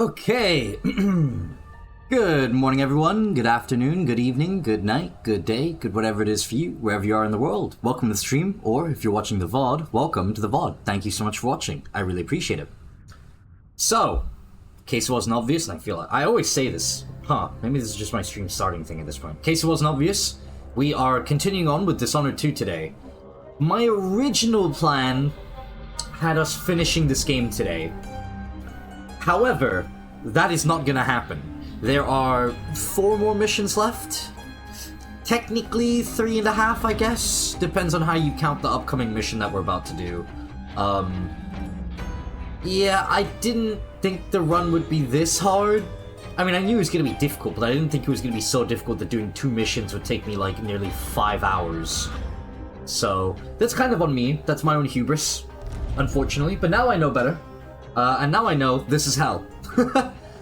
Okay. Good morning, everyone. Good afternoon, good evening, good night, good day, good whatever it is for you, wherever you are in the world. Welcome to the stream, or if you're watching the VOD, welcome to the VOD. Thank you so much for watching. I really appreciate it. So, in case it wasn't obvious, and I feel like I always say this. Maybe this is just my stream starting thing at this point. In case it wasn't obvious, we are continuing on with Dishonored 2 today. My original plan had us finishing this game today. However, that is not gonna happen. There are 4 more missions left. Technically 3.5, I guess. Depends on how you count the upcoming mission that we're about to do. Yeah, I didn't think the run would be this hard. I mean, I knew it was gonna be difficult, but I didn't think it was gonna be so difficult that doing 2 missions would take me like nearly 5 hours. So, that's kind of on me. That's my own hubris, unfortunately. But now I know better. And now I know this is hell.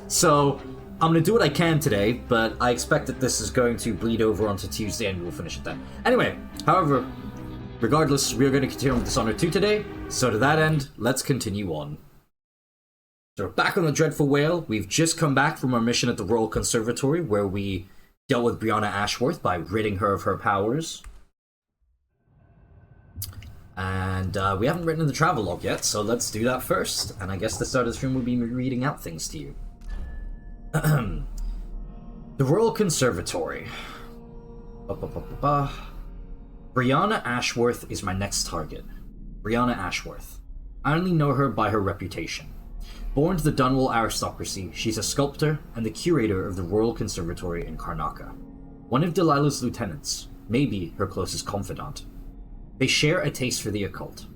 So, I'm gonna do what I can today, but I expect that this is going to bleed over onto Tuesday and we'll finish it then. Anyway, however, regardless, we are going to continue with Dishonored 2 today, so to that end, let's continue on. So we're back on the Dreadful Whale. We've just come back from our mission at the Royal Conservatory, where we dealt with Brianna Ashworth by ridding her of her powers. And we haven't written the travelogue yet, so let's do that first. And I guess the start of the stream will be me reading out things to you. The Royal Conservatory. Brianna Ashworth is my next target. Brianna Ashworth. I only know her by her reputation. Born to the Dunwall aristocracy, she's a sculptor and the curator of the Royal Conservatory in Karnaca. One of Delilah's lieutenants, maybe her closest confidant. They share a taste for the occult.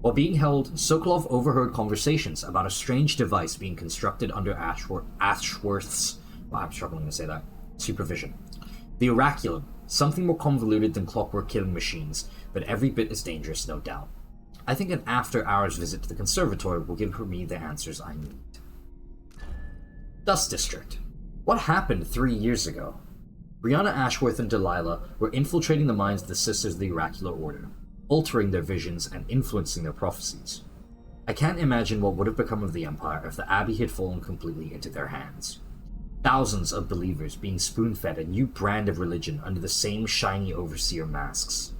While being held, Sokolov overheard conversations about a strange device being constructed under Ashworth's, well, I'm struggling to say that, supervision. The Oraculum, something more convoluted than clockwork killing machines, but every bit as dangerous, no doubt. I think an after-hours visit to the conservatory will give me the answers I need. Dust District. What happened 3 years ago? Brianna Ashworth and Delilah were infiltrating the minds of the Sisters of the Oracular Order, altering their visions and influencing their prophecies. I can't imagine what would have become of the Empire if the Abbey had fallen completely into their hands. Thousands of believers being spoon-fed a new brand of religion under the same shiny overseer masks.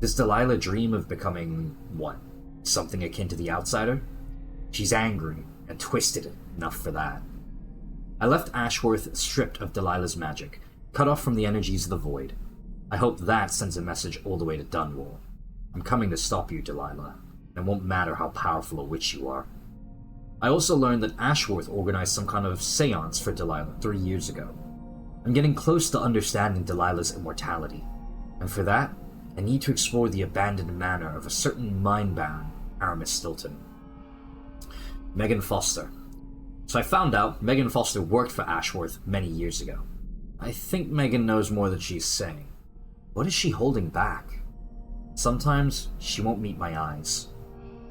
Does Delilah dream of becoming, what, something akin to the Outsider? She's angry and twisted enough for that. I left Ashworth stripped of Delilah's magic, cut off from the energies of the void. I hope that sends a message all the way to Dunwall. I'm coming to stop you, Delilah, and it won't matter how powerful a witch you are. I also learned that Ashworth organized some kind of seance for Delilah 3 years ago. I'm getting close to understanding Delilah's immortality, and for that, I need to explore the abandoned manor of a certain mind baron, Aramis Stilton. Megan Foster. So I found out Megan Foster worked for Ashworth many years ago. I think Megan knows more than she's saying. What is she holding back? Sometimes she won't meet my eyes.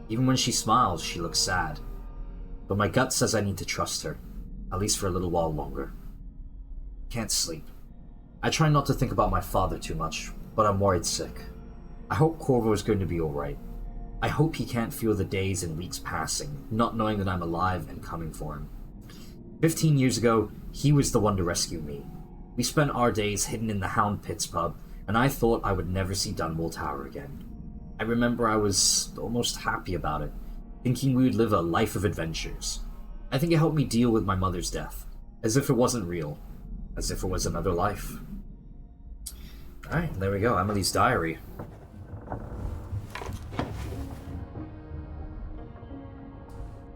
Even when she smiles, she looks sad. But my gut says I need to trust her, at least for a little while longer. Can't sleep. I try not to think about my father too much, but I'm worried sick. I hope Corvo is going to be alright. I hope he can't feel the days and weeks passing, not knowing that I'm alive and coming for him. 15 years ago, he was the one to rescue me. We spent our days hidden in the Hound Pits pub, and I thought I would never see Dunwall Tower again. I remember I was almost happy about it, thinking we would live a life of adventures. I think it helped me deal with my mother's death, as if it wasn't real, as if it was another life. Alright, there we go, Emily's diary.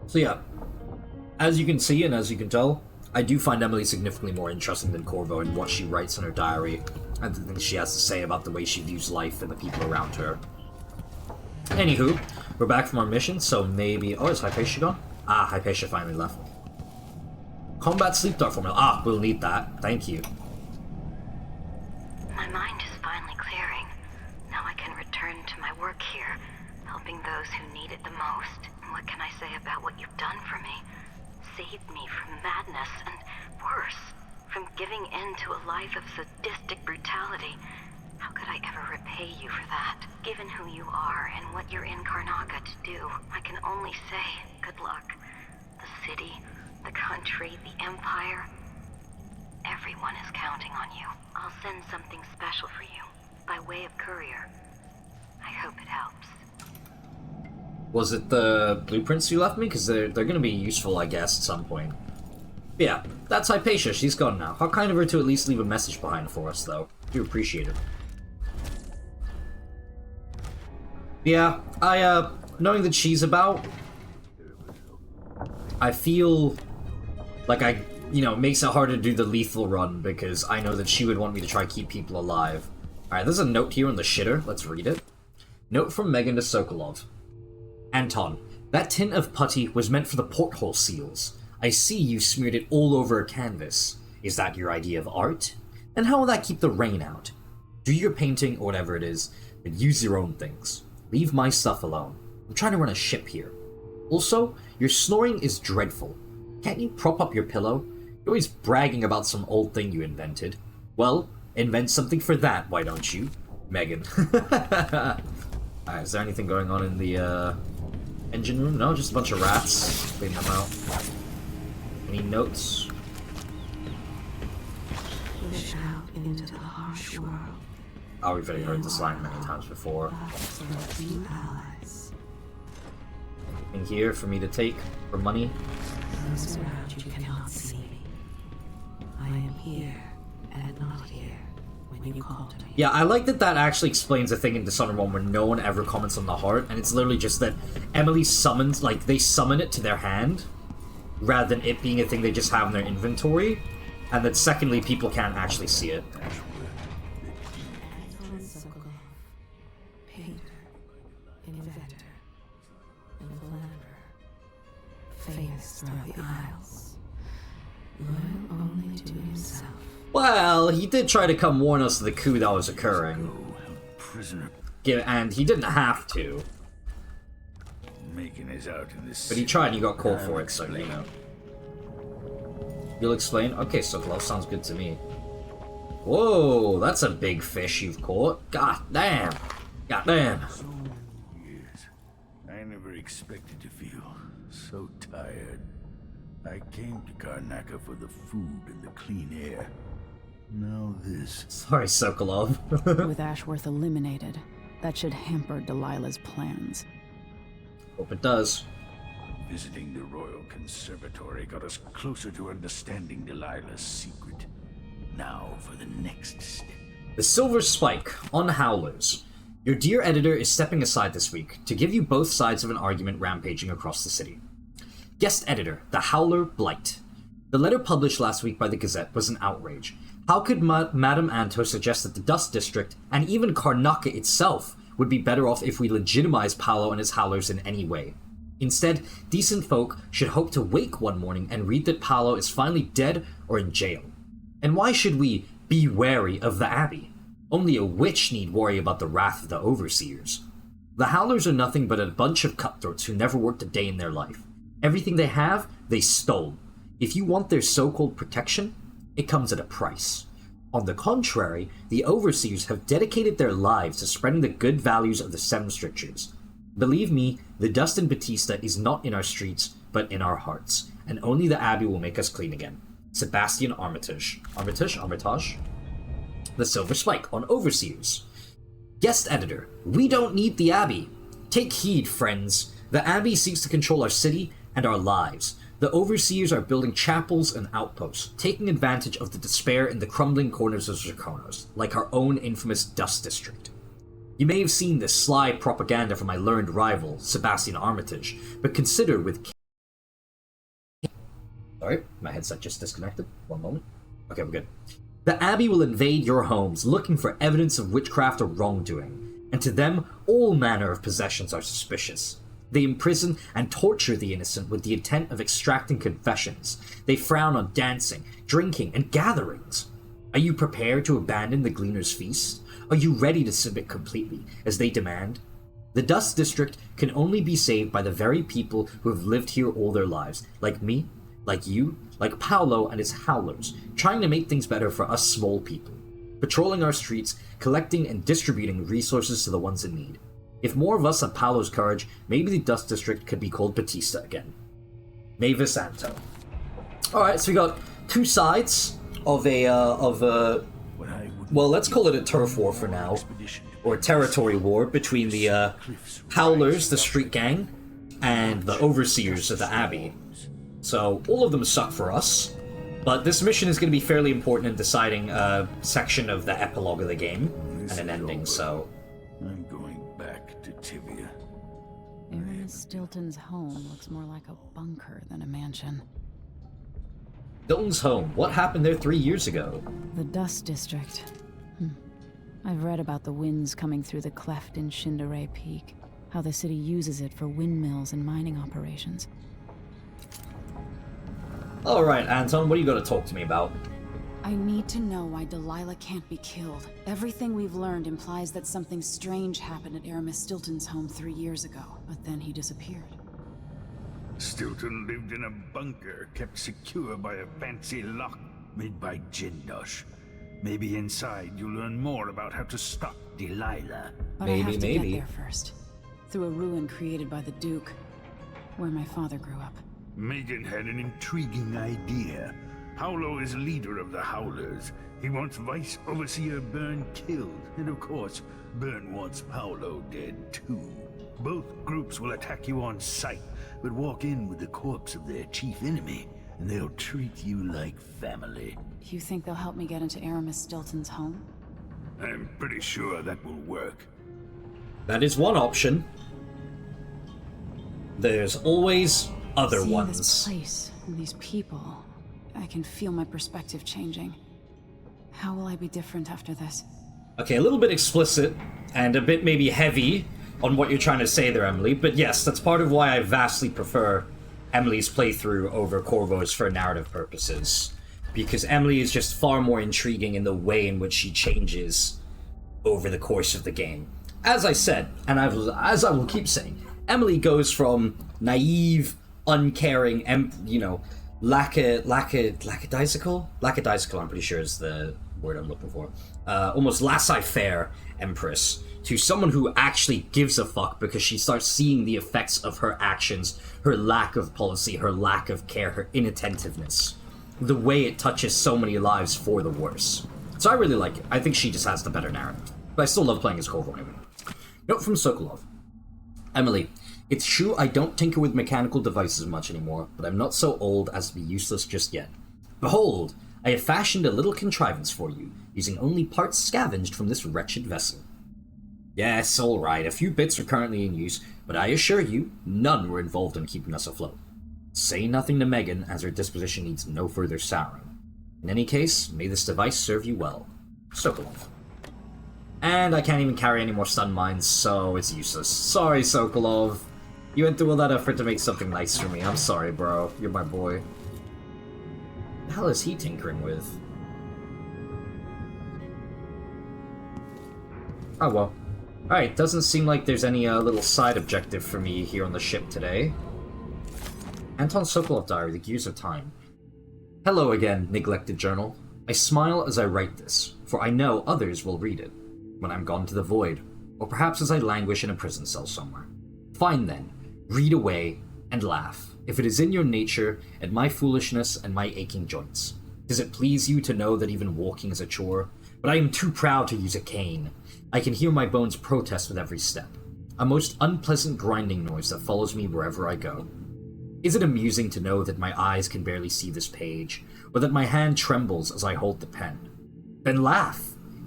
So yeah, as you can see and as you can tell, I do find Emily significantly more interesting than Corvo in what she writes in her diary, and the things she has to say about the way she views life and the people around her. Anywho, we're back from our mission, so maybe... Oh, is Hypatia gone? Ah, Hypatia finally left. Combat sleep dart formula. Ah, we'll need that. Thank you. My mind is finally clearing. Now I can return to my work here, helping those who need it the most. What can I say about what you've done for me? Saved me from madness, and worse, from giving in to a life of sadistic brutality. How could I ever repay you for that? Given who you are and what you're in Karnaca to do, I can only say good luck. The city, the country, the empire, everyone is counting on you. I'll send something special for you, by way of courier. I hope it helps. Was it the blueprints you left me? Because they're going to be useful, I guess, at some point. But yeah, that's Hypatia. She's gone now. How kind of her to at least leave a message behind for us, though. Do appreciate it. Yeah, knowing that she's about, I feel like it makes it harder to do the lethal run, because I know that she would want me to try to keep people alive. Alright, there's a note here on the shitter. Let's read it. Note from Megan to Sokolov. Anton, that tint of putty was meant for the porthole seals. I see you smeared it all over a canvas. Is that your idea of art? And how will that keep the rain out? Do your painting, or whatever it is, but use your own things. Leave my stuff alone. I'm trying to run a ship here. Also, your snoring is dreadful. Can't you prop up your pillow? You're always bragging about some old thing you invented. Well, invent something for that, why don't you? Megan. Alright, is there anything going on in the, engine room? No, just a bunch of rats. Clean them out. Any notes? Push out into the harsh world. Oh, we've already heard this line many times before. In here for me to take for money. Those around you cannot see me. I am here and not here when you call to me. Yeah, I like that actually explains a thing in Dishonored 1 where no one ever comments on the heart, and it's literally just that Emily summons, like, they summon it to their hand, rather than it being a thing they just have in their inventory, and that secondly, people can't actually see it. Famous throughout the Isles, loyal only to himself. Well, he did try to come warn us of the coup that was occurring. Prisoner. And he didn't have to. Making his out in this. But he tried and he got caught for it, so you know. You'll explain? Okay, Sokolov, sounds good to me. Whoa, that's a big fish you've caught. God damn. God damn. So years. I never expected to feel so tired. I came to Karnaca for the food and the clean air. Now this. Sorry, Sokolov. With Ashworth eliminated, that should hamper Delilah's plans. Hope it does. Visiting the Royal Conservatory got us closer to understanding Delilah's secret. Now for the next step. The Silver Spike on Howlers. Your dear editor is stepping aside this week to give you both sides of an argument rampaging across the city. Guest editor, the Howler Blight. The letter published last week by the Gazette was an outrage. How could Madame Anto suggest that the Dust District, and even Karnaca itself, would be better off if we legitimize Paolo and his Howlers in any way? Instead, decent folk should hope to wake one morning and read that Paolo is finally dead or in jail. And why should we be wary of the Abbey? Only a witch need worry about the wrath of the Overseers. The Howlers are nothing but a bunch of cutthroats who never worked a day in their life. Everything they have, they stole. If you want their so-called protection, it comes at a price. On the contrary, the Overseers have dedicated their lives to spreading the good values of the Seven Strictures. Believe me, the dust in Batista is not in our streets, but in our hearts, and only the Abbey will make us clean again. Sebastian Armitage. Armitage? The Silver Spike on Overseers. Guest editor, we don't need the Abbey. Take heed, friends. The Abbey seeks to control our city and our lives. The Overseers are building chapels and outposts, taking advantage of the despair in the crumbling corners of Draconos, like our own infamous Dust District. You may have seen this sly propaganda from my learned rival, Sebastian Armitage, but consider with... Sorry, my headset just disconnected. One moment. Okay, we're good. The Abbey will invade your homes, looking for evidence of witchcraft or wrongdoing, and to them, all manner of possessions are suspicious. They imprison and torture the innocent with the intent of extracting confessions. They frown on dancing, drinking, and gatherings. Are you prepared to abandon the Gleaner's Feast? Are you ready to submit completely, as they demand? The Dust District can only be saved by the very people who have lived here all their lives, like me, like you, like Paolo and his Howlers, trying to make things better for us small people, patrolling our streets, collecting and distributing resources to the ones in need. If more of us had Paolo's courage, maybe the Dust District could be called Batista again. Mavis Anto. Alright, so we got two sides of well, let's call it a turf war for now, or a territory war between the Howlers, the street gang, and the Overseers of the Abbey. So, all of them suck for us, but this mission is going to be fairly important in deciding a section of the epilogue of the game, and an ending, so... I'm going back to Tibia. Aaron Stilton's home looks more like a bunker than a mansion. Stilton's home. What happened there 3 years ago? The Dust District. I've read about the winds coming through the cleft in Shindaray Peak, how the city uses it for windmills and mining operations. Alright, Anton, what are you going to talk to me about? I need to know why Delilah can't be killed. Everything we've learned implies that something strange happened at Aramis Stilton's home 3 years ago, but then he disappeared. Stilton lived in a bunker kept secure by a fancy lock made by Jindosh. Maybe inside you'll learn more about how to stop Delilah. But I have to get there first. Through a ruin created by the Duke, where my father grew up. Megan had an intriguing idea. Paolo is leader of the Howlers. He wants Vice Overseer Byrne killed, and of course, Byrne wants Paolo dead too. Both groups will attack you on sight, but walk in with the corpse of their chief enemy, and they'll treat you like family. You think they'll help me get into Aramis Stilton's home? I'm pretty sure that will work. That is one option. There's always other Seeing ones. this place and these people, I can feel my perspective changing. How will I be different after this? Okay, a little bit explicit, and a bit maybe heavy on what you're trying to say there, Emily, but yes, that's part of why I vastly prefer Emily's playthrough over Corvo's for narrative purposes. Because Emily is just far more intriguing in the way in which she changes over the course of the game. As I said, and as I will keep saying, Emily goes from naive, uncaring, lackadaisical, I'm pretty sure is the word I'm looking for, almost laissez-faire Empress, to someone who actually gives a fuck because she starts seeing the effects of her actions, her lack of policy, her lack of care, her inattentiveness, the way it touches so many lives for the worse. So I really like it. I think she just has the better narrative. But I still love playing as Corvo anyway. Note from Sokolov. Emily, It's true I don't tinker with mechanical devices much anymore, but I'm not so old as to be useless just yet. Behold, I have fashioned a little contrivance for you, using only parts scavenged from this wretched vessel. Yes, alright, a few bits are currently in use, but I assure you, none were involved in keeping us afloat. Say nothing to Megan, as her disposition needs no further souring. In any case, may this device serve you well. Sokolov. And I can't even carry any more stun mines, so it's useless. Sorry, Sokolov. You went through all that effort to make something nice for me. I'm sorry, bro. You're my boy. What the hell is he tinkering with? Oh well. Alright, doesn't seem like there's any little side objective for me here on the ship today. Anton Sokolov Diary, The Gears of Time. Hello again, neglected journal. I smile as I write this, for I know others will read it, when I'm gone to the void, or perhaps as I languish in a prison cell somewhere. Fine then, read away and laugh, if it is in your nature, at my foolishness and my aching joints. Does it please you to know that even walking is a chore? But I am too proud to use a cane. I can hear my bones protest with every step, a most unpleasant grinding noise that follows me wherever I go. Is it amusing to know that my eyes can barely see this page, or that my hand trembles as I hold the pen? Then laugh!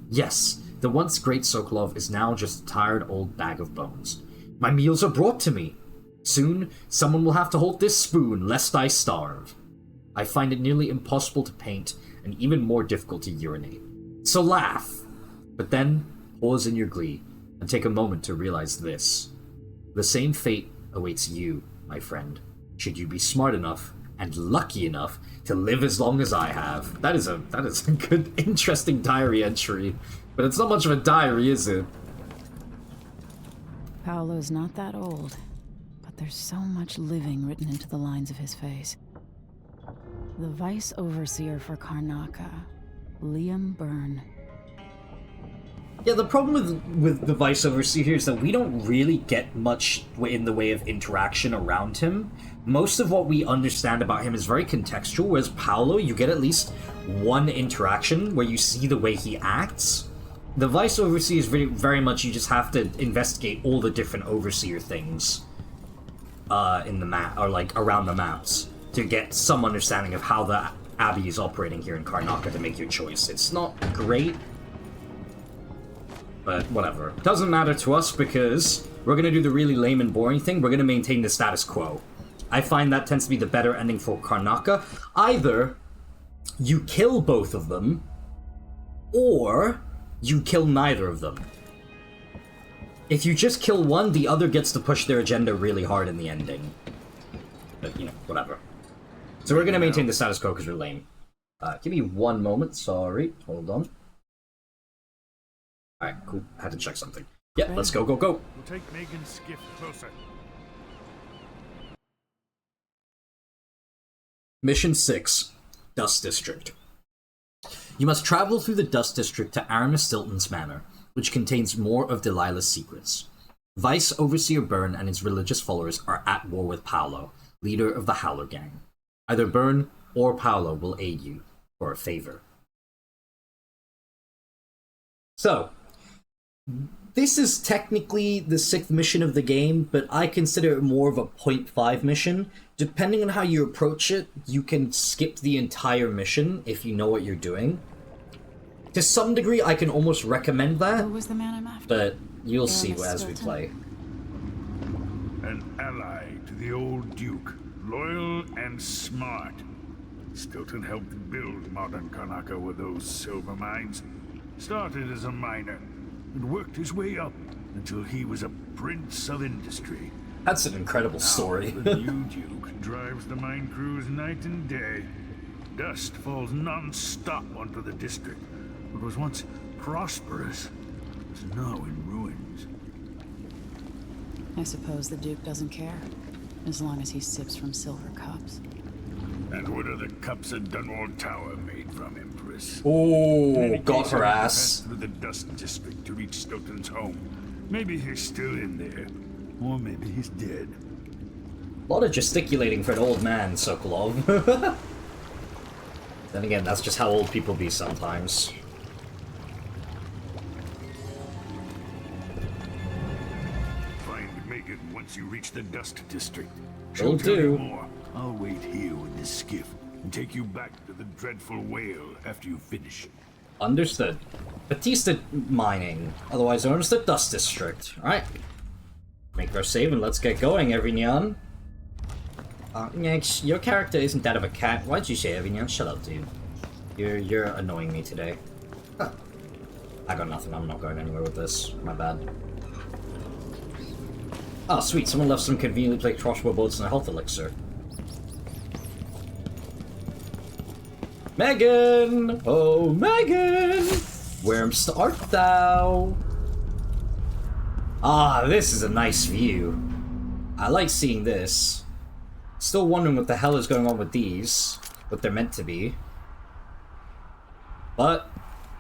Yes, the once great Sokolov is now just a tired old bag of bones. My meals are brought to me! Soon, someone will have to hold this spoon, lest I starve. I find it nearly impossible to paint, and even more difficult to urinate. So laugh! But then, pause in your glee, and take a moment to realize this. The same fate awaits you, my friend, should you be smart enough and lucky enough to live as long as I have. That is a good, interesting diary entry. But it's not much of a diary, is it? Paolo's not that old, but there's so much living written into the lines of his face. The Vice Overseer for Karnaca, Liam Byrne. Yeah, the problem with the Vice Overseer here is that we don't really get much in the way of interaction around him. Most of what we understand about him is very contextual, whereas Paolo, you get at least one interaction where you see the way he acts. The Vice Overseer is very, very much you just have to investigate all the different Overseer things in the map, or like around the maps, to get some understanding of how the Abbey is operating here in Karnaca to make your choice. It's not great, but whatever. Doesn't matter to us because we're going to do the really lame and boring thing. We're going to maintain the status quo. I find that tends to be the better ending for Karnaca. Either you kill both of them, or you kill neither of them. If you just kill one, the other gets to push their agenda really hard in the ending. But, you know, whatever. So we're going to maintain the status quo because we're lame. Give me one moment. Sorry. Hold on. Alright, cool. I had to check something. Yeah, let's go, go, go. We'll take Megan's skiff closer. Mission 6. Dust District. You must travel through the Dust District to Aramis Stilton's manor, which contains more of Delilah's secrets. Vice Overseer Byrne and his religious followers are at war with Paolo, leader of the Howler Gang. Either Byrne or Paolo will aid you for a favor. So, this is technically the 6th mission of the game, but I consider it more of a 0.5 mission. Depending on how you approach it, you can skip the entire mission if you know what you're doing. To some degree, I can almost recommend that, Who was the man I'm after? but you'll see Aramis as we Stilton. play. An ally to the old Duke, loyal and smart. Stilton helped build modern Karnaca with those silver mines. Started as a miner and worked his way up until he was a prince of industry. That's an incredible story. Now, the new Duke drives the mine crews night and day. Dust falls non-stop onto the district. What was once prosperous is now in ruins. I suppose the Duke doesn't care, as long as he sips from silver cups. And what are the cups of Dunwall Tower made from, Empress? Oh, got her Pass ass. through the Dust District to reach Stilton's home. Maybe he's still in there, or maybe he's dead. A lot of gesticulating for an old man, Sokolov. Then again, that's just how old people be sometimes. Find Megan once you reach reach the Dust District. Will She'll tell you do. more. I'll wait here with this skiff and take you back to the dreadful whale after you finish. Understood. Batista mining, otherwise known as the Dust District. Alright. Make our save and let's get going, Avignon. Next, your character isn't that of a cat. Why'd you say Avignon? Shut up, dude. You're annoying me today. Huh. I got nothing. I'm not going anywhere with this. My bad. Oh, sweet. Someone left some conveniently placed crossbow bolts and a health elixir. Megan! Oh, Megan! Where art thou? Ah, this is a nice view. I like seeing this. Still wondering what the hell is going on with these. What they're meant to be. But,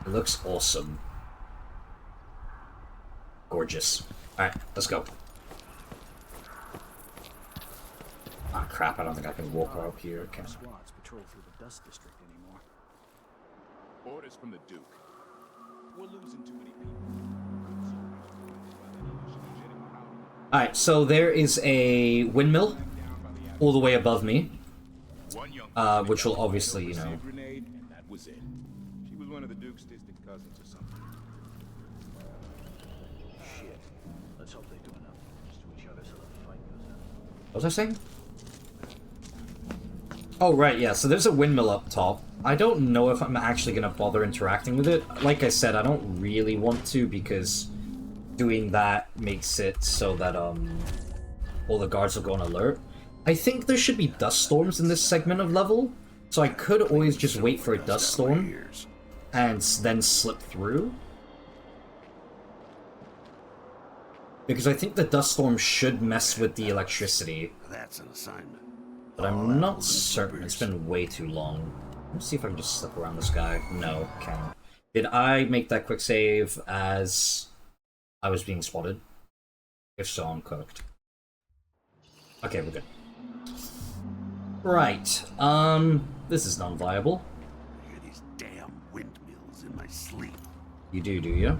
it looks awesome. Gorgeous. Alright, let's go. Ah, crap, I don't think I can walk up here. Okay. Squads patrol through the Dust District anymore. Orders from the Duke. We're losing too many people. Alright, so there is a windmill all the way above me. Which will obviously, you know... Grenade, and that was it. She was one of the Duke's distant cousins or something. Shit. Let's hope they do enough damage to each other so the fight goes on. What was I saying? Oh, right, yeah, so there's a windmill up top. I don't know if I'm actually gonna bother interacting with it. Like I said, I don't really want to because doing that makes it so that, all the guards will go on alert. I think there should be dust storms in this segment of level, so I could always just wait for a dust storm and then slip through. Because I think the dust storm should mess with the electricity. That's an assignment. But I'm not certain. It's been way too long. Let's see if I can just slip around this guy. No, can't. Did I make that quick save as I was being spotted? If so, I'm cooked. Okay, we're good. Right. This is non-viable. I hear these damn windmills in my sleep. You do you?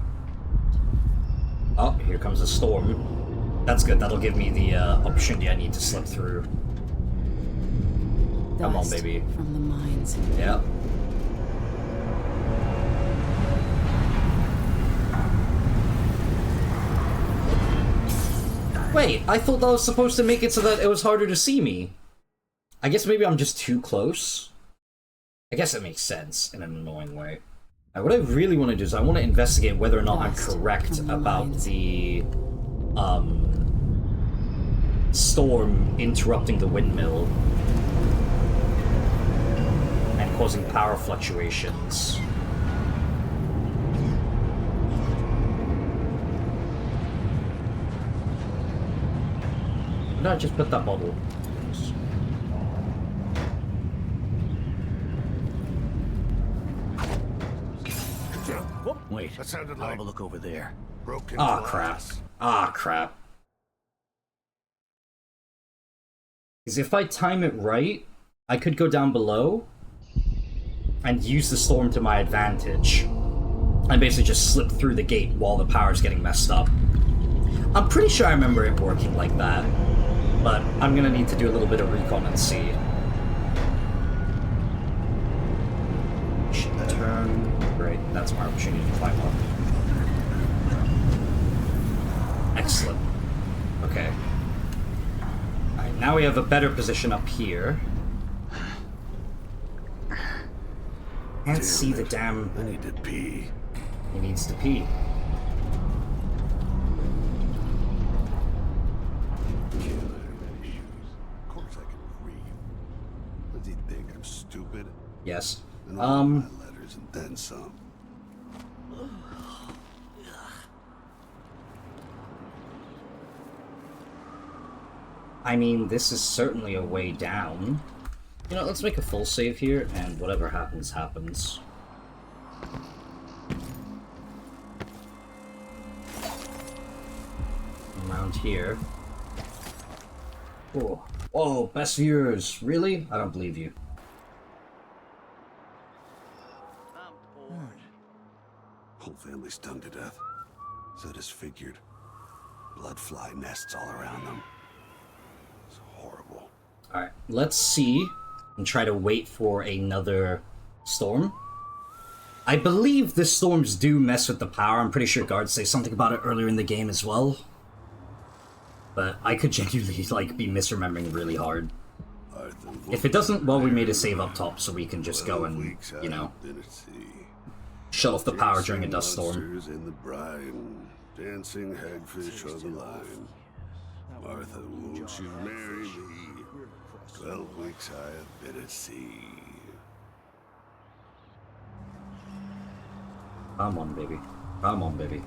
Oh, here comes a storm. That's good. That'll give me the opportunity I need to slip through. Come on, baby. From the mines. Yeah. Wait, I thought that was supposed to make it so that it was harder to see me. I guess maybe I'm just too close. I guess it makes sense in an annoying way. Now, what I really want to do is I want to investigate whether or not I'm correct about the storm interrupting the windmill and causing power fluctuations. Why did I just put that bubble? Wait, That sounded I'll like have a look over there. broken Ah, glass. crap. Ah, crap. Because if I time it right, I could go down below and use the storm to my advantage. And basically just slip through the gate while the power's getting messed up. I'm pretty sure I remember it working like that. But I'm gonna need to do a little bit of recon and see. Should turn. Great, that's my opportunity to climb up. Excellent. Okay. Alright, now we have a better position up here. Can't see the damn... I need to pee. He needs to pee. Of course I can read. Does he think I'm stupid? Yes. And all my letters and then some. I mean, this is certainly a way down. You know, let's make a full save here, and whatever happens, happens. Around here. Oh, oh, best viewers. Really? I don't believe you. Whole family stung to death. So disfigured. Blood fly nests all around them. Alright, let's see and try to wait for another storm. I believe the storms do mess with the power. I'm pretty sure guards say something about it earlier in the game as well. But I could genuinely, like, be misremembering really hard. If it doesn't, well, we made a save up top so we can just go and, you know, shut off the power during a dust storm. In the brine, dancing hagfish on the line. Martha, won't you marry me? 12 weeks I have been at sea. Come on, baby. Come on, baby.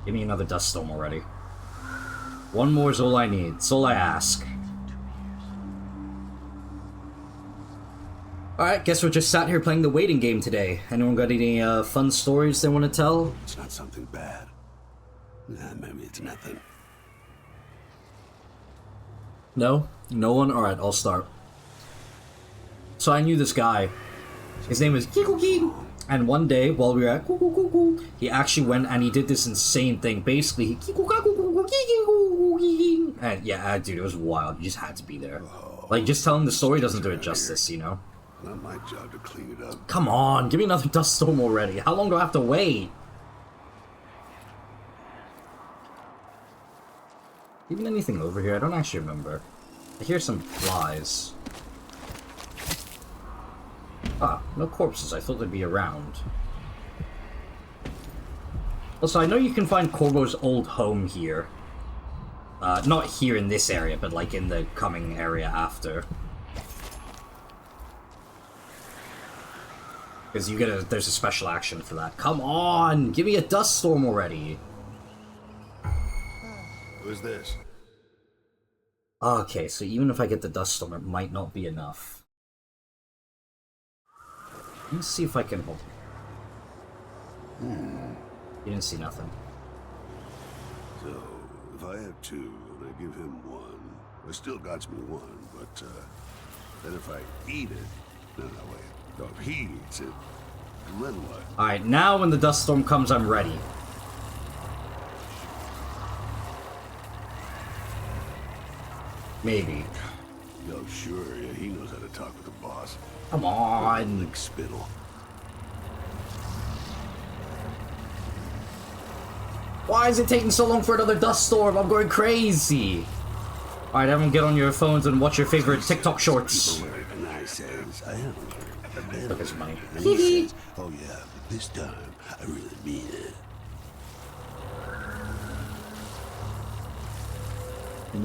Give me another dust storm already. One more is all I need. It's all I ask. Alright, guess we're just sat here playing the waiting game today. Anyone got any fun stories they want to tell? It's not something bad. Nah, maybe it's nothing. No? No one? Alright, I'll start. So I knew this guy. His name was Kikuki. And one day, while we were at Kukukuku, he actually went and he did this insane thing. Basically, he and yeah, dude, it was wild. You just had to be there. Like, just telling the story doesn't do it justice, you know? Not my job to clean it up. Come on, give me another dust storm already. How long do I have to wait? Even anything over here? I don't actually remember. I hear some flies. Ah, no corpses. I thought they'd be around. Also, I know you can find Corvo's old home here. Not here in this area, but like in the coming area after. Because you get there's a special action for that. Come on! Give me a dust storm already! Who's this? Okay, so even if I get the dust storm, it might not be enough. Let's see if I can hold. You didn't see nothing. So, if I have two, and I give him one, it still got me one, but, then if I eat it, no, wait. So if he eats it, then what? Alright, now when the dust storm comes, I'm ready. Maybe. Yo, sure, yeah, he knows how to talk with the boss. Come on! Like spittle. Why is it taking so long for another dust storm? I'm going crazy! Alright, everyone get on your phones and watch your favorite TikTok shorts. And I says, I haven't learned. Look at his money. And he says, oh yeah, but this time, I really mean it.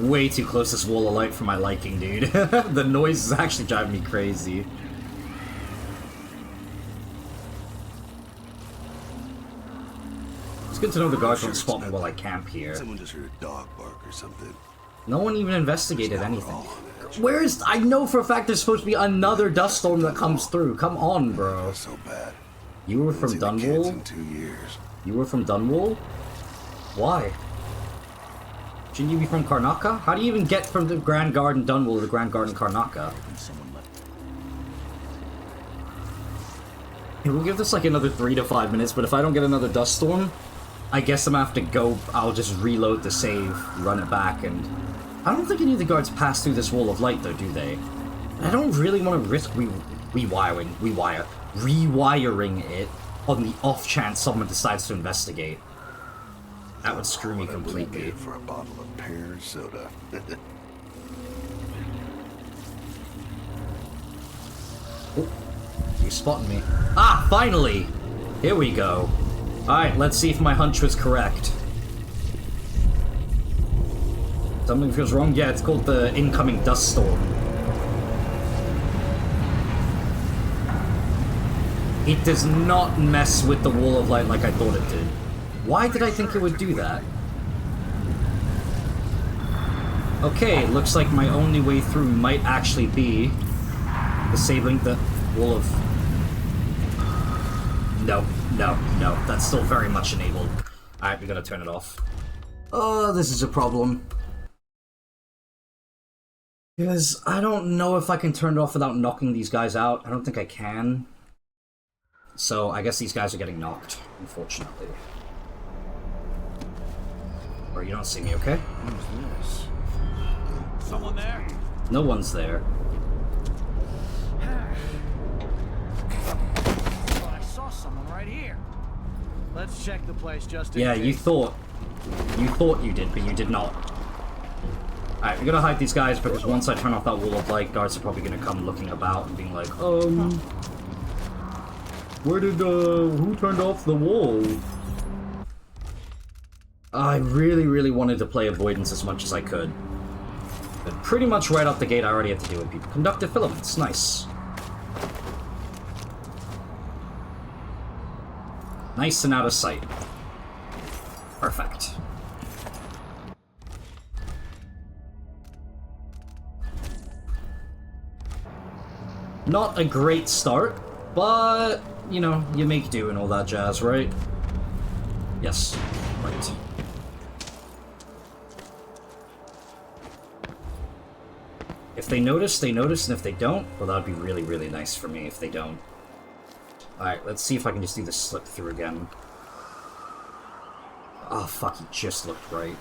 Way too close to this wall of light for my liking, dude. The noise is actually driving me crazy. It's good to know the guards don't spot me while I camp here. Someone just heard a dog bark or something. No one even investigated anything. Where's... I know for a fact there's supposed to be another dust storm that comes through. Come on, bro. So bad. You were from Dunwall? In 2 years. You were from Dunwall? Why? Shouldn't you be from Karnaca? How do you even get from the Grand Garden Dunwall to the Grand Garden Karnaca? Hey, we'll give this like another 3 to 5 minutes, but if I don't get another dust storm, I guess I'm gonna have to go, I'll just reload the save, run it back, and... I don't think any of the guards pass through this wall of light though, do they? I don't really want to risk rewiring it on the off chance someone decides to investigate. That would screw me completely. For a bottle of pear soda. Oh, you spotted me. Ah, finally! Here we go. Alright, let's see if my hunch was correct. Something feels wrong? Yeah, it's called the incoming dust storm. It does not mess with the wall of light like I thought it did. Why did I think it would do that? Okay, looks like my only way through might actually be disabling the wall of... No, that's still very much enabled. Alright, we gotta turn it off. Oh, this is a problem. Because I don't know if I can turn it off without knocking these guys out. I don't think I can. So I guess these guys are getting knocked, unfortunately. Or you don't see me, okay? Who's this? Someone there? No one's there. Well, I saw someone right here. Let's check the place just in case. You thought you did, but you did not. Alright, we're gonna hide these guys because once I turn off that wall of light, guards are probably gonna come looking about and being like, where did, who turned off the wall? I really wanted to play avoidance as much as I could. But pretty much right off the gate, I already had to deal with people. Conductive filaments, nice. Nice and out of sight. Perfect. Not a great start, but, you know, you make do and all that jazz, right? Yes, right. If they notice, they notice, and if they don't, well, that'd be really nice for me if they don't. Alright, let's see if I can just do the slip through again. Oh, fuck, he just looked right.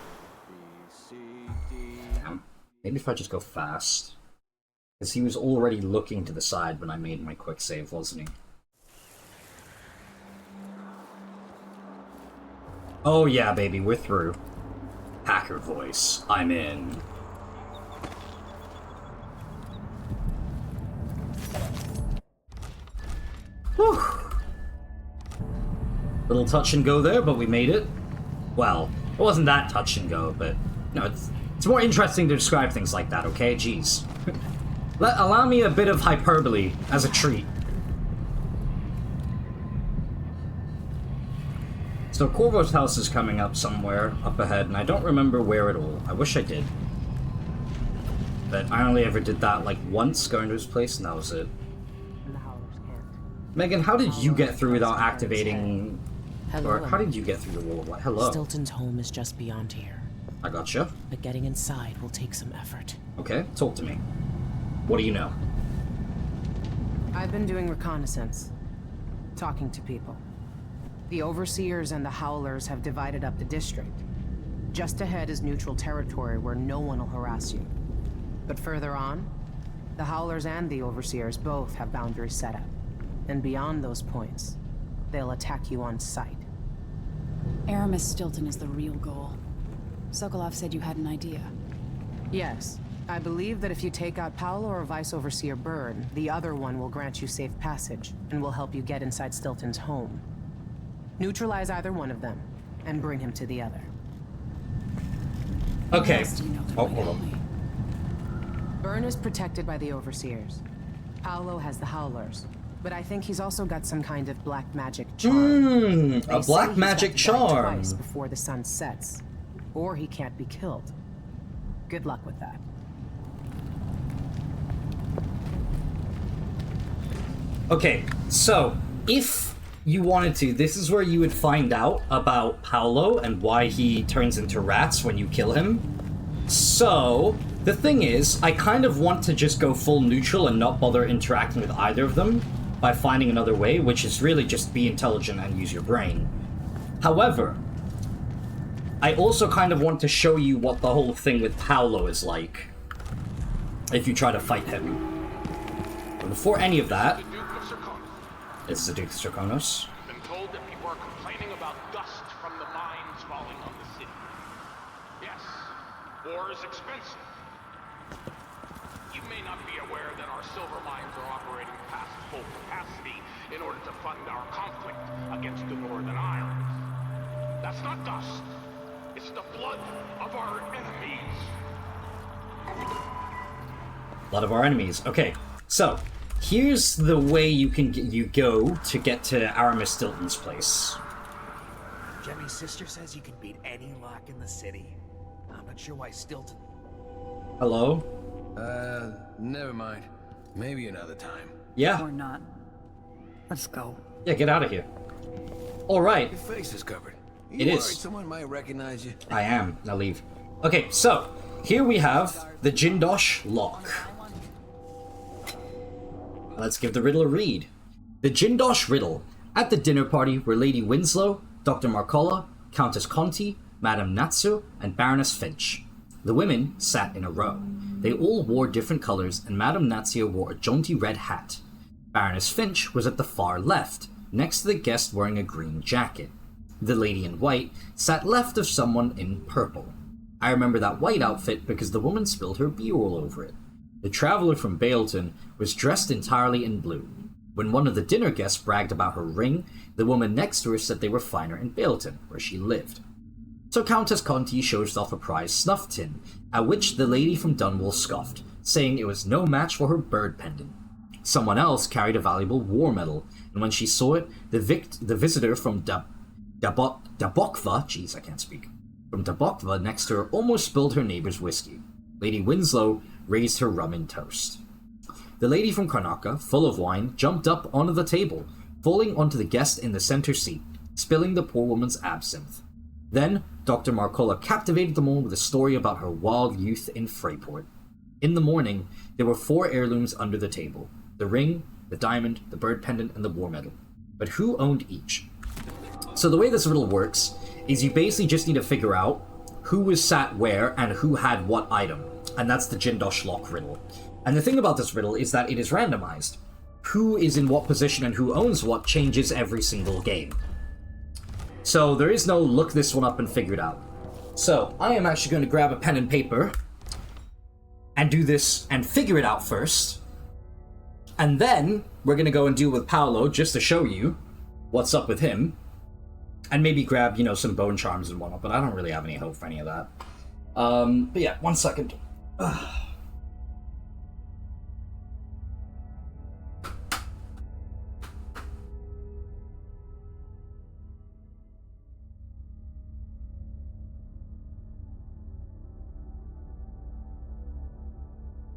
Damn. Maybe if I just go fast. Because he was already looking to the side when I made my quick save, wasn't he? Oh yeah, baby, we're through. Hacker voice, I'm in. Whew. Little touch and go there, but we made it. Well, it wasn't that touch and go, but no, it's more interesting to describe things like that, okay? Jeez. Allow me a bit of hyperbole as a treat. So Corvo's house is coming up somewhere up ahead, and I don't remember where at all. I wish I did. But I only ever did that like once, going to his place, and that was it. Megan, how did you get through without activating... Or how did you get through the wall of light? Hello. Stilton's home is just beyond here. I gotcha. But getting inside will take some effort. Okay, talk to me. What do you know? I've been doing reconnaissance. Talking to people. The Overseers and the Howlers have divided up the district. Just ahead is neutral territory where no one will harass you. But further on, the Howlers and the Overseers both have boundaries set up. And beyond those points, they'll attack you on sight. Aramis Stilton is the real goal. Sokolov said you had an idea. Yes. I believe that if you take out Paolo or Vice Overseer Byrne, the other one will grant you safe passage, and will help you get inside Stilton's home. Neutralize either one of them, and bring him to the other. Okay. Oh, hold on. Byrne is protected by the Overseers. Paolo has the Howlers. But I think he's also got some kind of black magic charm. A black magic charm. Twice before the sun sets. Or he can't be killed. Good luck with that. Okay, so, if you wanted to, this is where you would find out about Paolo and why he turns into rats when you kill him. So, the thing is, I kind of want to just go full neutral and not bother interacting with either of them by finding another way, which is really just be intelligent and use your brain. However, I also kind of want to show you what the whole thing with Paolo is like if you try to fight him. But before any of that, this is the Duke of Serkonos. Been told that people are complaining about dust from the mines falling on the city. Yes, war is expensive. You may not be aware that our silver mines are operating past full capacity in order to fund our conflict against the Northern Islands. That's not dust. It's the blood of our enemies. Blood of our enemies. Okay, so here's the way you can go to get to Aramis Stilton's place. Jemmy's sister says you can beat any lock in the city. I'm not sure why Stilton... Hello? Never mind. Maybe another time. Yeah. Or not. Let's go. Yeah, get out of here. Alright. Your face is covered. It You is. worried someone might recognize you? I am. Now leave. Okay, so, here we have the Jindosh Lock. Let's give the riddle a read. The Jindosh Riddle. At the dinner party were Lady Winslow, Dr. Marcola, Countess Conti, Madame Natsu, and Baroness Finch. The women sat in a row. They all wore different colors, and Madame Nazia wore a jaunty red hat. Baroness Finch was at the far left, next to the guest wearing a green jacket. The lady in white sat left of someone in purple. I remember that white outfit because the woman spilled her beer all over it. The traveler from Baleton was dressed entirely in blue. When one of the dinner guests bragged about her ring, the woman next to her said they were finer in Baleton, where she lived. So Countess Conti shows off a prize snuff tin, at which the lady from Dunwall scoffed, saying it was no match for her bird pendant. Someone else carried a valuable war medal, and when she saw it, the visitor from Dabokva, jeez, I can't speak, from Dabokva next to her almost spilled her neighbor's whiskey. Lady Winslow raised her rum in toast. The lady from Karnaca, full of wine, jumped up onto the table, falling onto the guest in the center seat, spilling the poor woman's absinthe. Then, Dr. Marcola captivated them all with a story about her wild youth in Freyport. In the morning, there were 4 heirlooms under the table: the ring, the diamond, the bird pendant, and the war medal. But who owned each? So the way this riddle works is you basically just need to figure out who was sat where and who had what item. And that's the Jindosh Lock riddle. And the thing about this riddle is that it is randomized. Who is in what position and who owns what changes every single game. So there is no look this one up and figure it out. So I am actually going to grab a pen and paper and do this and figure it out first. And then we're going to go and deal with Paolo just to show you what's up with him. And maybe grab, some bone charms and whatnot, but I don't really have any hope for any of that. But yeah, 1 second.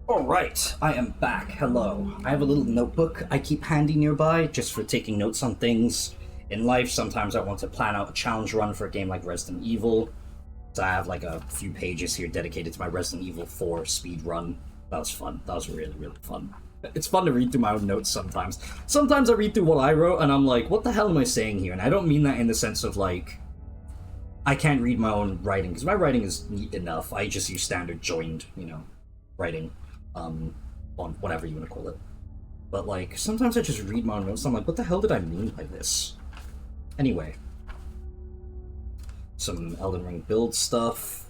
Alright, I am back. Hello. I have a little notebook I keep handy nearby, just for taking notes on things. In life, sometimes I want to plan out a challenge run for a game like Resident Evil. So I have like a few pages here dedicated to my Resident Evil 4 speed run. That was fun. That was really, really fun. It's fun to read through my own notes sometimes. Sometimes I read through what I wrote and I'm like, what the hell am I saying here? And I don't mean that in the sense of like, I can't read my own writing, because my writing is neat enough. I just use standard joined, writing. On whatever you want to call it. But like, sometimes I just read my own notes and I'm like, what the hell did I mean by this? Anyway. Some Elden Ring build stuff.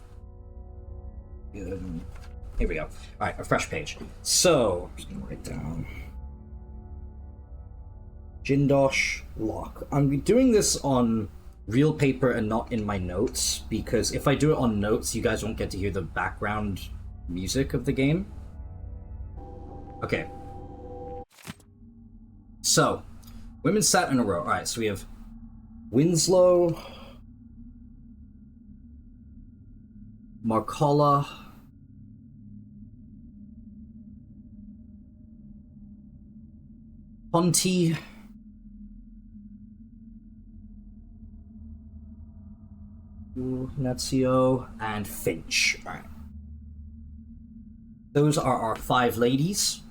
Here we go. Alright, a fresh page. So, I'm just gonna write down Jindosh Lock. I'm doing this on real paper and not in my notes, because if I do it on notes, you guys won't get to hear the background music of the game. Okay. So, women sat in a row. Alright, so we have Winslow, Marcola, Ponti, Nazio, and Finch. Alright. Those are our 5 ladies.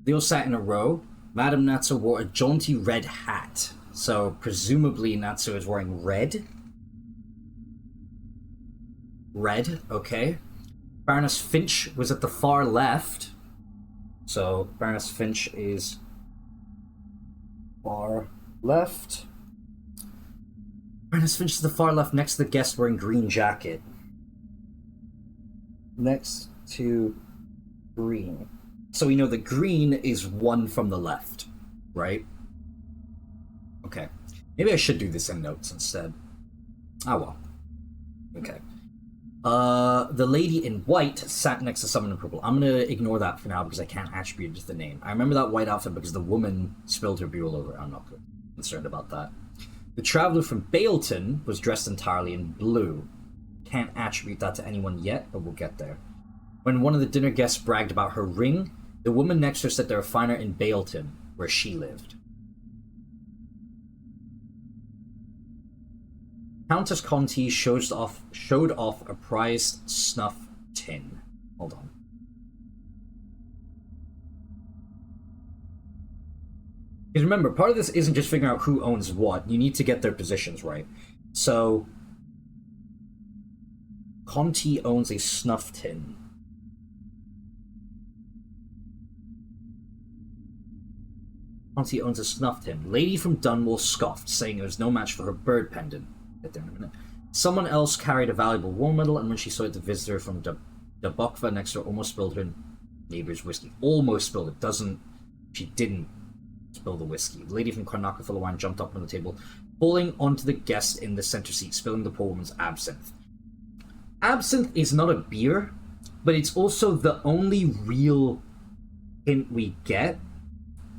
They all sat in a row. Madame Natsu wore a jaunty red hat. So, presumably Natsu is wearing red. Red, okay. Baroness Finch was at the far left. So, Baroness Finch is far left. Baroness Finch is the far left next to the guest wearing green jacket. Next to green. So we know the green is 1 from the left, right? Okay. Maybe I should do this in notes instead. Oh well. Okay. The lady in white sat next to someone in purple. I'm gonna ignore that for now because I can't attribute it to the name. I remember that white outfit because the woman spilled her beer all over it. I'm not concerned about that. The traveler from Baleton was dressed entirely in blue. Can't attribute that to anyone yet, but we'll get there. When one of the dinner guests bragged about her ring, the woman next to her said they were finer in Baleton, where she lived. Countess Conti showed off a prized snuff tin. Hold on. Because remember, part of this isn't just figuring out who owns what. You need to get their positions right. So, Conti owns a snuff tin. Conti owns a snuff tin. Lady from Dunwall scoffed, saying it was no match for her bird pendant. Get there in a minute. Someone else carried a valuable war medal, and when she saw it, the visitor from the Bokva next door almost spilled her neighbor's whiskey. Almost spilled it. She didn't spill the whiskey. The lady from Karnaka full of wine jumped up on the table, falling onto the guest in the center seat, spilling the poor woman's absinthe. Absinthe is not a beer, but it's also the only real hint we get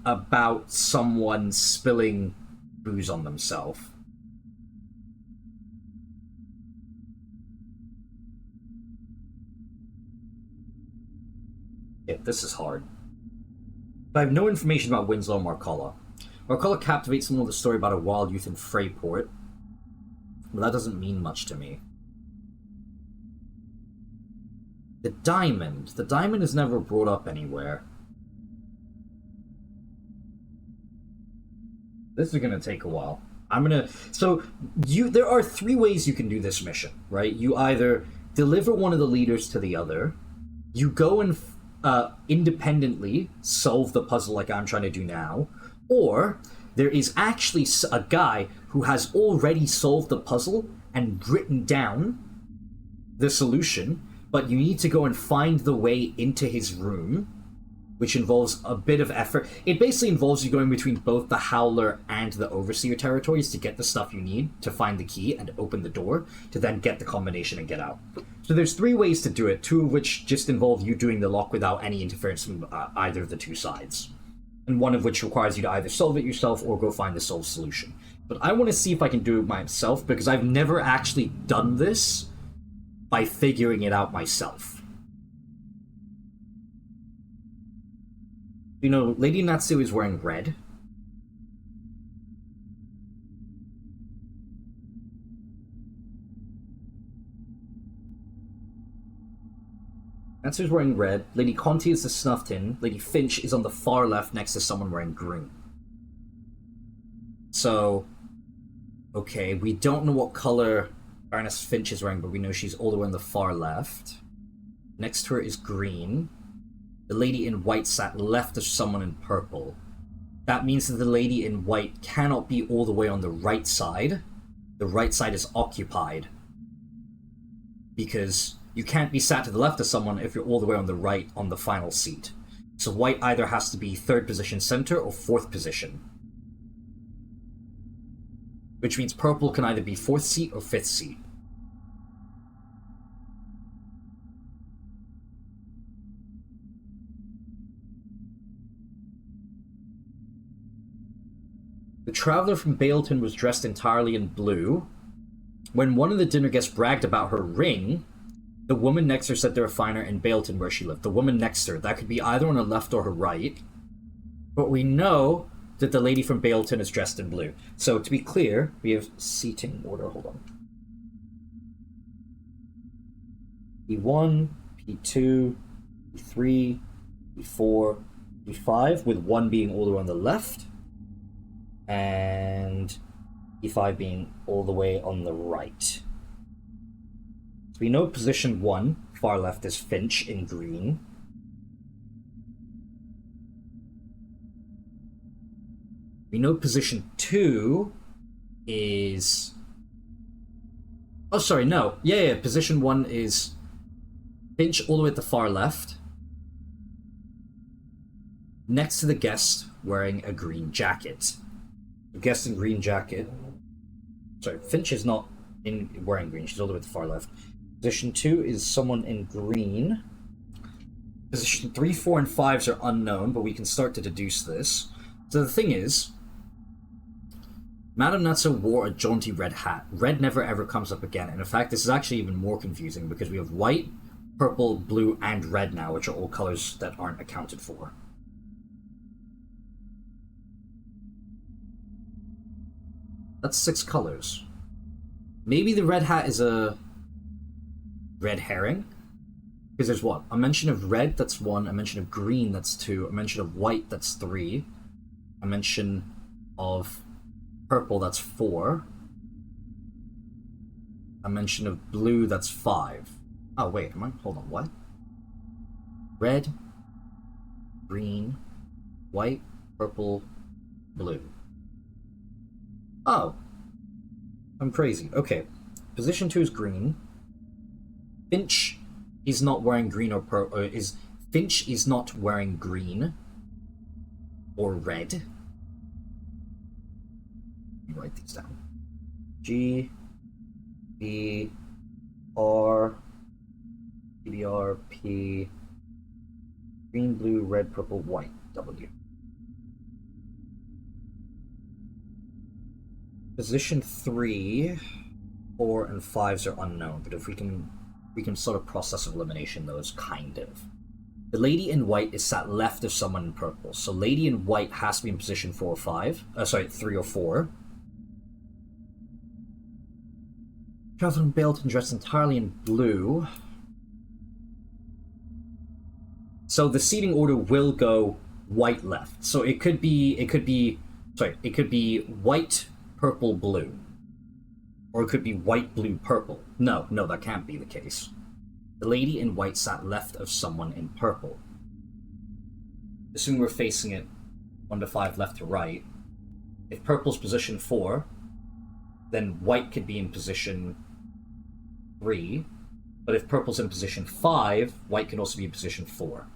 about someone spilling booze on themselves. Yeah, this is hard. But I have no information about Winslow Marcella. Marcella captivates someone with a story about a wild youth in Freyport, but that doesn't mean much to me. The diamond. The diamond is never brought up anywhere. This is gonna take a while. There are 3 ways you can do this mission, right? You either deliver one of the leaders to the other, you go and independently solve the puzzle like I'm trying to do now, or there is actually a guy who has already solved the puzzle and written down the solution, but you need to go and find the way into his room, which involves a bit of effort. It basically involves you going between both the Howler and the Overseer territories to get the stuff you need to find the key and open the door, to then get the combination and get out. So there's 3 ways to do it, 2 of which just involve you doing the lock without any interference from either of the 2 sides. And 1 of which requires you to either solve it yourself or go find the solved solution. But I want to see if I can do it myself, because I've never actually done this by figuring it out myself. You know, Lady Natsu is wearing red. Natsu's wearing red. Lady Conti is the snuff tin. Lady Finch is on the far left next to someone wearing green. So, okay, we don't know what color Baroness Finch is wearing, but we know she's all the way on the far left. Next to her is green. The lady in white sat left of someone in purple. That means that the lady in white cannot be all the way on the right side. The right side is occupied. Because you can't be sat to the left of someone if you're all the way on the right on the final seat. So white either has to be 3rd position center or 4th position. Which means purple can either be 4th seat or 5th seat. The traveler from Baleton was dressed entirely in blue. When one of the dinner guests bragged about her ring, the woman next to her said they were finer in Baleton where she lived. The woman next to her, that could be either on her left or her right. But we know that the lady from Baleton is dressed in blue. So to be clear, we have seating order. Hold on. P1, P2, P3, P4, P5, with 1 being all the way on the left, and E5 being all the way on the right. So we know position 1, far left, is Finch in green. We know position 2 is... Oh, sorry, no. Yeah, position 1 is Finch all the way at the far left, next to the guest wearing a green jacket. Guest in green jacket. Sorry, Finch is not wearing green. She's all the way at the far left. Position 2 is someone in green. Position 3, 4, and 5s are unknown, but we can start to deduce this. So the thing is, Madame Natsu wore a jaunty red hat. Red never ever comes up again, and in fact this is actually even more confusing because we have white, purple, blue, and red now, which are all colors that aren't accounted for. That's 6 colors. Maybe the red hat is a red herring? Because there's what? A mention of red, that's 1. A mention of green, that's 2. A mention of white, that's 3. A mention of purple, that's 4. A mention of blue, that's 5. Oh, wait, hold on, what? Red, green, white, purple, blue. Oh. I'm crazy. Okay. Position 2 is green. Finch is not wearing green or purple. Finch is not wearing green or red. Let me write these down. G B R P B R P green, blue, red, purple, white. W. Position 3, 4, and 5s are unknown, but if we can sort of process of elimination those, kind of. The lady in white is sat left of someone in purple, so lady in white has to be in position 4 or 5. Sorry, 3 or 4. Traveling Belton dressed entirely in blue. So the seating order will go white left. So it could be white, purple, blue. Or it could be white, blue, purple. No, that can't be the case. The lady in white sat left of someone in purple. Assume we're facing it 1 to 5 left to right. If purple's position 4, then white could be in position 3. But if purple's in position 5, white can also be in position 4.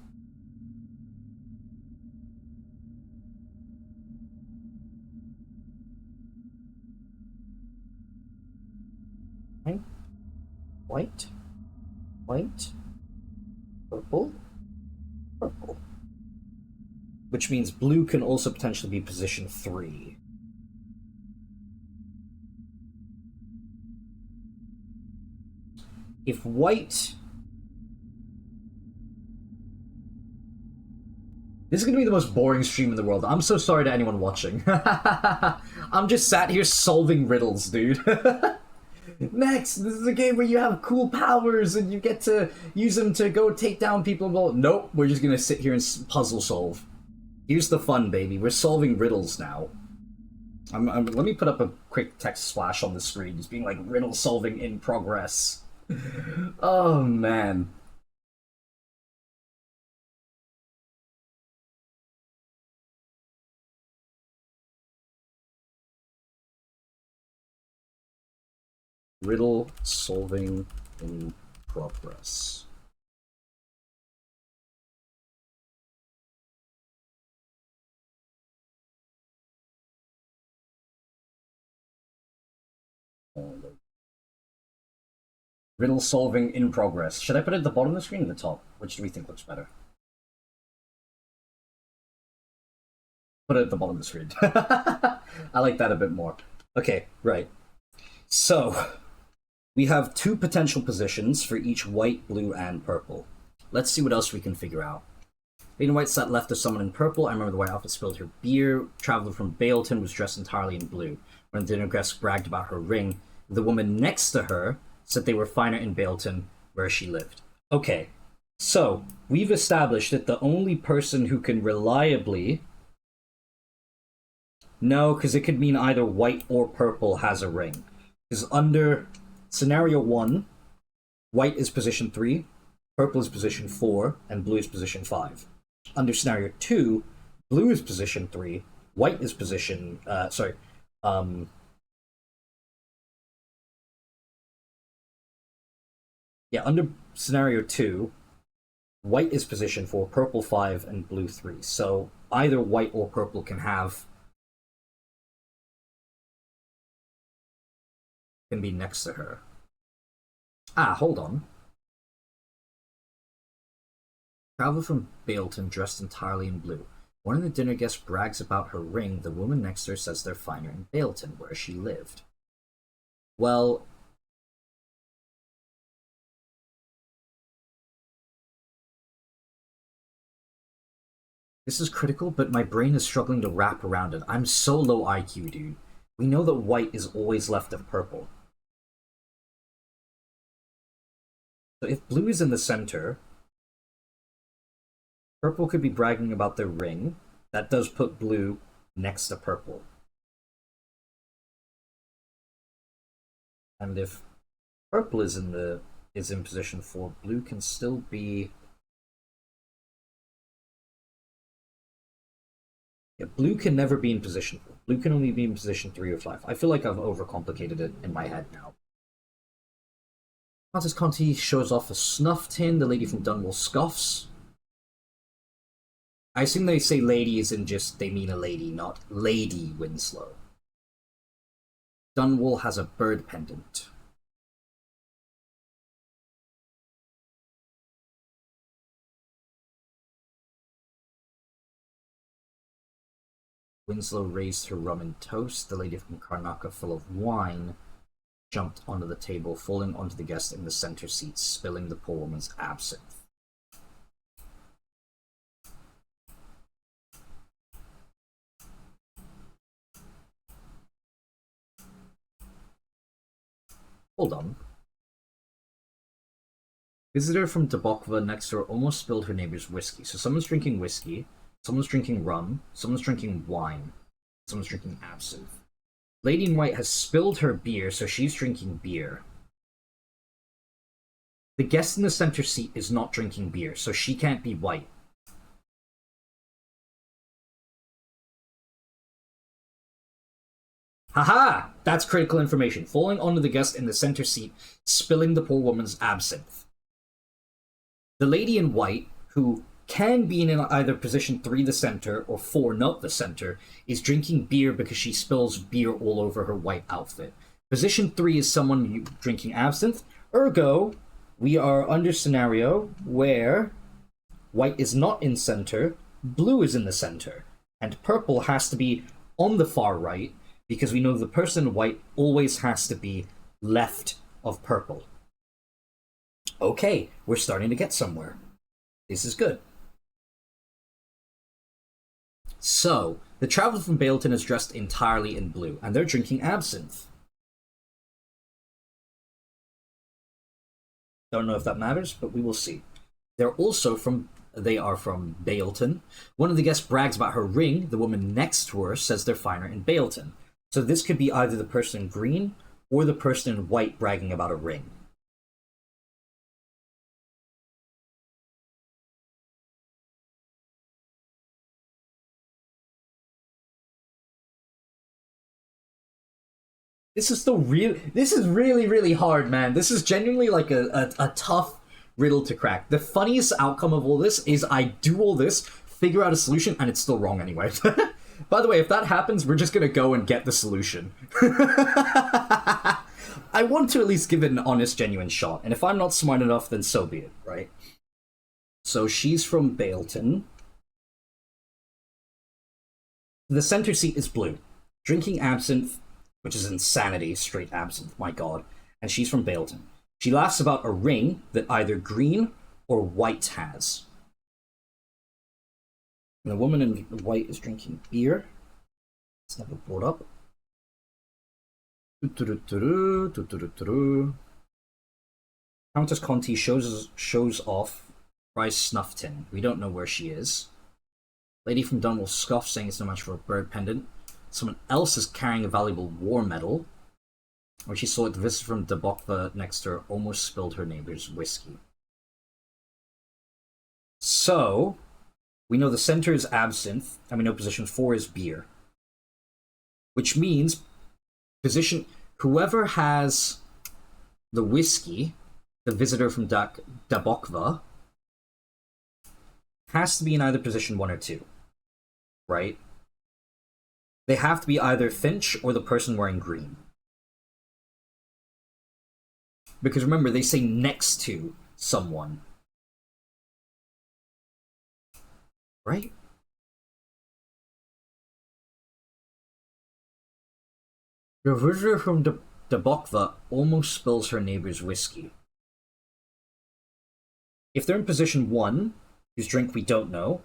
White, purple, purple. Which means blue can also potentially be position 3. If white... This is going to be the most boring stream in the world. I'm so sorry to anyone watching. I'm just sat here solving riddles, dude. Next, this is a game where you have cool powers and you get to use them to go take down people. Well, nope, we're just gonna sit here and puzzle solve. Here's the fun, baby. We're solving riddles now. Let me put up a quick text splash on the screen, just being like, riddle solving in progress. Oh, man. Riddle solving in progress. Riddle solving in progress. Should I put it at the bottom of the screen or the top? Which do we think looks better? Put it at the bottom of the screen. I like that a bit more. Okay, right. So, we have 2 potential positions for each white, blue, and purple. Let's see what else we can figure out. Lady in white sat left of someone in purple. I remember the white outfit spilled her beer. Traveler from Baleton was dressed entirely in blue. When the dinner guest bragged about her ring, the woman next to her said they were finer in Baleton, where she lived. Okay, so we've established that the only person who can reliably... No, because it could mean either white or purple has a ring. Because under scenario 1, white is position 3, purple is position 4, and blue is position 5. Under scenario 2, blue is position 3, white is position... Yeah, under scenario 2, white is position 4, purple 5, and blue 3. So either white or purple can be next to her. Ah, hold on. Traveler from Baleton dressed entirely in blue. One of the dinner guests brags about her ring. The woman next to her says they're finer in Baleton, where she lived. Well... This is critical, but my brain is struggling to wrap around it. I'm so low IQ, dude. We know that white is always left of purple. So if blue is in the center, purple could be bragging about their ring. That does put blue next to purple. And if purple is in position 4, blue can still be... Yeah, blue can never be in position 4. Blue can only be in position 3 or 5. I feel like I've overcomplicated it in my head now. Countess Conti shows off a snuff tin. The lady from Dunwall scoffs. I assume they say lady as in just they mean a lady, not Lady Winslow. Dunwall has a bird pendant. Winslow raised her rum and toast. The lady from Karnaca, full of wine, jumped onto the table, falling onto the guest in the center seat, spilling the poor woman's absinthe. Hold on. Visitor from Debokva next door almost spilled her neighbor's whiskey. So someone's drinking whiskey, someone's drinking rum, someone's drinking wine, someone's drinking absinthe. Lady in White has spilled her beer, so she's drinking beer. The guest in the center seat is not drinking beer, so she can't be White. Haha! That's critical information. Falling onto the guest in the center seat, spilling the poor woman's absinthe. The lady in white, who can be in either position 3, the center, or 4, not the center, is drinking beer because she spills beer all over her white outfit. Position 3 is someone drinking absinthe. Ergo, we are under scenario where white is not in center, blue is in the center, and purple has to be on the far right, because we know the person in white always has to be left of purple. Okay, we're starting to get somewhere. This is good. So, the traveler from Baleton is dressed entirely in blue, and they're drinking absinthe. Don't know if that matters, but we will see. They are from Baleton. One of the guests brags about her ring. The woman next to her says they're finer in Baleton. So this could be either the person in green or the person in white bragging about a ring. This is really, really hard, man. This is genuinely like a tough riddle to crack. The funniest outcome of all this is I do all this, figure out a solution, and it's still wrong anyway. By the way, if that happens, we're just gonna go and get the solution. I want to at least give it an honest, genuine shot, and if I'm not smart enough, then so be it, right? So she's from Baleton. The center seat is blue. Drinking absinthe, which is insanity, straight absinthe, my god. And she's from Baleton. She laughs about a ring that either green or white has. And the woman in white is drinking beer. It's never brought up. Countess Conti shows off prize snuff tin. We don't know where she is. Lady from Dunwall scoffs, saying it's no match for a bird pendant. Someone else is carrying a valuable war medal. When she saw it, the visitor from Debokva next to her almost spilled her neighbor's whiskey. So, we know the center is absinthe, and we know position 4 is beer. Which means whoever has the whiskey, the visitor from Debokva, has to be in either position 1 or 2. Right? They have to be either Finch or the person wearing green. Because remember, they say next to someone. Right? The visitor from Debokva almost spills her neighbor's whiskey. If they're in position 1, whose drink we don't know,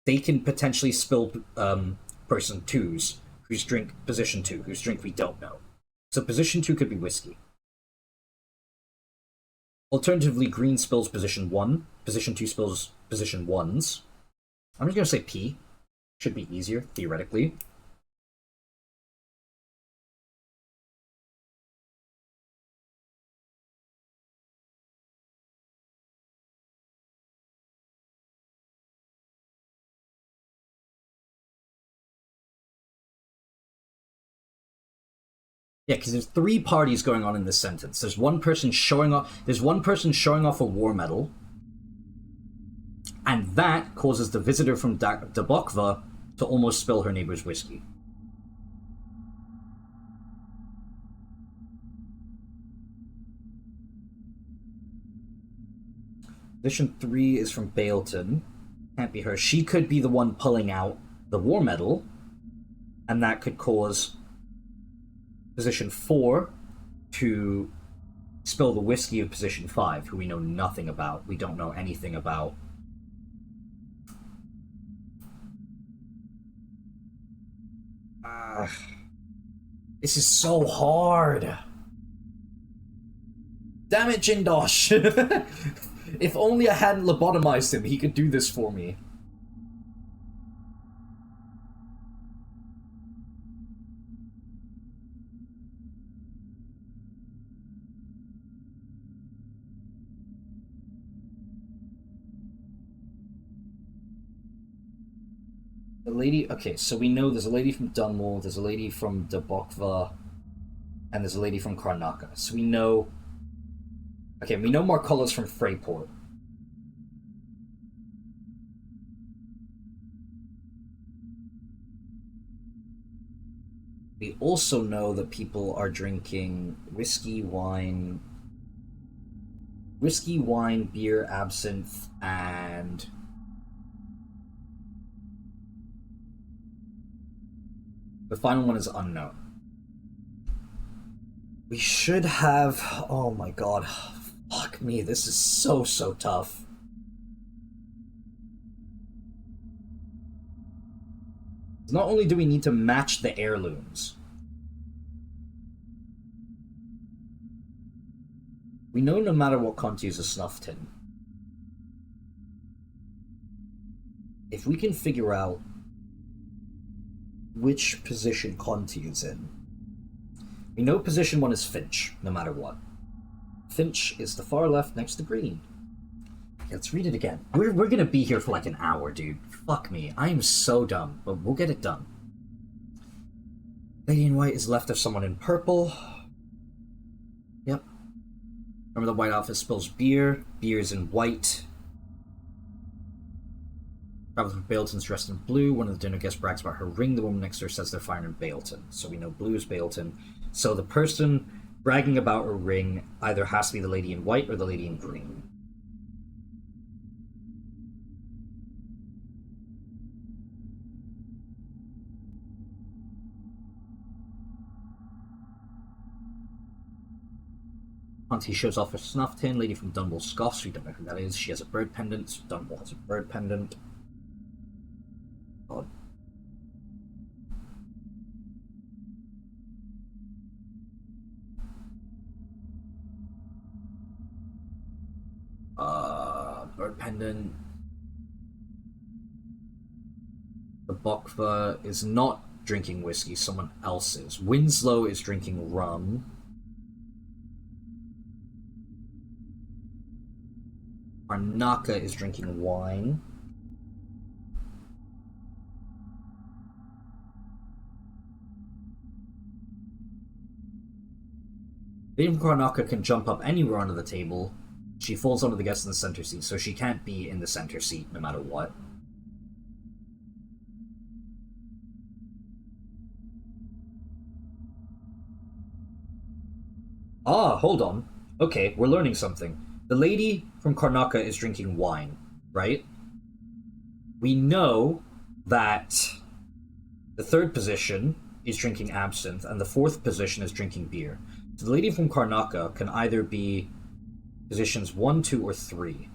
they can potentially spill person 2's, whose drink position 2, whose drink we don't know. So position 2 could be whiskey. Alternatively, green spills position 1, position 2 spills position 1's. I'm just going to say P. Should be easier, theoretically. Yeah, because there's 3 parties going on in this sentence. There's one person showing off. There's one person showing off a war medal, and that causes the visitor from Dabokva to almost spill her neighbor's whiskey. Position 3 is from Bailton. Can't be her. She could be the one pulling out the war medal, and that could cause position 4 to spill the whiskey of position 5, who we know nothing about. We don't know anything about. This is so hard. Damn it, Jindosh. If only I hadn't lobotomized him, he could do this for me. The lady... Okay, so we know there's a lady from Dunwall, there's a lady from Dabokva, and there's a lady from Karnaca. So we know... Okay, we know Marcolla's from Freyport. We also know that people are drinking whiskey, wine, beer, absinthe, and... the final one is unknown. We should have... Oh my god. Fuck me, this is so tough. Not only do we need to match the heirlooms, we know no matter what Conti is a snuff tin. If we can figure out which position Conti is in, we know position 1 is Finch, no matter what. Finch is the far left next to green. Let's read it again. We're gonna be here for like an hour, dude. Fuck me. I am so dumb, but we'll get it done. Lady in white is left of someone in purple. Yep. Remember the white outfit spills beer. Beer is in white. Travels from Bailton's dressed in blue. One of the dinner guests brags about her ring. The woman next to her says they're firing in Bailton. So we know blue is Bailton. So the person bragging about her ring either has to be the lady in white or the lady in green. He shows off her snuff tin. Lady from Dunwall Scoffs, we don't know who that is. She has a bird pendant, so Dunwall has a bird pendant. God. Bird pendant. The Bokva is not drinking whiskey, someone else is. Winslow is drinking rum. Karnaca is drinking wine. Lady from Karnaca can jump up anywhere onto the table. She falls onto the guest in the center seat, so she can't be in the center seat no matter what. Ah, hold on. Okay, we're learning something. The lady from Karnaca is drinking wine, right? We know that the 3rd position is drinking absinthe, and the 4th position is drinking beer. So the lady from Karnaca can either be positions 1, 2, or 3.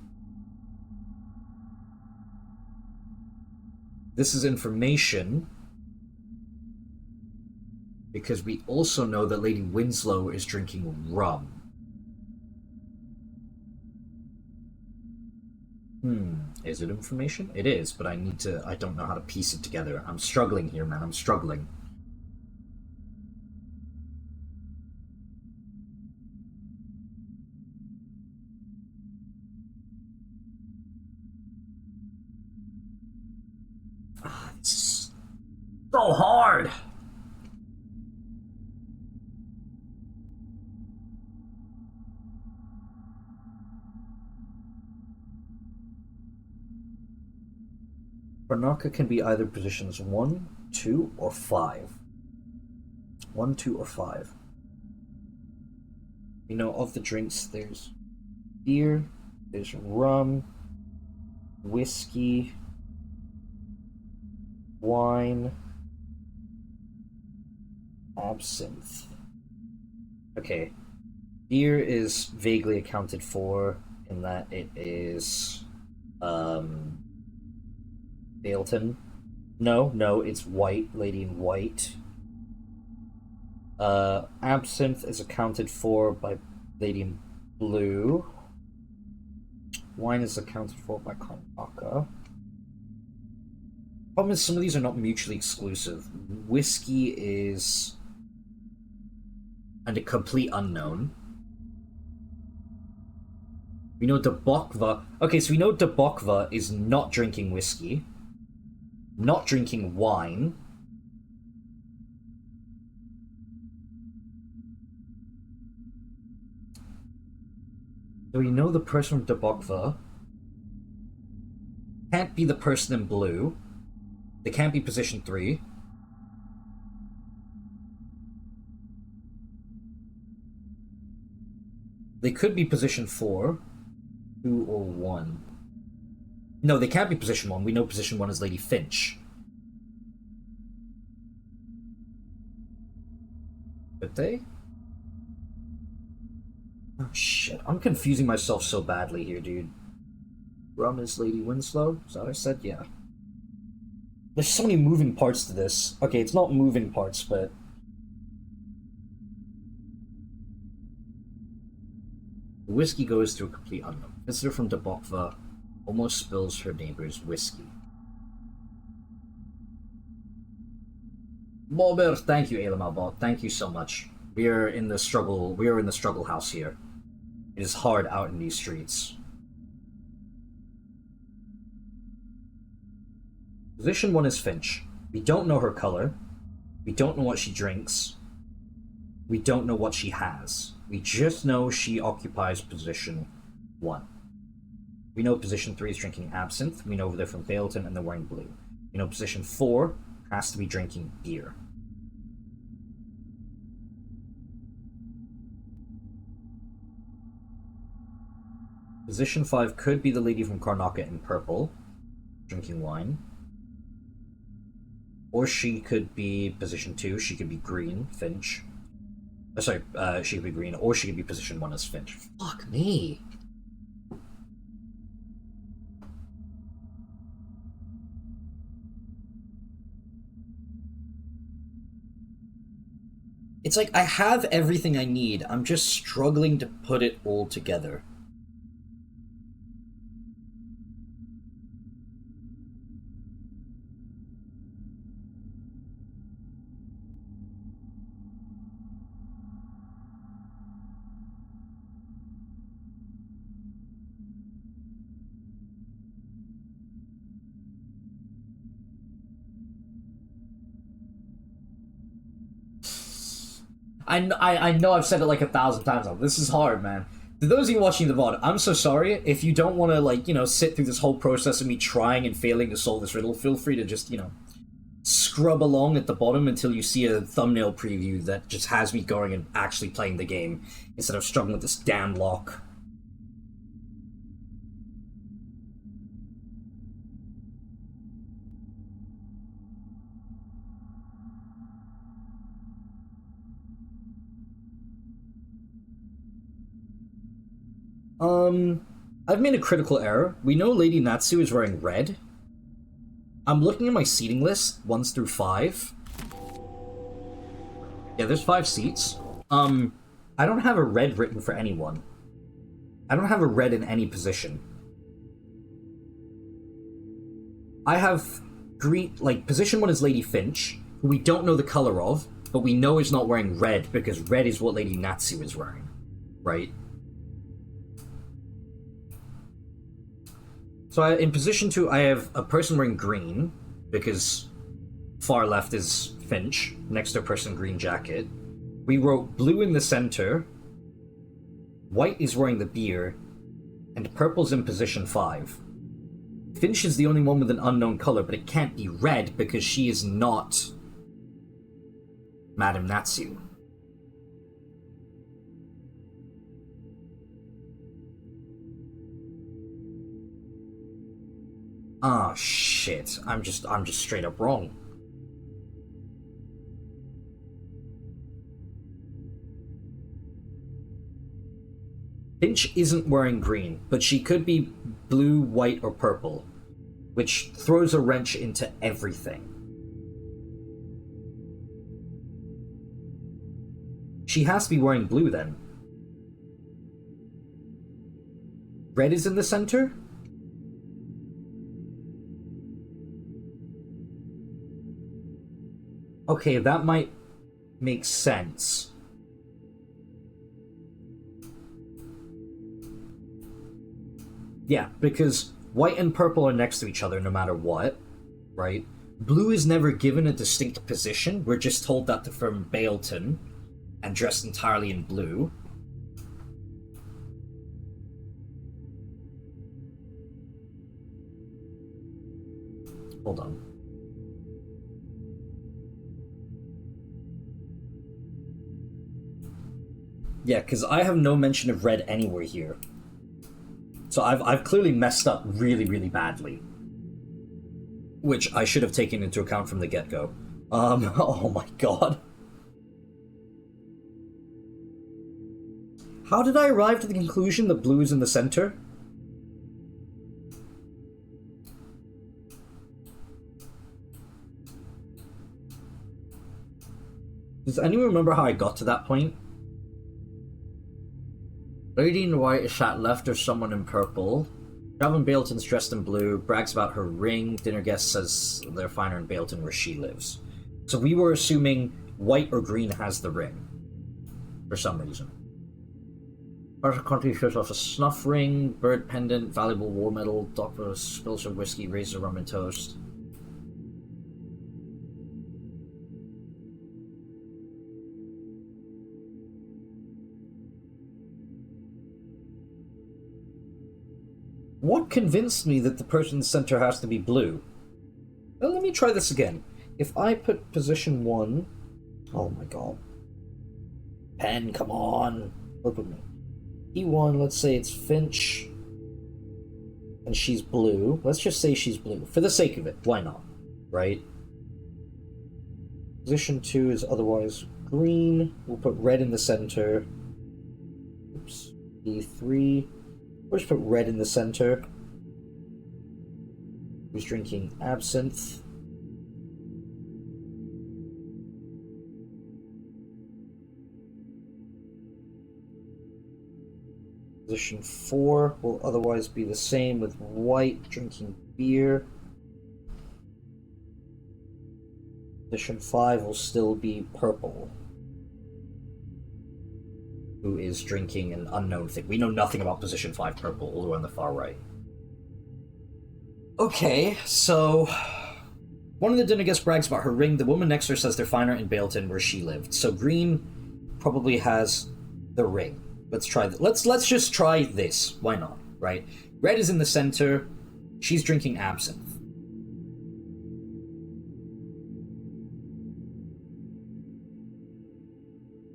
This is information because we also know that Lady Winslow is drinking rum. Is it information? It is, but I don't know how to piece it together. I'm struggling here, man. I'm struggling. It's so hard. Karnaka can be either positions 1, 2, or 5. 1, 2, or 5. You know, of the drinks, there's beer, there's rum, whiskey, wine, absinthe. Okay. Beer is vaguely accounted for in that it is Bailton. No, it's white, lady in white. Absinthe is accounted for by lady in blue. Wine is accounted for by Karnaka. Problem is, some of these are not mutually exclusive. Whiskey is a complete unknown. We know Debokva. Okay, so we know Debokva is not drinking whiskey, not drinking wine. So we know the person from Debokva can't be the person in blue. They can't be position 3. They could be position 4, 2, or 1. No, they can't be position 1. We know position 1 is Lady Finch. Could they? Oh shit, I'm confusing myself so badly here, dude. Rum is Lady Winslow? Is that what I said? Yeah. There's so many moving parts to this. Okay, it's not moving parts, but... The whiskey goes through a complete unknown. Visitor from Debokva almost spills her neighbor's whiskey. Bobber, thank you, Elamalbot. Thank you so much. We are in the struggle house here. It is hard out in these streets. Position 1 is Finch. We don't know her color. We don't know what she drinks. We don't know what she has. We just know she occupies position 1. We know position 3 is drinking absinthe. We know they're from Bailton and they're wearing blue. We know position 4 has to be drinking beer. Position 5 could be the lady from Karnaka in purple, drinking wine. Or she could be position 2, she could be green, Finch. She could be green, or she could be position 1 as Finch. Fuck me! It's like, I have everything I need, I'm just struggling to put it all together. I know I've said it like 1,000 times now. This is hard, man. To those of you watching the VOD, I'm so sorry. If you don't want to, like, you know, sit through this whole process of me trying and failing to solve this riddle, feel free to just, you know, scrub along at the bottom until you see a thumbnail preview that just has me going and actually playing the game, instead of struggling with this damn lock. I've made a critical error. We know Lady Natsu is wearing red. I'm looking at my seating list, 1 through 5. Yeah, there's 5 seats. I don't have a red written for anyone. I don't have a red in any position. I have green, like, position 1 is Lady Finch, who we don't know the color of, but we know is not wearing red, because red is what Lady Natsu is wearing, right? So in position 2, I have a person wearing green, because far left is Finch, next to a person green jacket. We wrote blue in the center, white is wearing the beer, and purple's in position 5. Finch is the only one with an unknown color, but it can't be red because she is not Madame Natsu. Ah, shit. I'm just straight up wrong. Finch isn't wearing green, but she could be blue, white, or purple, which throws a wrench into everything. She has to be wearing blue, then. Red is in the center? Okay, that might make sense. Yeah, because white and purple are next to each other no matter what, right? Blue is never given a distinct position. We're just told that they're from Bailton and dressed entirely in blue. Hold on. Yeah, because I have no mention of red anywhere here. So I've clearly messed up really, really badly. Which I should have taken into account from the get-go. Oh my god. How did I arrive to the conclusion that blue is in the center? Does anyone remember how I got to that point? Lady in white is sat left of someone in purple. Calvin Bailton's dressed in blue, brags about her ring. Dinner guest says they're finer in Bailton where she lives. So we were assuming white or green has the ring. For some reason. Arthur Conti shows off a snuff ring, bird pendant, valuable war medal, Doctor spills her whiskey, raises a rum and toast. What convinced me that the person's center has to be blue? Well, let me try this again. If I put position 1... Oh my god. Pen, come on. Work with me. E1, let's say it's Finch. And she's blue. Let's just say she's blue. For the sake of it, why not? Right? Position 2 is otherwise green. We'll put red in the center. Oops. E3... We'll just put red in the center. Who's drinking absinthe? Position 4 will otherwise be the same with white drinking beer. Position 5 will still be purple, who is drinking an unknown thing. We know nothing about position 5 purple, all the way on the far right. Okay, so... One of the dinner guests brags about her ring. The woman next to her says they're finer in Bailton, where she lived. So green probably has the ring. Let's try that. Let's just try this. Why not, right? Red is in the center. She's drinking absinthe.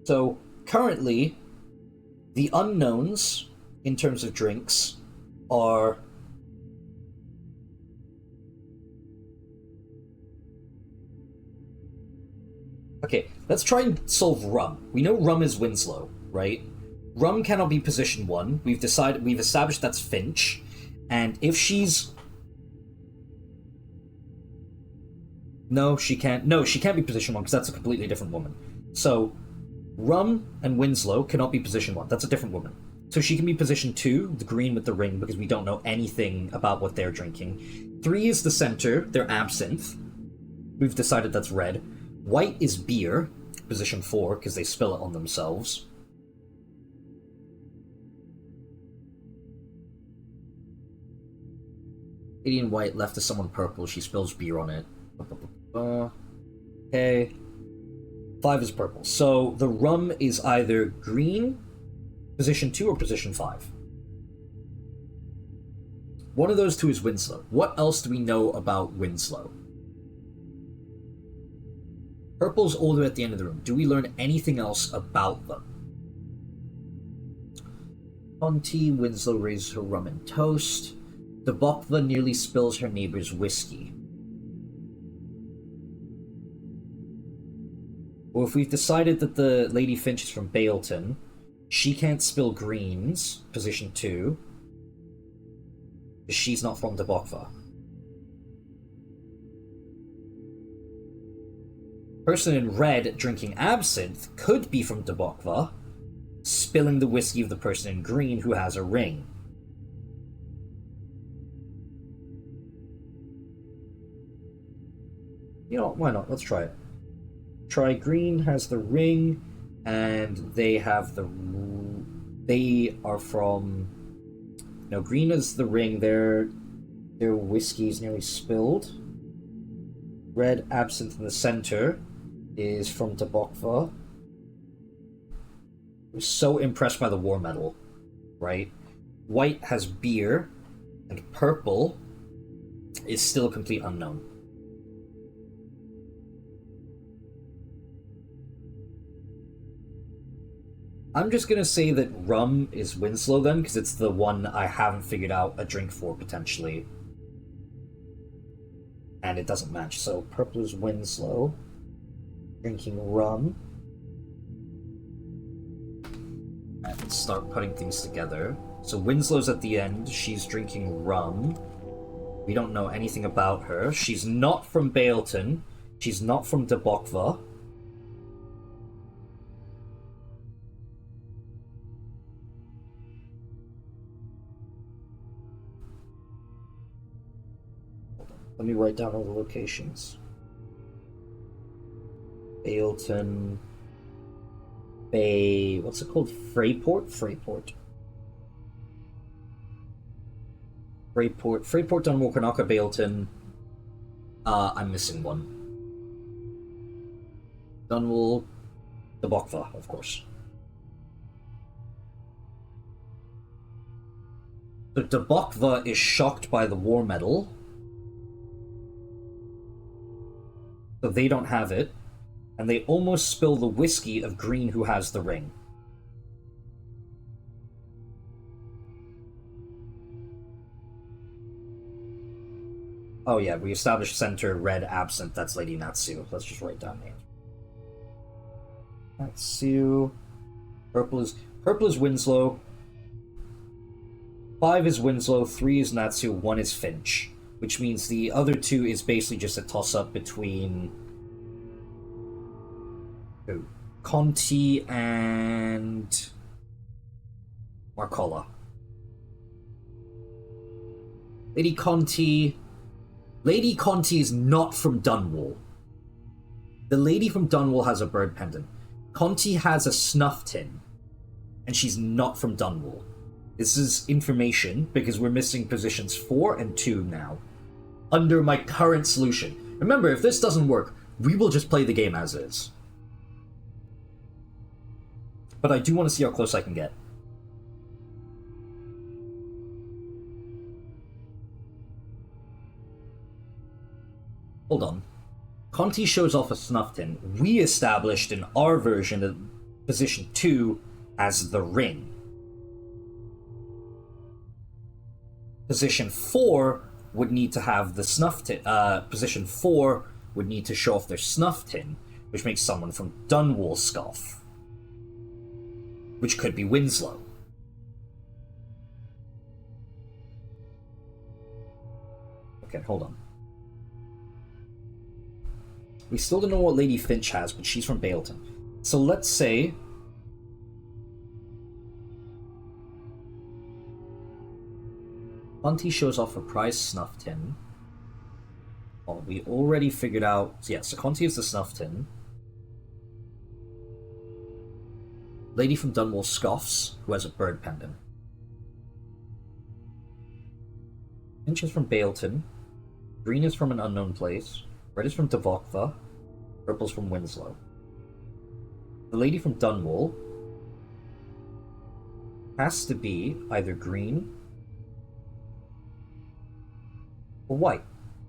So, currently... The unknowns, in terms of drinks, are... Okay, let's try and solve rum. We know rum is Winslow, right? Rum cannot be position 1. We've established that's Finch. And if she's... No, she can't. No, she can't be position 1, because that's a completely different woman. So... Rum and Winslow cannot be position 1. That's a different woman. So she can be position 2, the green with the ring, because we don't know anything about what they're drinking. 3 is the center, they're absinthe. We've decided that's red. White is beer, position 4, because they spill it on themselves. Lady in white left to someone purple, she spills beer on it. Okay. 5 is purple. So the rum is either green, position 2, or position 5. one of those two is Winslow. What else do we know about Winslow? Purple's older at the end of the room. Do we learn anything else about them? Conti, Winslow raises her rum and toast. Debokva nearly spills her neighbor's whiskey. Well, if we've decided that the Lady Finch is from Baleton, she can't spill greens, position 2. She's not from Debokva. Person in red drinking absinthe could be from Debokva, spilling the whiskey of the person in green who has a ring. You know, why not? Let's try it. Try green has the ring, and they have the... They are from... No, green is the ring. Their whiskey is nearly spilled. Red absinthe in the center is from Debokva. I was so impressed by the war medal, right? White has beer, and purple is still a complete unknown. I'm just gonna say that rum is Winslow then, because it's the one I haven't figured out a drink for, potentially. And it doesn't match, so purple is Winslow. Drinking rum. And let's start putting things together. So Winslow's at the end, she's drinking rum. We don't know anything about her. She's not from Baleton. She's not from Debokva. Let me write down all the locations. Baleton... Bay... What's it called? Freyport? Freyport, Dunwall, Karnaca, Baleton. I'm missing one. Dunwall, Debokva, of course. So Debokva is shocked by the war medal. So they don't have it. And they almost spill the whiskey of Green, who has the ring. Oh yeah, we established center, red, absent. That's Lady Natsu. Let's just write down names. Natsu. Purple is Winslow. 5 is Winslow, 3 is Natsu, 1 is Finch. Which means the other 2 is basically just a toss-up between... Conti and... Marcola. Lady Conti is not from Dunwall. The lady from Dunwall has a bird pendant. Conti has a snuff tin. And she's not from Dunwall. This is information, because we're missing positions 4 and 2 now. Under my current solution. Remember, if this doesn't work, we will just play the game as is. But I do want to see how close I can get. Hold on. Conti shows off a snuff tin. We established in our version of position 2 as the ring. Position 4 would need to have the snuff tin. Position 4 would need to show off their snuff tin, which makes someone from Dunwall scoff. Which could be Winslow. Okay, hold on. We still don't know what Lady Finch has, but she's from Baleton. So let's say... Conti shows off a prize snuff tin. Oh, we already figured out... Yeah, so Conti is the snuff tin. Lady from Dunwall scoffs, who has a bird pendant. Finch is from Baleton. Green is from an unknown place. Red is from Debokva. Purple's from Winslow. The lady from Dunwall has to be either green or white.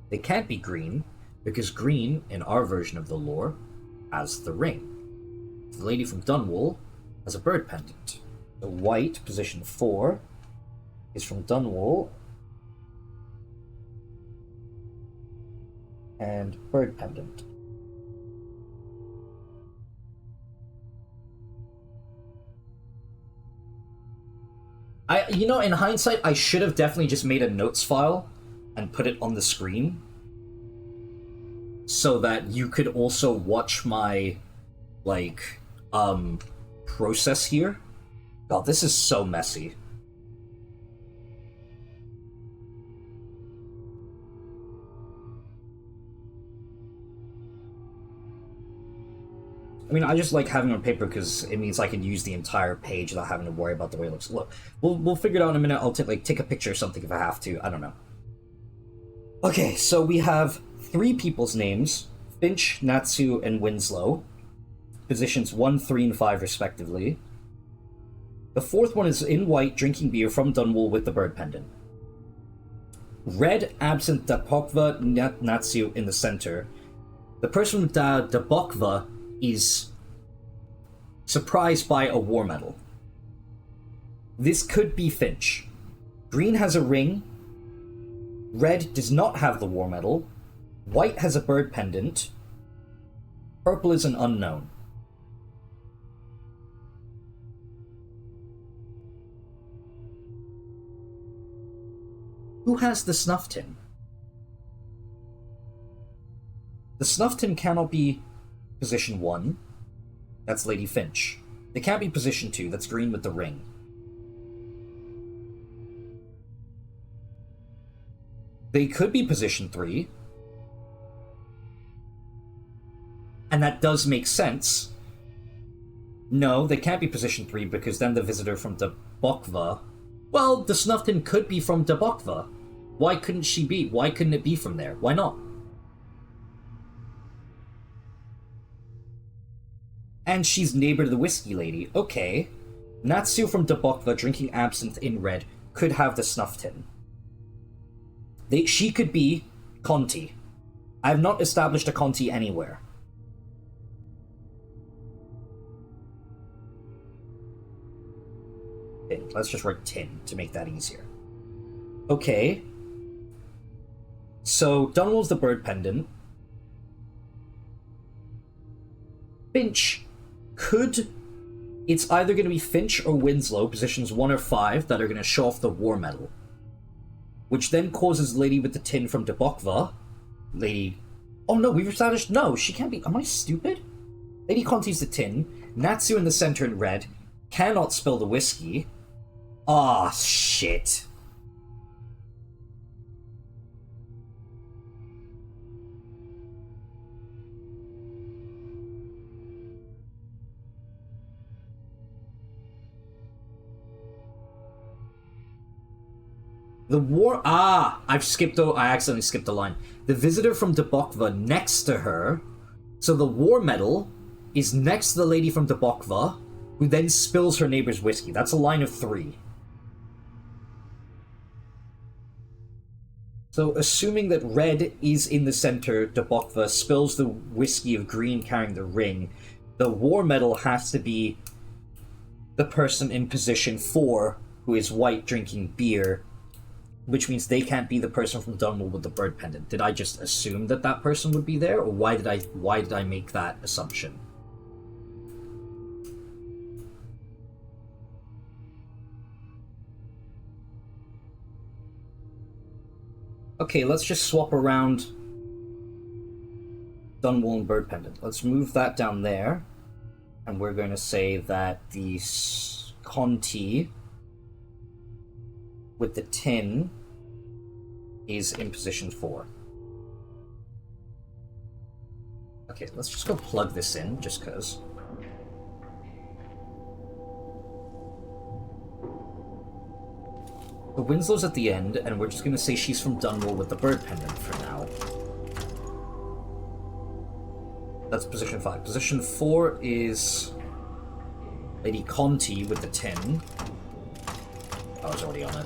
They can't be green, because green, in our version of the lore, has the ring. The lady from Dunwall has a bird pendant. The white, position 4, is from Dunwall, and bird pendant. You know, in hindsight, I should have definitely just made a notes file and put it on the screen so that you could also watch my, like, process here. God, this is so messy. I mean, I just like having it on paper because it means I can use the entire page without having to worry about the way it looks. Look, we'll figure it out in a minute. I'll take a picture or something if I have to. I don't know. Okay, so we have 3 people's names: Finch, Natsu, and Winslow. Positions 1, 3, and 5 respectively. The 4th one is in white, drinking beer from Dunwall with the bird pendant. Red, absent Dabokva, Natsu in the center. The person with Dabokva is surprised by a war medal. This could be Finch. Green has a ring. Red does not have the war medal. White has a bird pendant. Purple is an unknown. Who has the snuff tin? The snuff tin cannot be position 1. That's Lady Finch. They can't be position 2. That's green with the ring. They could be position 3. And that does make sense. No, they can't be position 3 because then the visitor from Dabokva... Well, the snuff tin could be from Dabokva. Why couldn't she be? Why couldn't it be from there? Why not? And she's neighbor to the whiskey lady. Okay. Natsu from Dabokva drinking absinthe in red could have the snuff tin. She could be Conti. I have not established a Conti anywhere. Tin. Let's just write tin to make that easier. Okay. So, Dunwall's the bird pendant. Finch could... It's either going to be Finch or Winslow, positions 1 or 5, that are going to show off the war medal. Which then causes Lady with the tin from Dabokva. Lady... Oh no, we've established... No, she can't be... Am I stupid? Lady Conti's the tin. Natsu in the center in red. Cannot spill the whiskey. Ah, shit. The war... Ah! I accidentally skipped a line. The visitor from Dabokva next to her. So the war medal is next to the lady from Dabokva, who then spills her neighbor's whiskey. That's a line of 3. So assuming that red is in the center, Dabokva spills the whiskey of green carrying the ring, the war medal has to be the person in position 4, who is white drinking beer, which means they can't be the person from Dunwall with the bird pendant. Did I just assume that that person would be there, or why did I make that assumption? Okay, let's just swap around Dunwall and bird pendant. Let's move that down there, and we're going to say that the Conti with the tin is in position 4. Okay, let's just go plug this in, just cause. The Winslow's at the end, and we're just gonna say she's from Dunwall with the bird pendant for now. That's position 5. Position 4 is Lady Conti with the tin. I was already on it.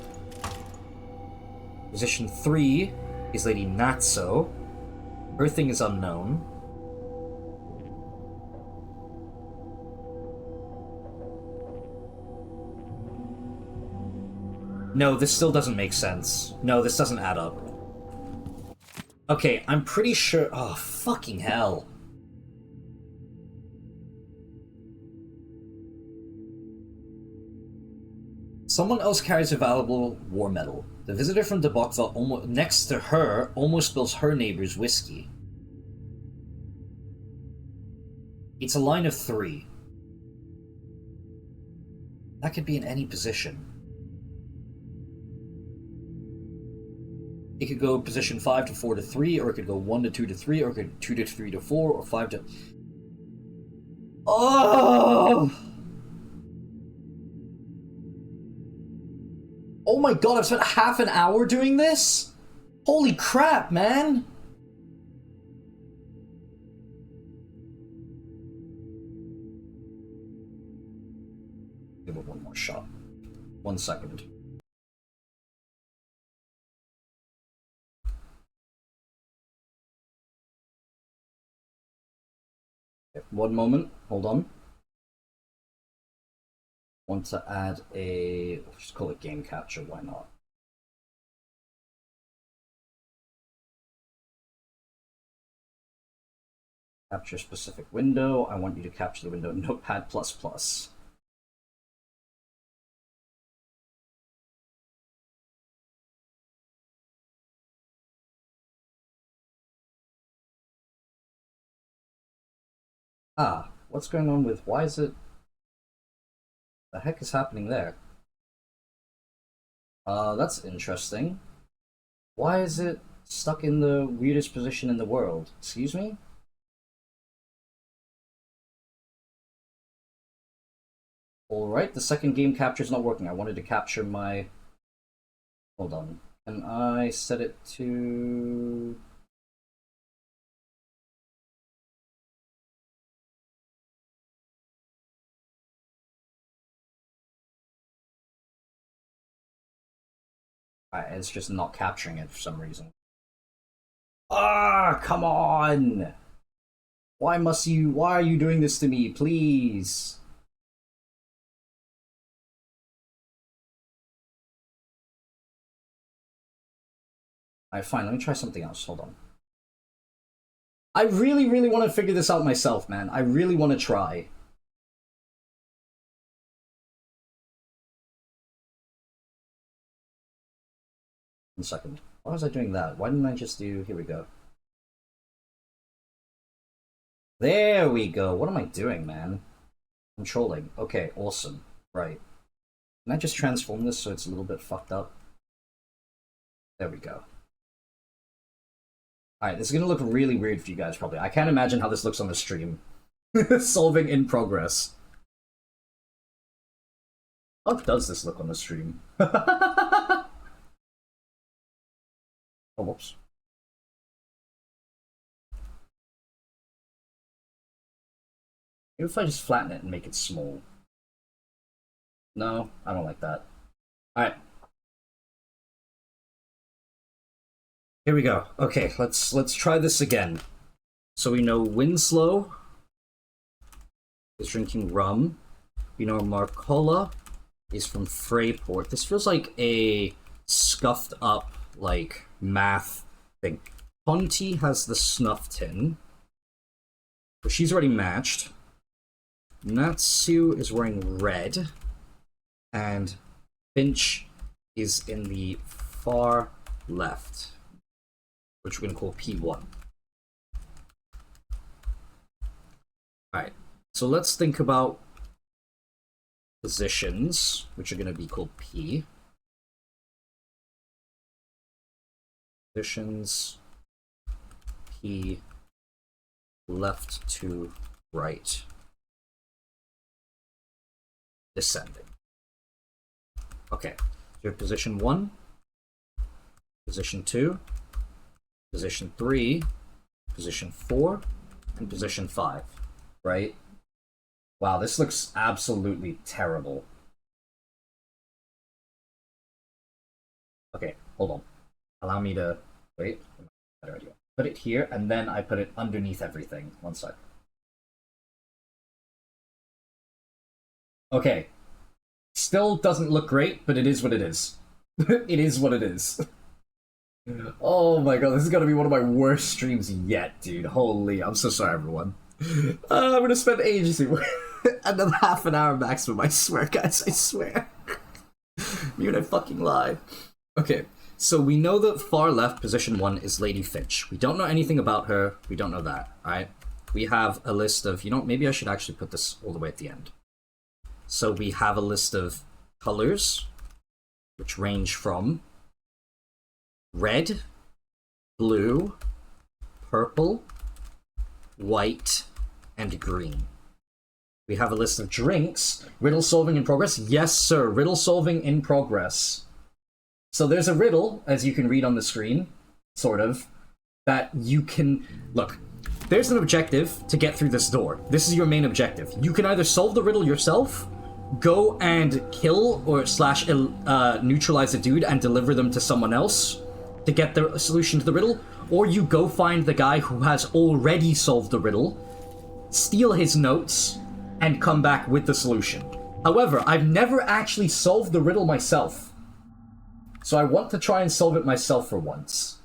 Position 3 is Lady Natso. Her thing is unknown. No, this still doesn't make sense. No, this doesn't add up. Okay, I'm pretty sure... Oh, fucking hell. Someone else carries a valuable war medal. The visitor from Debocva next to her almost spills her neighbor's whiskey. It's a line of 3. That could be in any position. It could go position 5 to 4 to 3, or it could go 1 to 2 to 3, or it could 2 to 3 to 4, or 5 to... Oh! Oh my god, I've spent half an hour doing this? Holy crap, man! Give it one more shot. 1 second. Okay, 1 moment, hold on. Want to add a... Let's just call it game capture, why not? Capture specific window. I want you to capture the window Notepad++. Ah, what's going on with... Why is it... The heck is happening there? That's interesting. Why is it stuck in the weirdest position in the world? Excuse me? Alright, the second game capture is not working. I wanted to capture my... Hold on. Can I set it to... It's just not capturing it for some reason. Ah, come on! Why are you doing this to me, please? Alright, fine, let me try something else, hold on. I really, really want to figure this out myself, man. I really want to try. One second. Why was I doing that? Why didn't I just do... Here we go. There we go. What am I doing, man? Controlling. Okay, awesome. Right. Can I just transform this so it's a little bit fucked up? There we go. Alright, this is gonna look really weird for you guys, probably. I can't imagine how this looks on the stream. Solving in progress. How does this look on the stream? Oh, whoops. Maybe if I just flatten it and make it small. No, I don't like that. Alright. Here we go. Okay, let's try this again. So we know Winslow is drinking rum. We know Marcola is from Freyport. This feels like a scuffed up, like, math thing. Ponty has the snuff tin. But she's already matched. Natsu is wearing red. And Finch is in the far left, which we're going to call P1. Alright, so let's think about positions, which are going to be called P. Positions P, left to right. Descending. Okay, so position 1, position 2, position 3, position 4, and position 5, right? Wow, this looks absolutely terrible. Okay, hold on. Allow me to Wait, better idea. Put it here, and then I put it underneath everything. One sec. Okay. Still doesn't look great, but it is what it is. It is what it is. Oh my god, this is gonna be one of my worst streams yet, dude. Holy, I'm so sorry, everyone. I'm gonna spend ages another half an hour maximum, I swear, guys, I swear. You're gonna fucking lie. Okay, so we know that far left, position 1, is Lady Finch. We don't know anything about her, we don't know that, alright? We have a list of, you know, maybe I should actually put this all the way at the end. So we have a list of colors, which range from red, blue, purple, white, and green. We have a list of drinks. Riddle solving in progress? Yes, sir. Riddle solving in progress. So there's a riddle, as you can read on the screen, sort of, that you can... Look, there's an objective to get through this door. This is your main objective. You can either solve the riddle yourself, go and kill or slash neutralize a dude and deliver them to someone else to get the solution to the riddle, or you go find the guy who has already solved the riddle, steal his notes, and come back with the solution. However, I've never actually solved the riddle myself, so I want to try and solve it myself for once.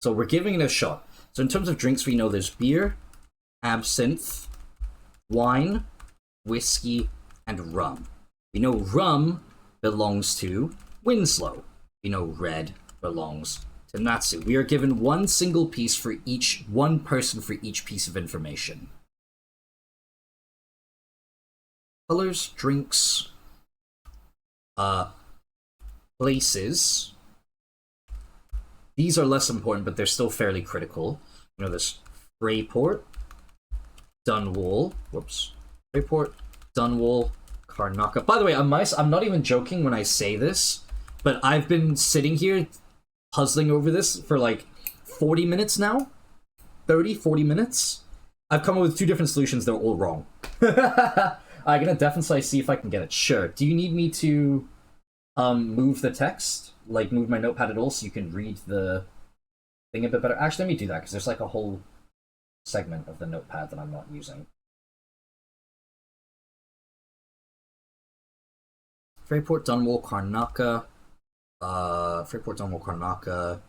So we're giving it a shot. So in terms of drinks, we know there's beer, absinthe, wine, whiskey, and rum. We know rum belongs to Winslow. We know red belongs to Natsu. We are given one single piece for each, one person for each piece of information. Colors, drinks, places. These are less important, but they're still fairly critical. You know, there's Freyport, Dunwall, Freyport, Dunwall, Karnaca. By the way, I'm not even joking when I say this, but I've been sitting here puzzling over this for like 40 minutes now. 30, 40 minutes. I've come up with 2 different solutions, they're all wrong. I'm gonna definitely see if I can get it. Sure. Do you need me to move the text? Like move my notepad at all so you can read the thing a bit better? Actually, let me do that, because there's like a whole segment of the notepad that I'm not using. Freyport, Dunwall, Karnaca. Freyport, Dunwall, Karnaca.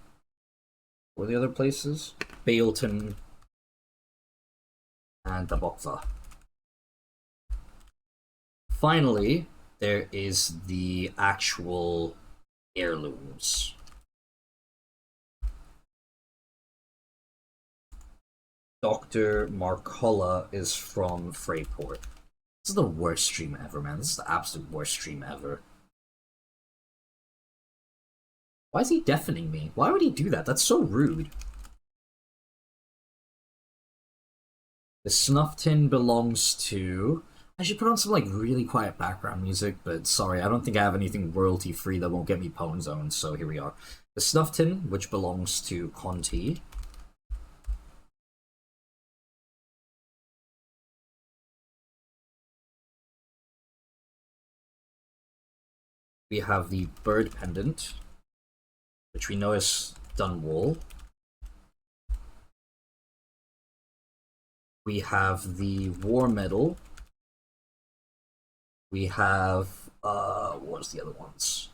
What are the other places? Bailton and Dabokva. Finally, there is the actual heirlooms. Dr. Marcola is from Freyport. This is the worst stream ever, man. This is the absolute worst stream ever. Why is he deafening me? Why would he do that? That's so rude. The snuff tin belongs to... I should put on some like really quiet background music, but sorry, I don't think I have anything royalty free that won't get me pwn zones, so here we are. The snuff tin, which belongs to Conti. We have the bird pendant, which we know is Dunwall. We have the war medal. We have, what's the other ones?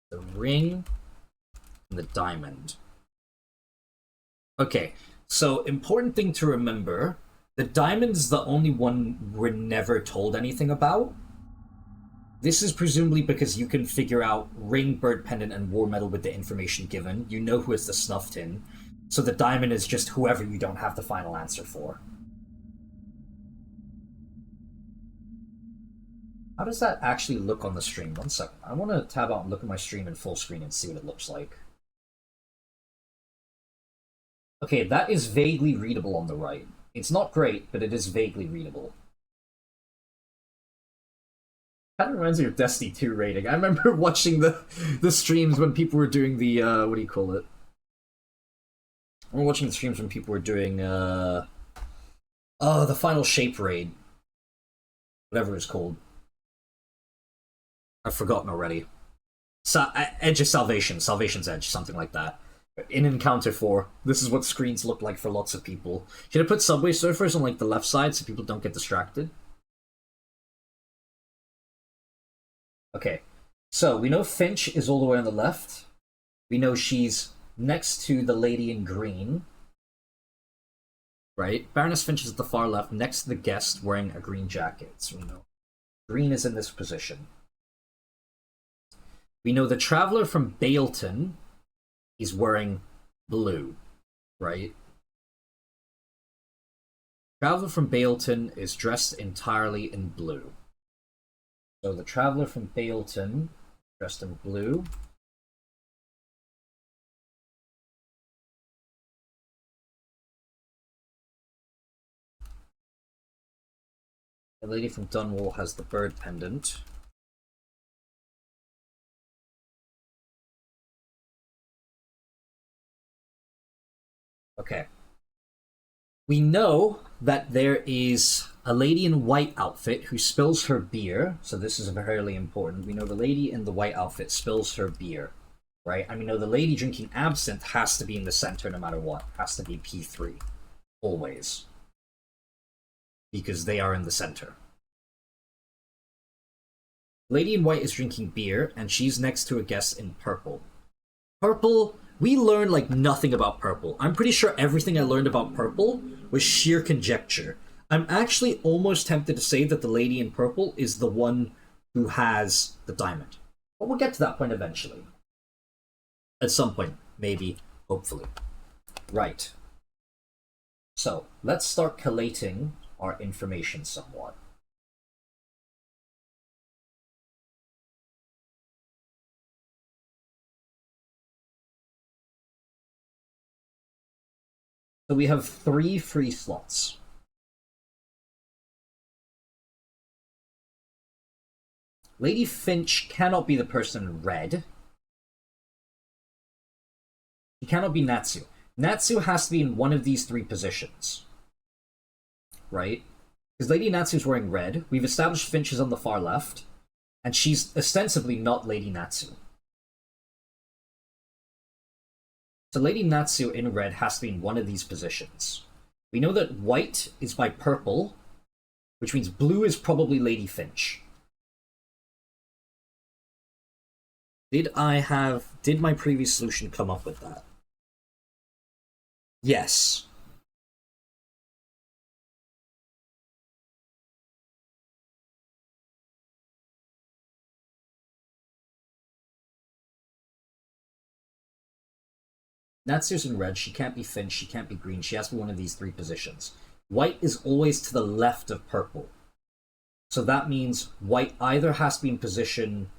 The ring and the diamond. Okay, so important thing to remember, the diamond's the only one we're never told anything about. This is presumably because you can figure out ring, bird pendant, and war medal with the information given. You know who is the snuff tin. So the diamond is just whoever you don't have the final answer for. How does that actually look on the stream? One second. I want to tab out and look at my stream in full screen and see what it looks like. Okay, that is vaguely readable on the right. It's not great, but it is vaguely readable. Kind of reminds me of Destiny 2 rating. I remember watching the streams when people were doing the, what do you call it? I remember watching the streams when people were doing, the final shape raid. Whatever it's called. I've forgotten already. Edge of Salvation, Salvation's Edge, something like that. In Encounter 4, this is what screens look like for lots of people. Should I put Subway Surfers on like the left side so people don't get distracted? Okay, so we know Finch is all the way on the left. We know she's next to the lady in green. Right? Baroness Finch is at the far left, next to the guest wearing a green jacket. So we know green is in this position. We know the Traveler from Baleton is wearing blue, right? Traveler from Baleton is dressed entirely in blue. So the Traveler from Baleton, dressed in blue. The lady from Dunwall has the bird pendant. Okay. We know that there is a lady in white outfit who spills her beer, so this is very important. We know the lady in the white outfit spills her beer, right? And we know the lady drinking absinthe has to be in the center no matter what. Has to be P3. Always. Because they are in the center. Lady in white is drinking beer, and she's next to a guest in purple. Purple, we learned like nothing about purple. I'm pretty sure everything I learned about purple was sheer conjecture. I'm actually almost tempted to say that the lady in purple is the one who has the diamond. But we'll get to that point eventually. At some point, maybe, hopefully. Right. So, let's start collating our information somewhat. So we have 3 free slots. Lady Finch cannot be the person in red. She cannot be Natsu. Natsu has to be in one of these 3 positions. Right? Because Lady Natsu's wearing red. We've established Finch is on the far left. And she's ostensibly not Lady Natsu. So Lady Natsu in red has to be in one of these positions. We know that white is by purple, which means blue is probably Lady Finch. Did my previous solution come up with that? Yes. Natsu's in red, she can't be Finch, she can't be green, she has to be one of these 3 positions. White is always to the left of purple. So that means white either has to be in position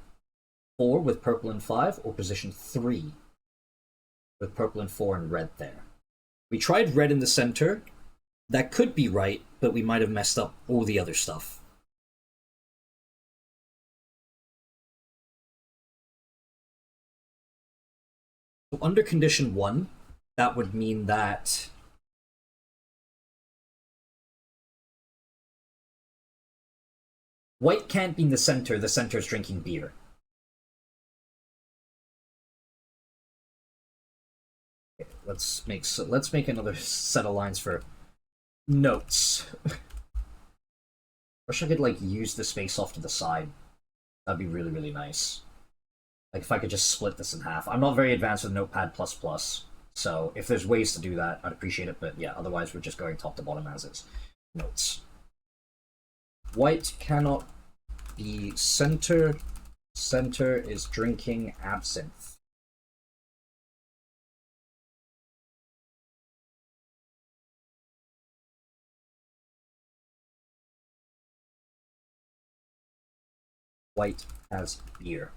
4 with purple and 5, or position 3 with purple and 4 and red there. We tried red in the center. That could be right, but we might have messed up all the other stuff. So under condition 1, that would mean that white can't be in the center is drinking beer. Okay, let's make another set of lines for notes. Wish I could like use the space off to the side. That'd be really, really nice. Like, if I could just split this in half. I'm not very advanced with Notepad++, so if there's ways to do that, I'd appreciate it, but yeah, otherwise we're just going top to bottom as is. Notes. White cannot be center. Center is drinking absinthe. White has beer.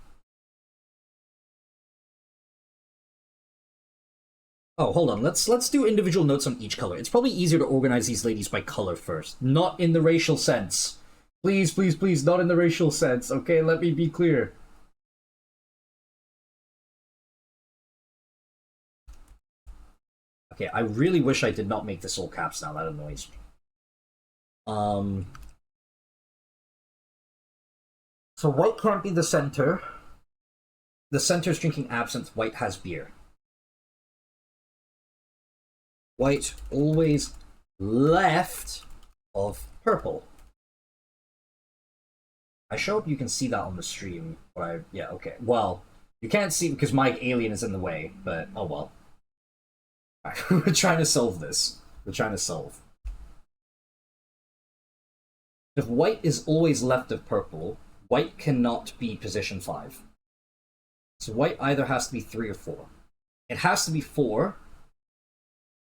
Oh, hold on. Let's do individual notes on each color. It's probably easier to organize these ladies by color first. Not in the racial sense. Please, please, please, not in the racial sense. Okay, let me be clear. Okay, I really wish I did not make this all caps now. That annoys me. So white can't be the center. The center's drinking absinthe, white has beer. White always left of purple. I sure hope you can see that on the stream. Yeah, okay. Well, you can't see because my alien is in the way, but oh well. Right, we're trying to solve this. We're trying to solve. If white is always left of purple, white cannot be position 5. So white either has to be 3 or 4. It has to be 4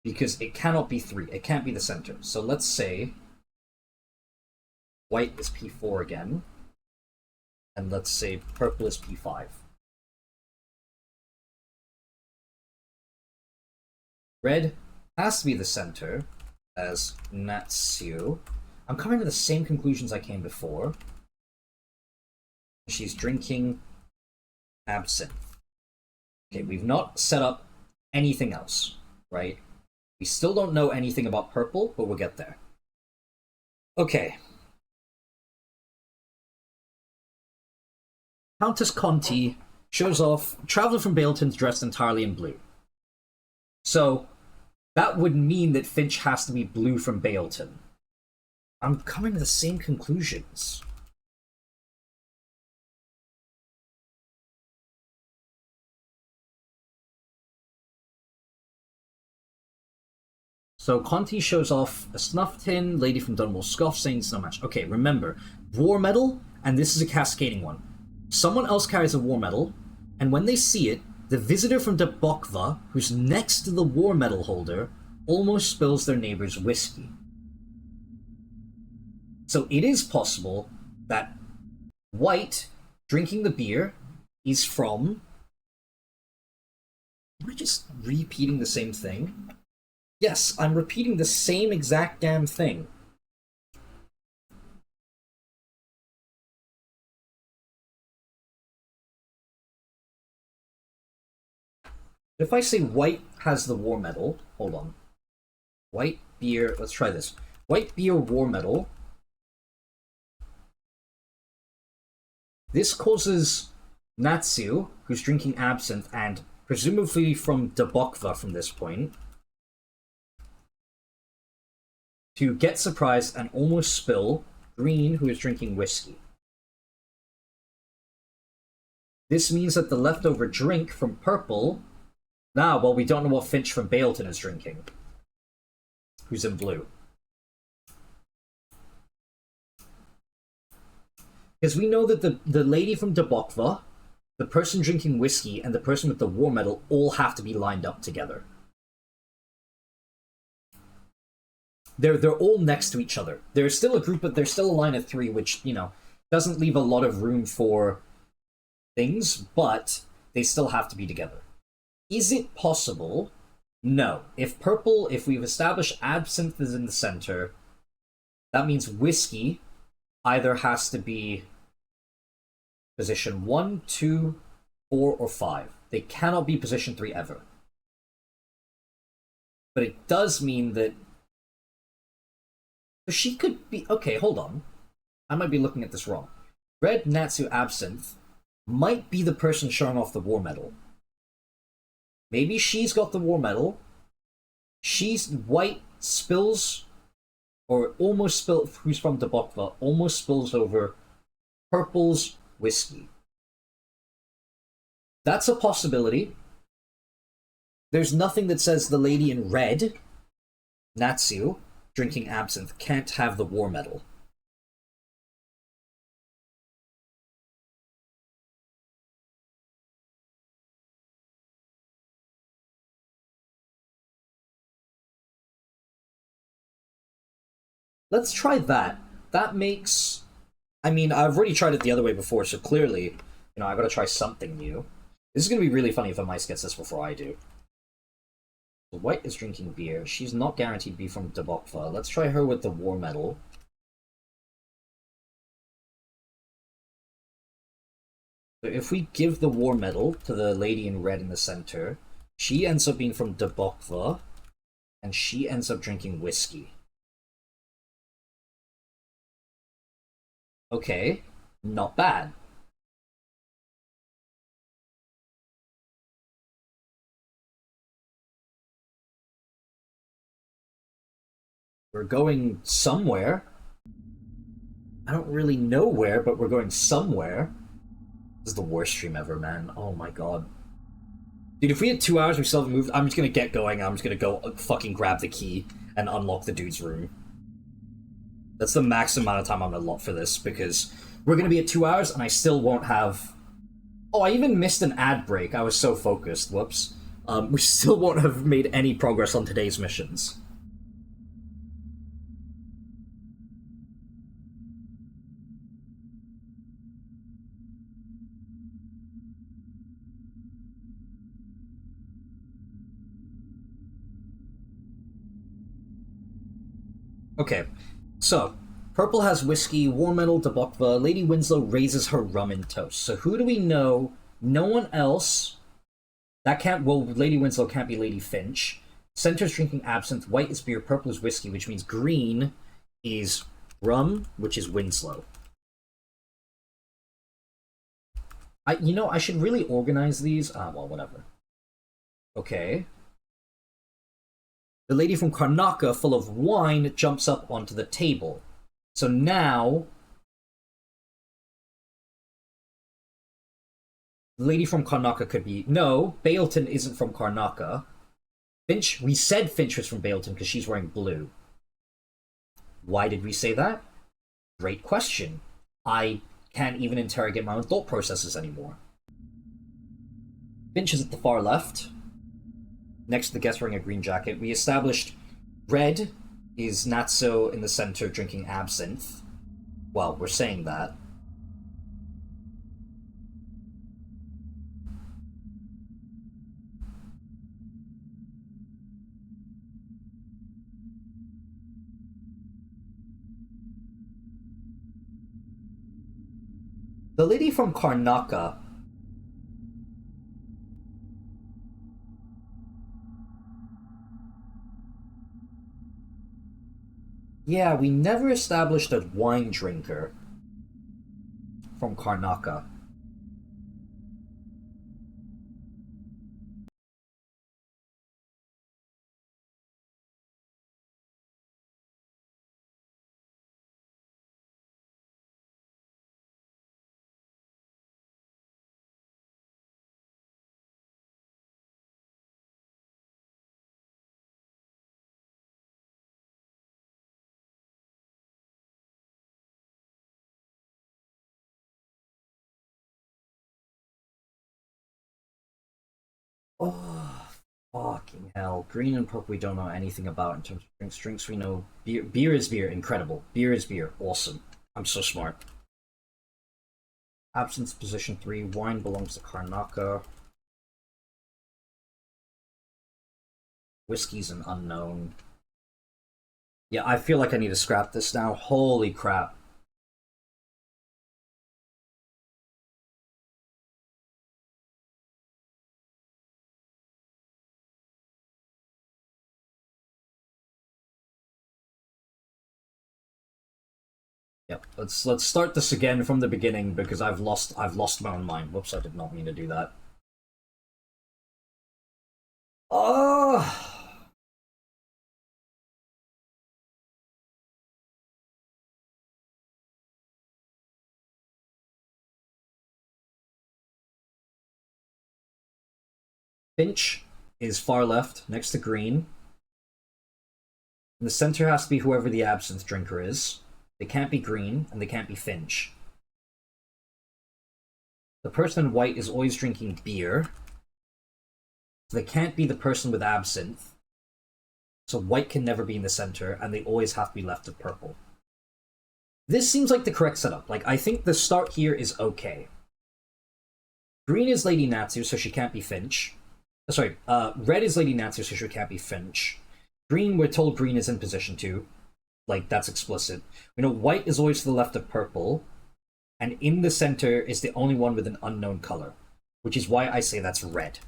because it cannot be 3. It can't be the center. So let's say white is P4 again. And let's say purple is P5. Red has to be the center as Natsu. I'm coming to the same conclusions I came before. She's drinking absinthe. Okay, we've not set up anything else, right? We still don't know anything about purple, but we'll get there. Okay. Countess Conti shows off traveler from Baleton's dressed entirely in blue. So that would mean that Finch has to be blue from Baleton. I'm coming to the same conclusions. So Conti shows off a snuff tin, lady from Dunwall scoffs saying it's no match. Okay, remember, war medal, and this is a cascading one. Someone else carries a war medal, and when they see it, the visitor from Debokva, who's next to the war medal holder, almost spills their neighbor's whiskey. So it is possible that white drinking the beer is from... Am I just repeating the same thing? Yes, I'm repeating the same exact damn thing. If I say white has the war medal, hold on. White beer, let's try this. White beer war medal. This causes Natsu, who's drinking absinthe, and presumably from Debokva from this point, to get surprised and almost spill Green, who is drinking whiskey. This means that the leftover drink from Purple... Now, well, we don't know what Finch from Baleton is drinking, who's in blue. Because we know that the lady from Debokva, the person drinking whiskey, and the person with the war medal all have to be lined up together. They're all next to each other. There's still a group, but there's still a line of 3, which, you know, doesn't leave a lot of room for things, but they still have to be together. Is it possible? No. If we've established absinthe is in the center, that means whiskey either has to be position 1, 2, 4, or 5. They cannot be position 3 ever. But it does mean that she could be... Okay, hold on. I might be looking at this wrong. Red Natsu Absinthe might be the person showing off the war medal. Maybe she's got the war medal. She's white spills, or almost spills, who's from Debokva, almost spills over Purple's whiskey. That's a possibility. There's nothing that says the lady in red, Natsu, drinking absinthe, can't have the war medal. Let's try that. That makes... I mean, I've already tried it the other way before, so clearly, you know, I gotta try something new. This is gonna be really funny if a mice gets this before I do. White is drinking beer. She's not guaranteed to be from Debokva. Let's try her with the war medal. So if we give the war medal to the lady in red in the center, she ends up being from Debokva, and she ends up drinking whiskey. Okay, not bad. We're going somewhere. I don't really know where, but we're going somewhere. This is the worst stream ever, man. Oh my god. Dude, if we had 2 hours, we still haven't moved, I'm just gonna get going. I'm just gonna go fucking grab the key and unlock the dude's room. That's the max amount of time I'm gonna allot for this, because we're gonna be at 2 hours and I still won't have... Oh, I even missed an ad break. I was so focused. Whoops. We still won't have made any progress on today's missions. Okay, so, Purple has whiskey, War Metal, Debokva, Lady Winslow raises her rum and toast. So who do we know? No one else. That can't, well, Lady Winslow can't be Lady Finch. Center's drinking absinthe, white is beer, purple is whiskey, which means green is rum, which is Winslow. You know, I should really organize these. Well, whatever. Okay. The lady from Karnaca, full of wine, jumps up onto the table. So now... the lady from Karnaca could be... No, Bailton isn't from Karnaca. Finch, we said Finch was from Bailton because she's wearing blue. Why did we say that? Great question. I can't even interrogate my own thought processes anymore. Finch is at the far left. Next to the guest wearing a green jacket. We established red is Natso in the center drinking absinthe. Well, we're saying that. The lady from Karnaca... Yeah, we never established a wine drinker from Karnaca. Oh, fucking hell. Green and purple we don't know anything about in terms of drinks. Drinks we know. Beer is beer. Incredible. Beer is beer. Awesome. I'm so smart. Absinthe position 3. Wine belongs to Karnaca. Whiskey's an unknown. Yeah, I feel like I need to scrap this now. Holy crap. Yep, let's start this again from the beginning because I've lost my own mind. Whoops, I did not mean to do that. Oh. Finch is far left, next to green. In the center has to be whoever the absinthe drinker is. They can't be green, and they can't be Finch. The person in white is always drinking beer. So they can't be the person with absinthe. So white can never be in the center, and they always have to be left of purple. This seems like the correct setup. Like, I think the start here is okay. Green is Lady Natsu, so she can't be Finch. Sorry, red is Lady Natsu, so she can't be Finch. Green, we're told green is in position 2. Like, that's explicit. We know white is always to the left of purple, and in the center is the only one with an unknown color, which is why I say that's red.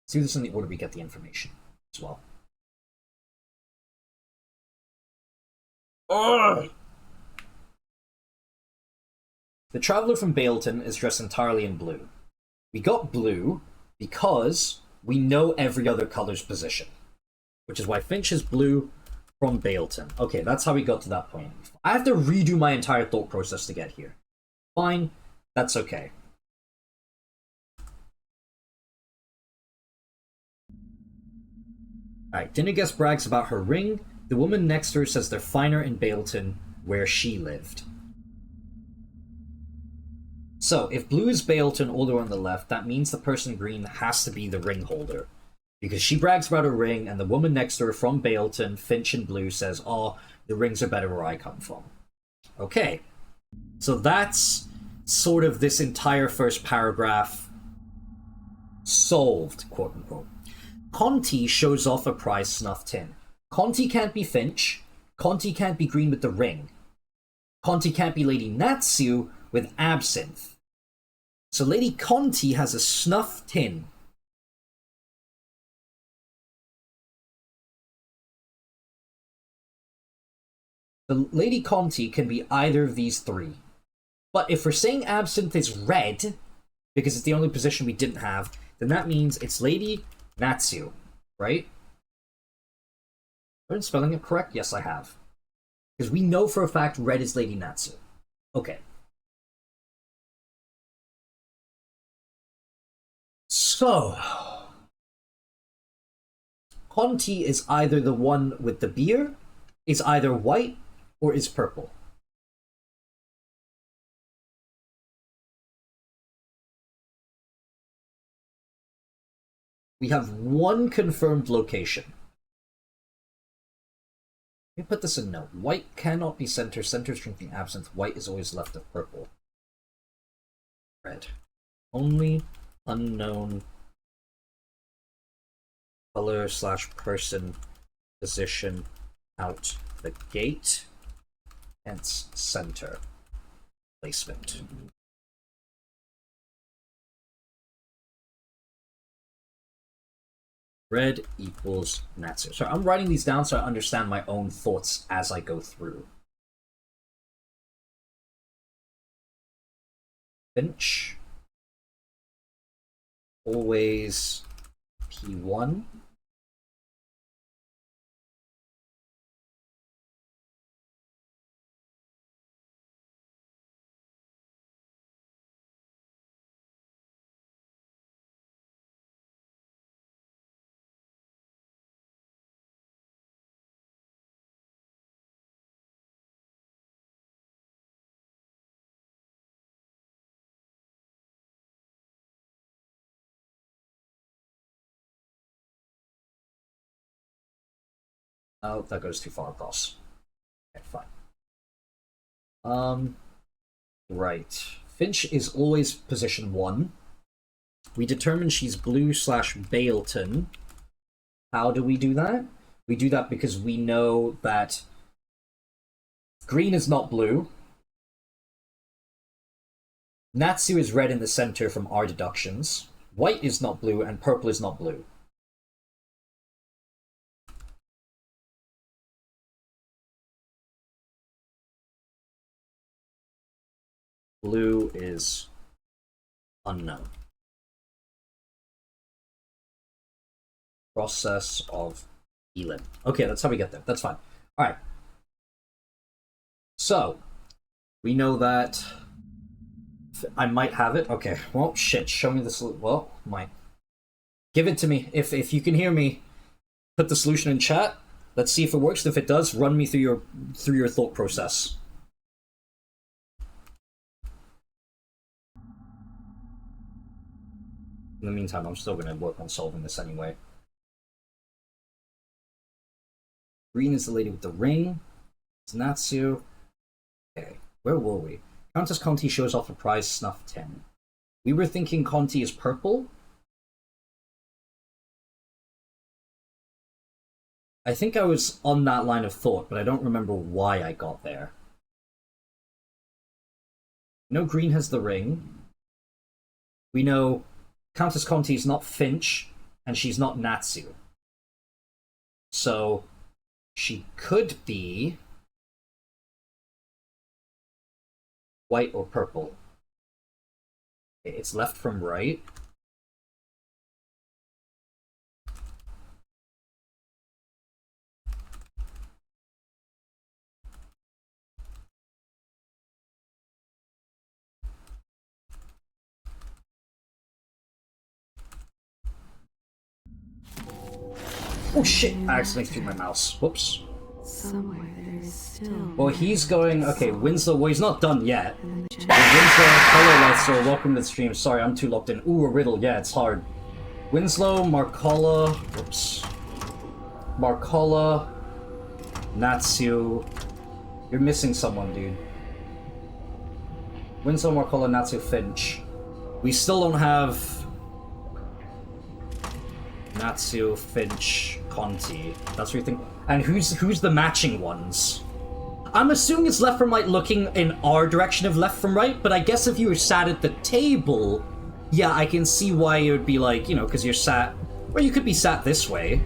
Let's do this in the order we get the information as well. Ugh! The traveler from Bailton is dressed entirely in blue. We got blue because we know every other color's position, which is why Finch is blue, From Baleton. Okay, that's how we got to that point. I have to redo my entire thought process to get here. Fine, that's okay. Alright, dinner guest brags about her ring. The woman next to her says they're finer in Baleton, where she lived. So, if blue is Baleton all the way on the left, that means the person green has to be the ring holder. Because she brags about her ring, and the woman next to her from Baleton, Finch in blue, says, oh, the rings are better where I come from. Okay. So that's sort of this entire first paragraph solved, quote-unquote. Conti shows off a prize snuff tin. Conti can't be Finch. Conti can't be green with the ring. Conti can't be Lady Natsu with absinthe. So Lady Conti has a snuff tin. The Lady Conti can be either of these three. But if we're saying absinthe is red, because it's the only position we didn't have, then that means it's Lady Natsu, right? Am I spelling it correct? Yes, I have. Because we know for a fact red is Lady Natsu. Okay. So, Conti is either the one with the beer, is either white, or is purple. We have one confirmed location. Let me put this in note. White cannot be center. Center is drinking absinthe. White is always left of purple. Red. Only unknown color / person position out the gate. Hence center placement. Red equals Natsu. So I'm writing these down so I understand my own thoughts as I go through. Finch. Always P1. Oh, that goes too far across. Okay, fine. Right. Finch is always position 1. We determine she's blue / Baleton. How do we do that? We do that because we know that green is not blue. Natsu is red in the center from our deductions. White is not blue, and purple is not blue. Blue is unknown. Process of Elin. Okay, that's how we get there. That's fine. Alright. So, we know that I might have it. Okay, well, shit, show me the solution. Well, might. Give it to me. If you can hear me, put the solution in chat. Let's see if it works. If it does, run me through your thought process. In the meantime, I'm still going to work on solving this anyway. Green is the lady with the ring. It's Natsu. Okay, where were we? Countess Conti shows off a prize snuff tin. We were thinking Conti is purple. I think I was on that line of thought, but I don't remember why I got there. We know green has the ring. We know Countess Conti is not Finch, and she's not Natsu. So, she could be white or purple. It's left from right. Oh shit! I accidentally threw my mouse. Whoops. Somewhere there is still. Well, he's going. Okay, Winslow. Well, he's not done yet. Winslow, hello, Lester. Welcome to the stream. Sorry, I'm too locked in. Ooh, a riddle. Yeah, it's hard. Winslow, Marcola. Whoops. Marcola. Natsu. You're missing someone, dude. Winslow, Marcola, Natsu, Finch. We still don't have Natsu, Finch, Conti. That's what you think. And who's the matching ones? I'm assuming it's left from right looking in our direction of left from right, but I guess if you were sat at the table, yeah, I can see why it would be like, you know, because you're sat, or you could be sat this way.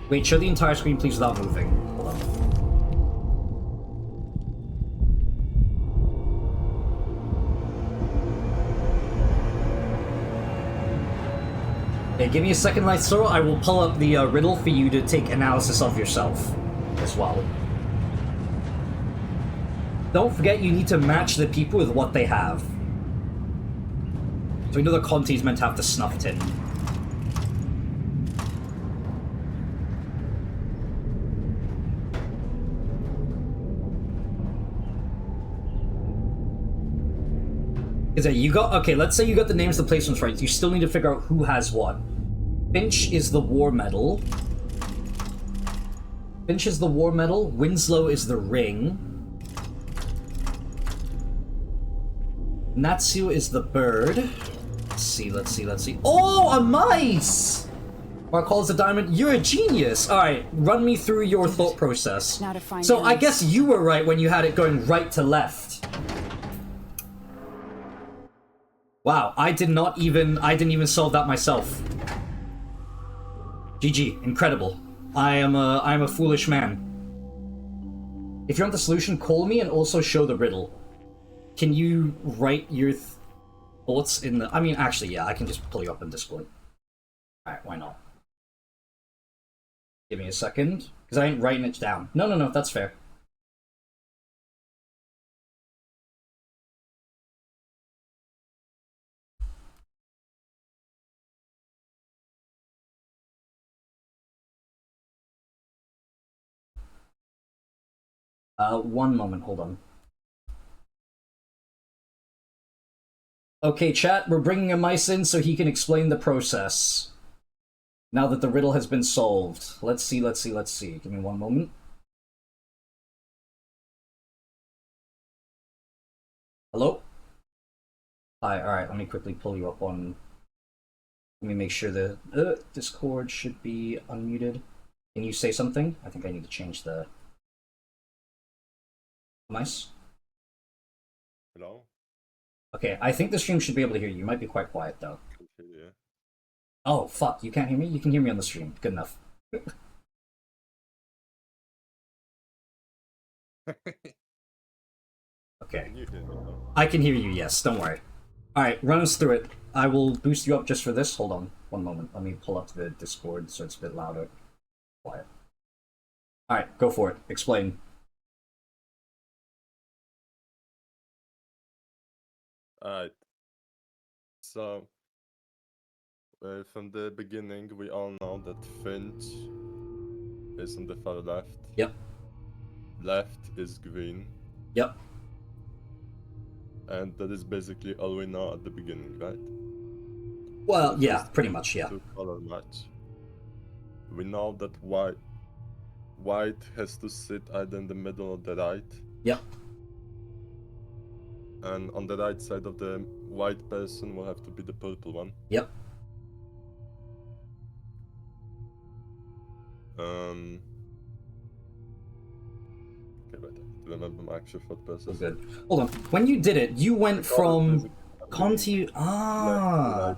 Wait, show the entire screen please without moving. Hold on. Okay, give me a second, Lightsoro. I will pull up the riddle for you to take analysis of yourself as well. Don't forget you need to match the people with what they have. So we know that Conti's meant to have the snuff tin. You got, okay, let's say you got the names of the placements right. You still need to figure out who has what. Finch is the war medal. Finch is the war medal. Winslow is the ring. Natsu is the bird. Let's see. Oh, a mice! Mark calls the diamond. You're a genius. All right, run me through your thought process. Now to find So I enemies. guess you were right when you had it going right to left. Wow, I didn't even solve that myself. GG, incredible. I am a foolish man. If you want the solution, call me and also show the riddle. Can you write your thoughts in the... I mean, actually, yeah, I can just pull you up in Discord. Alright, why not? Give me a second, because I ain't writing it down. No, that's fair. One moment, hold on. Okay, chat, we're bringing a mice in so he can explain the process. Now that the riddle has been solved. Let's see. Give me one moment. Hello? Hi, alright, let me quickly pull you up on... Let me make sure the Discord should be unmuted. Can you say something? I think I need to change the... Nice. Hello? Okay, I think the stream should be able to hear you. You might be quite quiet, though. Yeah. Oh, fuck, you can't hear me? You can hear me on the stream. Good enough. Okay. I can hear you, yes. Don't worry. Alright, run us through it. I will boost you up just for this. Hold on. One moment. Let me pull up the Discord so it's a bit louder. Quiet. Alright, go for it. Explain. Alright. So, from the beginning, we all know that Finch is on the far left. Yep. Left is green. Yep. And that is basically all we know at the beginning, right? Well, So yeah, just pretty much, yeah. to color match. We know that white has to sit either in the middle or the right. Yep. And on the right side of the white person will have to be the purple one. Yep. Okay, wait, I have to remember my actual thought process. Good. Hold on. When you did it, you went from Conti... Ah.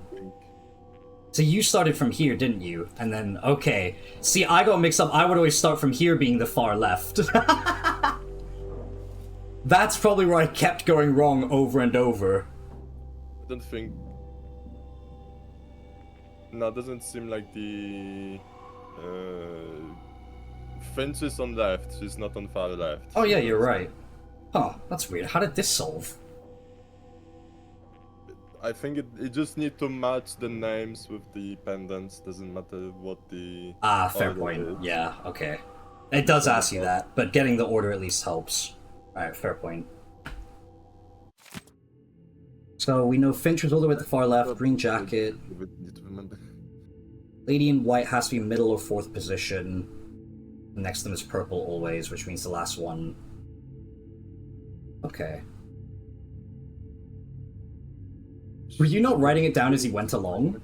So you started from here, didn't you? And then, okay. See, I got mixed up. I would always start from here being the far left. That's probably where I kept going wrong over and over. I don't think... No, it doesn't seem like the... Finch is on left, she's not on far left. Oh yeah, you're right. Huh, that's weird. How did this solve? I think it just need to match the names with the pendants. Doesn't matter what the Fair order point. is. Yeah, okay. It does ask you that, but getting the order at least helps. Alright, fair point. So we know Finch was all the way at the far left, green jacket. Lady in white has to be middle or fourth position. Next to them is purple always, which means the last one. Okay. Were you not writing it down as you went along?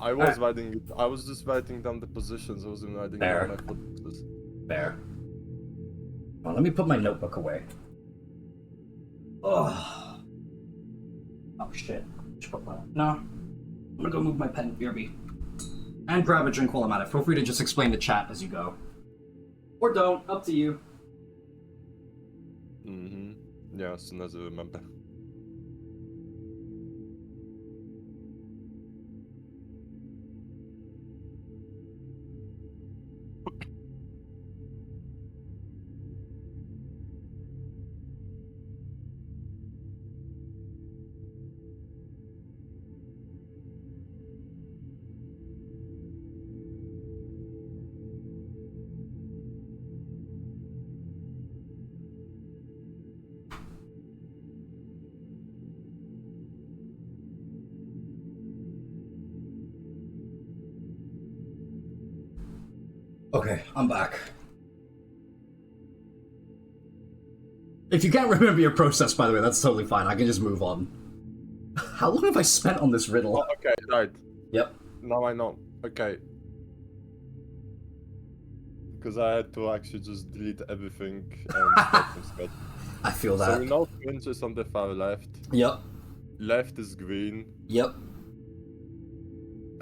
I was writing it. I was just writing down the positions. I wasn't writing down my footsteps. Fair. Well, let me put my notebook away. Oh. Oh shit. No. I'm gonna go move my pen, BRB. And grab a drink while I'm at it. Feel free to just explain the chat as you go. Or don't, up to you. Yeah, as soon as I remember. Okay, I'm back. If you can't remember your process, by the way, that's totally fine. I can just move on. How long have I spent on this riddle? Oh, okay, right. Yep. Now I know. Okay. Because I had to actually just delete everything and start from scratch. I feel that. So we know Finch is on the far left. Yep. Left is green. Yep.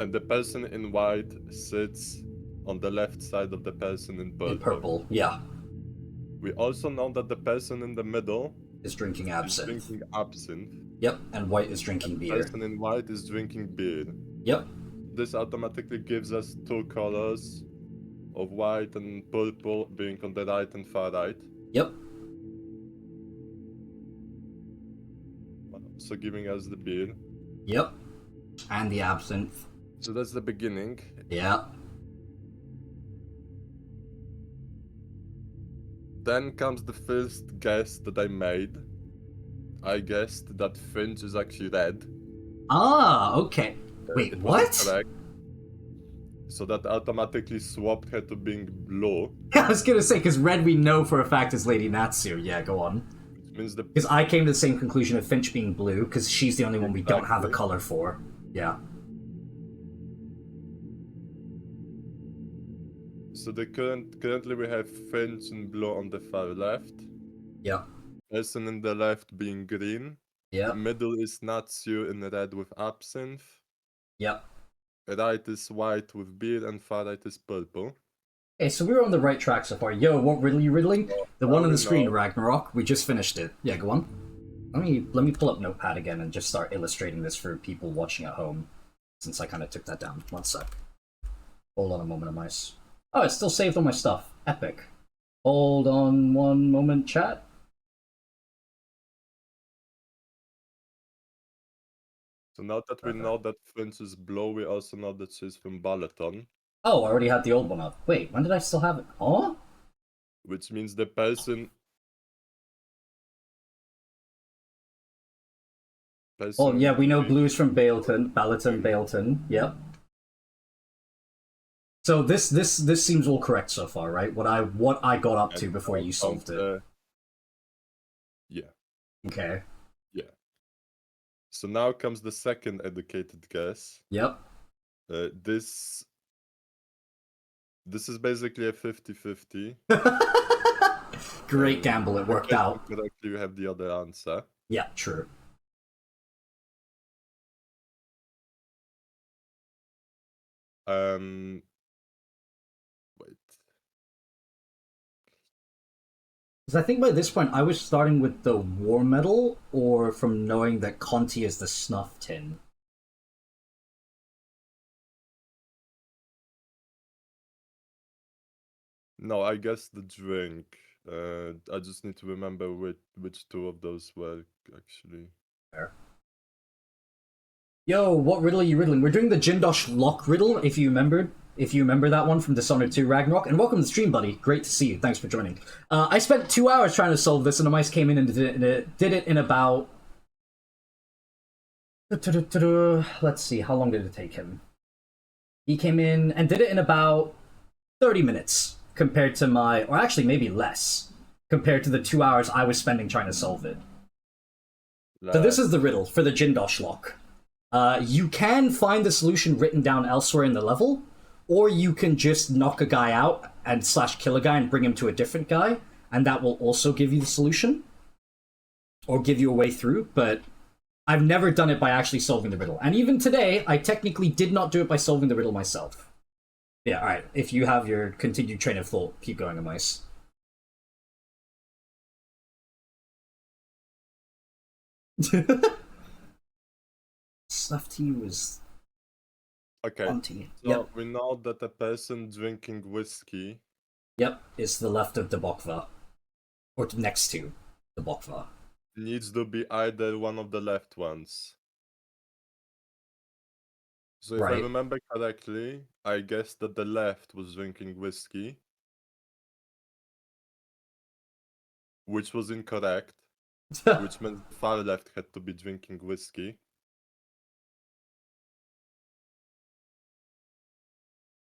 And the person in white sits on the left side of the person in purple. In purple, yeah. We also know that the person in the middle is drinking absinthe. Is drinking absinthe. Yep, and white is drinking beer. The person in white is drinking beer. Yep. This automatically gives us two colors of white and purple being on the right and far right. Yep. So giving us the beer. Yep. And the absinthe. So that's the beginning. Yeah. Then comes the first guess that I made. I guessed that Finch is actually red. Ah, okay. Wait, what? Correct. So that automatically swapped her to being blue. I was gonna say, because red we know for a fact is Lady Natsu. Yeah, go on. Which means because I came to the same conclusion of Finch being blue, because she's the only one we don't have a color for. Yeah. So the currently we have Finch in blue on the far left. Yeah. Person in the left being green. Yeah. Middle is Natsu in red with absinthe. Yeah. Right is white with beer and far right is purple. Okay, so we're on the right track so far. Yo, what riddle are you riddling? The one on the screen, Ragnarok. We just finished it. Yeah, go on. Let me pull up Notepad again and just start illustrating this for people watching at home, since I kind of took that down. One sec. Hold on a moment, mice. Oh, it's still saved on my stuff. Epic. Hold on one moment, chat. So now that we know that Finch is blue, we also know that she's from Balaton. Oh, I already had the old one up. Wait, when did I still have it? Oh? Which means the person... Oh, yeah, we know blue's from Balaton. Yep. So this seems all correct so far, right? What I got up to before you solved it. Yeah. Okay. Yeah. So now comes the second educated guess. Yep. This is basically a 50-50. Great gamble, it worked out. Correctly, you have the other answer. Yeah, true. Wait. Because I think by this point I was starting with the war medal, or from knowing that Conti is the snuff tin. No, I guess the drink. I just need to remember which two of those were actually. Fair. Yo, what riddle are you riddling? We're doing the Jindosh Lock riddle, if you remembered. If you remember that one from Dishonored 2 Ragnarok. And welcome to the stream, buddy. Great to see you. Thanks for joining. I spent 2 hours trying to solve this, and Amice came in and did it in about... Let's see, how long did it take him? He came in and did it in about 30 minutes, compared to my... Or actually, maybe less, compared to the 2 hours I was spending trying to solve it. So this is the riddle for the Jindosh Lock. You can find the solution written down elsewhere in the level, or you can just knock a guy out and / kill a guy and bring him to a different guy, and that will also give you the solution. Or give you a way through, but I've never done it by actually solving the riddle. And even today, I technically did not do it by solving the riddle myself. Yeah, alright, if you have your continued train of thought, keep going, Amice. Left to you is... Okay, Auntie. so Yep. we know that a person drinking whiskey... Yep, is to the left of the Bokva. Or next to the Bokva. Needs to be either one of the left ones. So if I Right. remember correctly, I guess that the left was drinking whiskey. Which was incorrect. Which meant far left had to be drinking whiskey.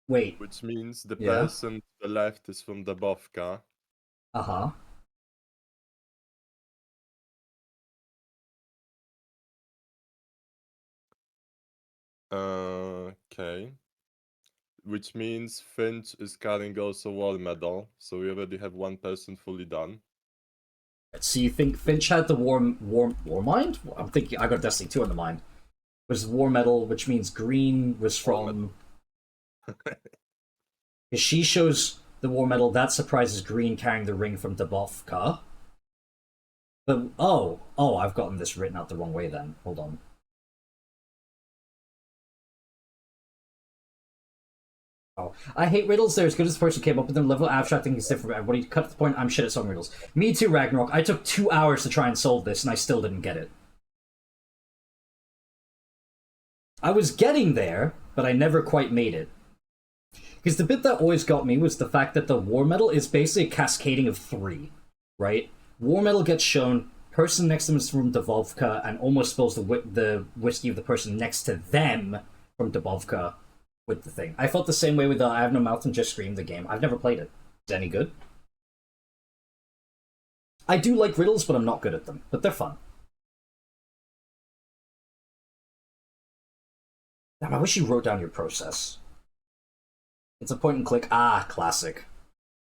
Wait. Which means the Yeah. person to the left is from the Bovka. Uh-huh. Okay. Which means Finch is carrying also war medal, so we already have one person fully done. So you think Finch had the war mind? I'm thinking I got Destiny 2 on the mind. Was war medal, which means green was from... If she shows the war medal, that surprises green carrying the ring from Dubovka. But, oh, I've gotten this written out the wrong way then. Hold on. Oh, I hate riddles. They're as good as the person who came up with them. Level of abstracting is different for everybody. Cut to the point, I'm shit at solving riddles. Me too, Ragnarok. I took 2 hours to try and solve this, and I still didn't get it. I was getting there, but I never quite made it. Because the bit that always got me was the fact that the war medal is basically a cascading of 3, right? War medal gets shown, person next to them is from Dubovka, and almost spills the whiskey of the person next to them from Dubovka with the thing. I felt the same way with I Have No Mouth and Just Scream, the game. I've never played it. Is it any good? I do like riddles, but I'm not good at them. But they're fun. Damn, I wish you wrote down your process. It's a point and click. Ah, classic.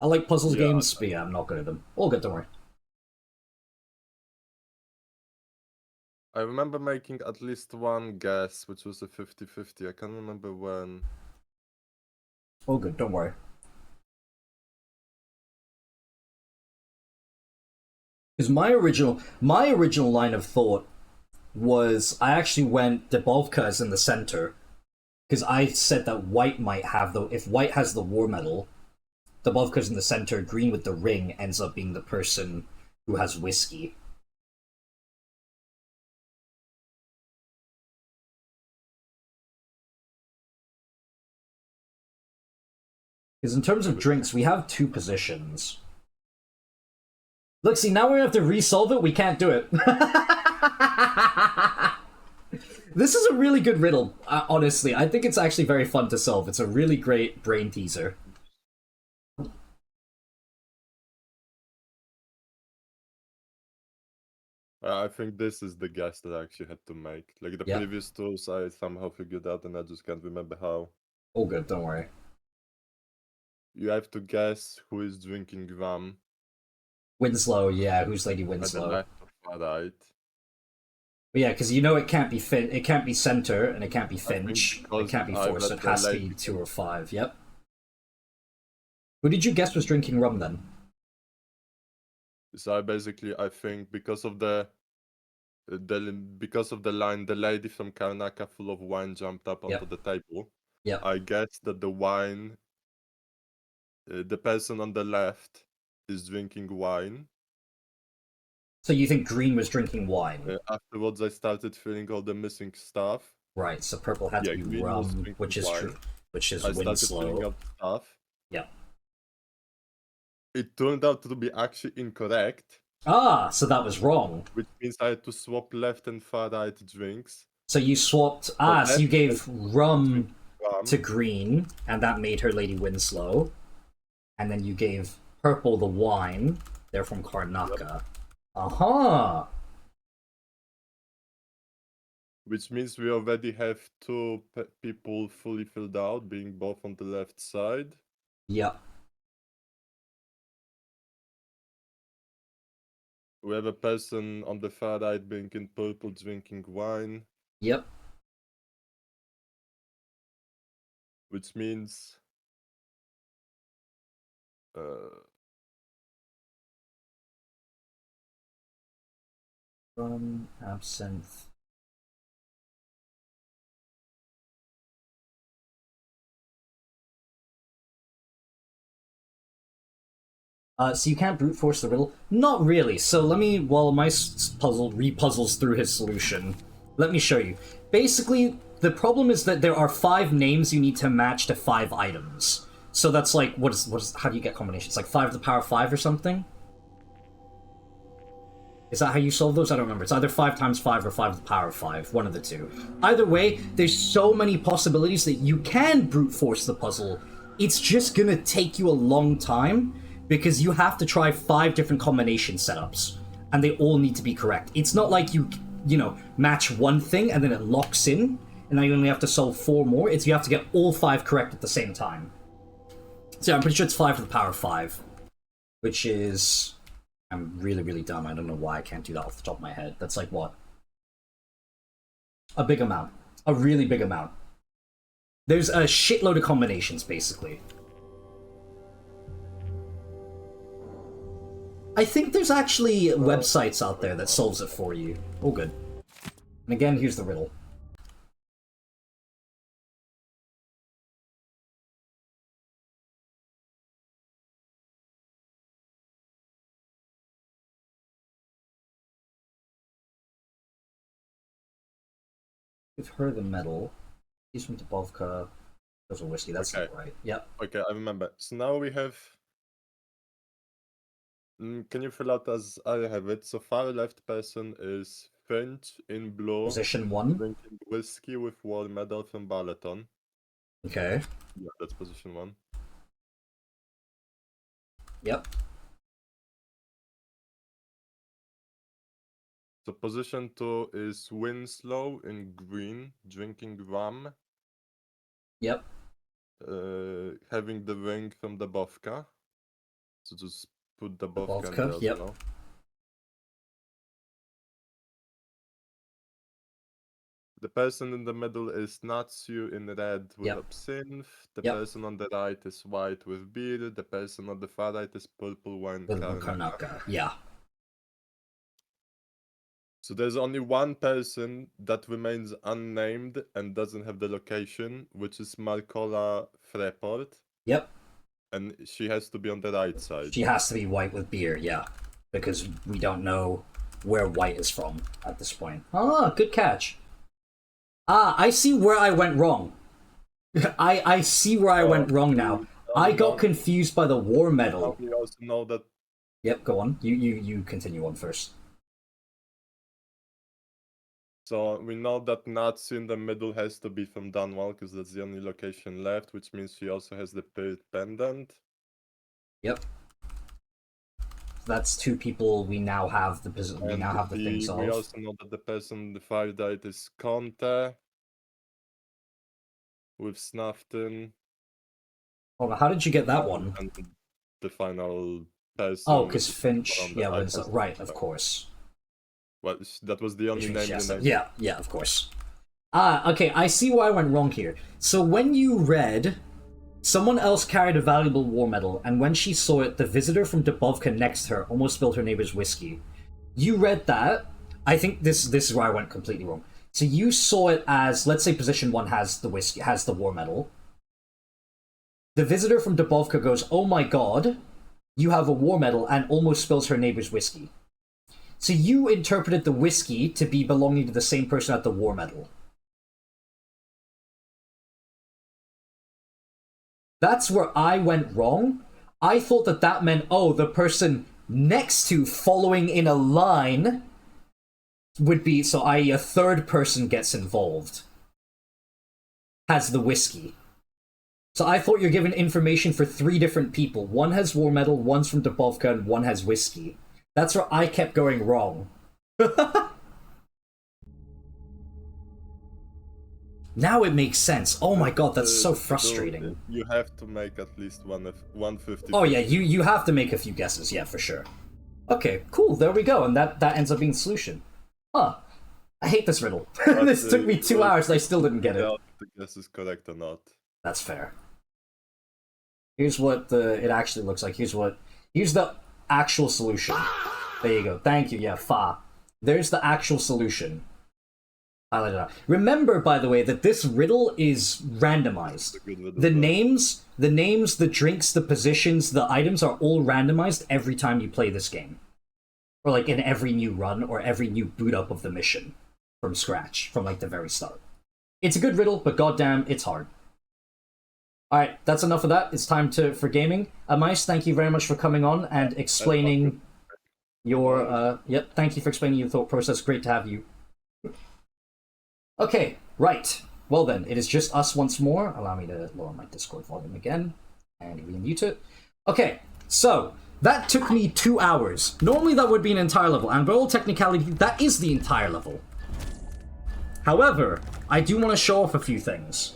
I like puzzles games, but yeah, I'm not good at them. All good, don't worry. I remember making at least one guess, which was a 50-50. I can't remember when. All good, don't worry. Because my original line of thought was I actually went Dubovka is in the center. Because I said that white might have if white has the war medal, Dubovka's in the center, green with the ring ends up being the person who has whiskey. Because in terms of drinks, we have 2 positions. Look, see, now we have to resolve it, we can't do it. This is a really good riddle, honestly. I think it's actually very fun to solve. It's a really great brain teaser. I think this is the guess that I actually had to make. Like the previous tools, I somehow figured out and I just can't remember how. All good, don't worry. You have to guess who is drinking rum. Winslow, yeah, who's Lady Winslow? At the left or right. But yeah, because you know it can't be it can't be Center, and it can't be Finch, it can't be 4, so it has to be 2 or 5, yep. Who did you guess was drinking rum then? So I think because of the line, the lady from Karnaka full of wine jumped up onto the table. Yeah. I guess that the wine, the person on the left is drinking wine. So you think green was drinking wine? Afterwards, I started feeling all the missing stuff. Right, so purple had to be green was rum, drinking which is wine. true, which is I started filling Winslow. up stuff. Yeah. It turned out to be actually incorrect. Ah, so that was wrong. Which means I had to swap left and far right drinks. So you swapped... so you gave rum to green, and that made her Lady Winslow. And then you gave purple the wine. They're from Karnaka. Yep. Aha! Which means we already have two people fully filled out, being both on the left side. Yep. We have a person on the far right being in purple drinking wine. Yep. Which means... Rum, absinthe... so you can't brute force the riddle? Not really. So let me, while my puzzle repuzzles through his solution, let me show you. Basically, the problem is that there are 5 names you need to match to 5 items. So that's like, what is how do you get combinations? Like 5 to the power 5 or something? Is that how you solve those? I don't remember. It's either 5 times 5 or 5 to the power 5. One of the two. Either way, there's so many possibilities that you can brute force the puzzle. It's just gonna take you a long time, because you have to try 5 different combination setups, and they all need to be correct. It's not like you know, match one thing and then it locks in, and then you only have to solve 4 more. It's you have to get all 5 correct at the same time. So yeah, I'm pretty sure it's 5 to the power 5, which is... I'm really, really dumb. I don't know why I can't do that off the top of my head. That's like, what? A big amount. A really big amount. There's a shitload of combinations, basically. I think there's actually websites out there that solves it for you. Oh, good. And again, here's the riddle. Give her the medal. He's from Dubovka. There's a whiskey. That's not right. Yep. Okay, I remember. So now we have... can you fill out as I have it? So far left person is Finch in blue. Position 1. Drinking whiskey with war medal from Balaton. Okay. Yeah, that's position 1. Yep. So position 2 is Winslow in green, drinking rum. Yep. Having the ring from the Bovka. So just put the Bovka in there, yep. You know? The person in the middle is Natsu in red with absinthe. The person on the right is white with beer. The person on the far right is purple wine with Karnaka. Yeah. So there's only one person that remains unnamed and doesn't have the location, which is Marcola Freport. Yep. And she has to be on the right side. She has to be white with beer, yeah. Because we don't know where white is from at this point. Ah, good catch. Ah, I see where I went wrong. I see where I went wrong now. I got confused by the war medal. We also know that... Yep, go on. You continue on first. So we know that Natsu in the middle has to be from Dunwall, because that's the only location left, which means she also has the Pirt pendant. Yep. That's 2 people we now have the thing solved. We also know that the person in the far right is Conte with Snafton. Oh, how did you get that one? And the final person. Oh, because Finch, wins. Right, of course. Well, that was the only name you named. Yeah, of course. Ah, okay, I see why I went wrong here. So when you read, someone else carried a valuable war medal, and when she saw it, the visitor from Dubovka next to her almost spilled her neighbor's whiskey. You read that. I think this is where I went completely wrong. So you saw it as, let's say position 1 has the whiskey, has the war medal. The visitor from Dubovka goes, oh my god, you have a war medal and almost spills her neighbor's whiskey. So you interpreted the whiskey to be belonging to the same person at the war medal. That's where I went wrong. I thought that that meant, oh, the person next to, following in a line, would be, so i.e. a third person gets involved, has the whiskey. So I thought you're given information for 3 different people. One has war medal, one's from Dubovka, and one has whiskey. That's where I kept going wrong. Now it makes sense. Oh my god, that's so frustrating. You have to make at least 150. Oh yeah, you have to make a few guesses, yeah, for sure. Okay, cool, there we go, and that ends up being the solution. Huh. I hate this riddle. This took me 2 hours and I still didn't get it. If the guess is correct or not. That's fair. Here's what it actually looks like. Here's the actual solution. There you go. Thank you. Yeah, fa. There's the actual solution. Highlight it out. Remember, by the way, that this riddle is randomized. The names, the drinks, the positions, the items are all randomized every time you play this game. Or like in every new run or every new boot up of the mission from scratch, from like the very start. It's a good riddle, but goddamn, it's hard. Alright, that's enough of that. It's time for gaming. Mice, thank you very much for coming on and explaining your, thank you for explaining your thought process. Great to have you. Okay, right. Well then, it is just us once more. Allow me to lower my Discord volume again and re-mute it. Okay, so that took me 2 hours. Normally that would be an entire level, and by all technicality, that is the entire level. However, I do want to show off a few things.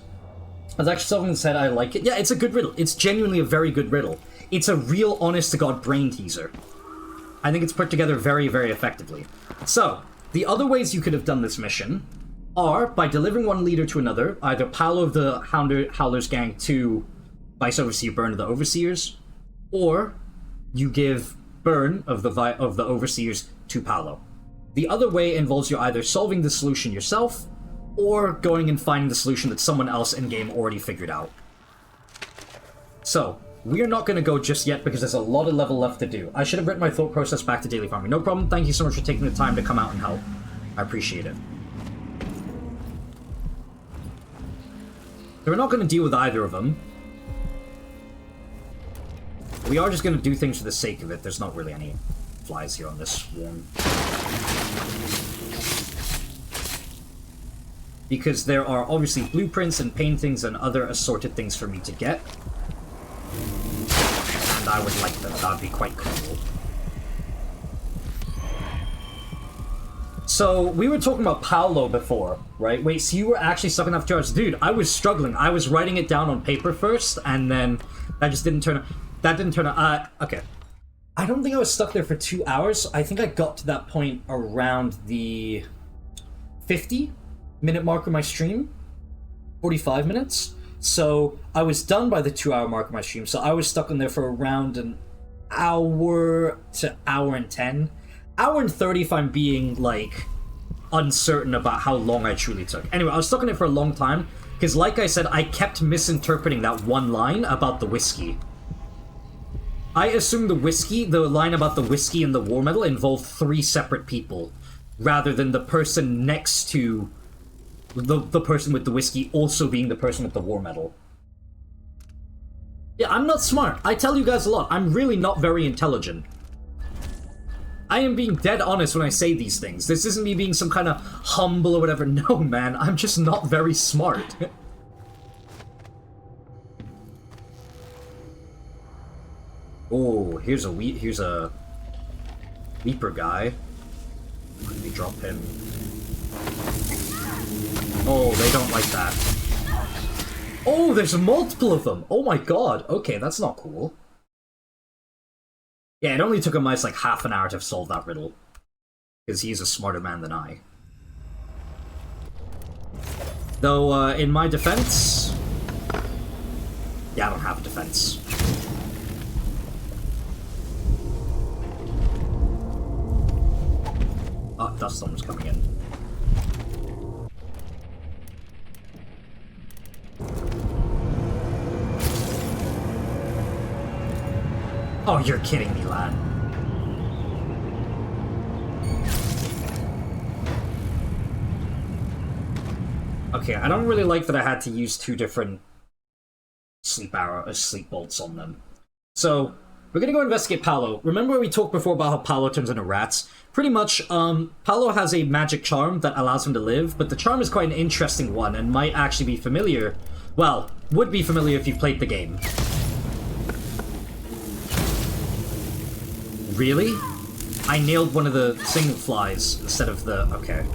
There's actually something that said I like it. Yeah, it's a good riddle. It's genuinely a very good riddle. It's a real honest-to-God brain teaser. I think it's put together very, very effectively. So, the other ways you could have done this mission are by delivering one leader to another, either Paolo of the Howler's gang to Vice Overseer Byrne of the Overseers, or you give Byrne of the Overseers to Paolo. The other way involves you either solving the solution yourself, or going and finding the solution that someone else in-game already figured out. So, we're not going to go just yet because there's a lot of level left to do. I should have written my thought process back to daily farming. No problem, thank you so much for taking the time to come out and help. I appreciate it. So we're not going to deal with either of them. We are just going to do things for the sake of it. There's not really any flies here on this swarm. Because there are obviously blueprints and paintings and other assorted things for me to get. And I would like them. That would be quite cool. So, we were talking about Paolo before, right? Wait, so you were actually stuck enough 2 hours? Dude, I was struggling. I was writing it down on paper first, and then that just didn't turn out. That didn't turn out. Okay. I don't think I was stuck there for 2 hours. I think I got to that point around the 50-minute mark of my stream. 45 minutes. So I was done by the 2 hour mark of my stream. So I was stuck in there for around an hour to hour and 10. Hour and 30 if I'm being, like, uncertain about how long I truly took. Anyway, I was stuck in it for a long time. Because like I said, I kept misinterpreting that one line about the whiskey. I assumed the line about the whiskey and the war medal involved 3 separate people, rather than the person next to the person with the whiskey also being the person with the war medal. Yeah, I'm not smart. I tell you guys a lot. I'm really not very intelligent. I am being dead honest when I say these things. This isn't me being some kind of humble or whatever. No, man, I'm just not very smart. Oh, here's a Weeper guy. Let me drop him. Oh, they don't like that. Oh, there's multiple of them! Oh my god, okay, that's not cool. Yeah, it only took a mice like half an hour to solve that riddle. Because he's a smarter man than I. Though, in my defense... Yeah, I don't have a defense. Oh, dust storm's coming in. Oh, you're kidding me, lad. Okay, I don't really like that I had to use 2 different sleep bolts on them. So, we're gonna go investigate Paolo. Remember we talked before about how Paolo turns into rats? Pretty much, Paolo has a magic charm that allows him to live, but the charm is quite an interesting one and might actually be familiar. Well, would be familiar if you've played the game. Really? I nailed one of the single flies instead of the... okay.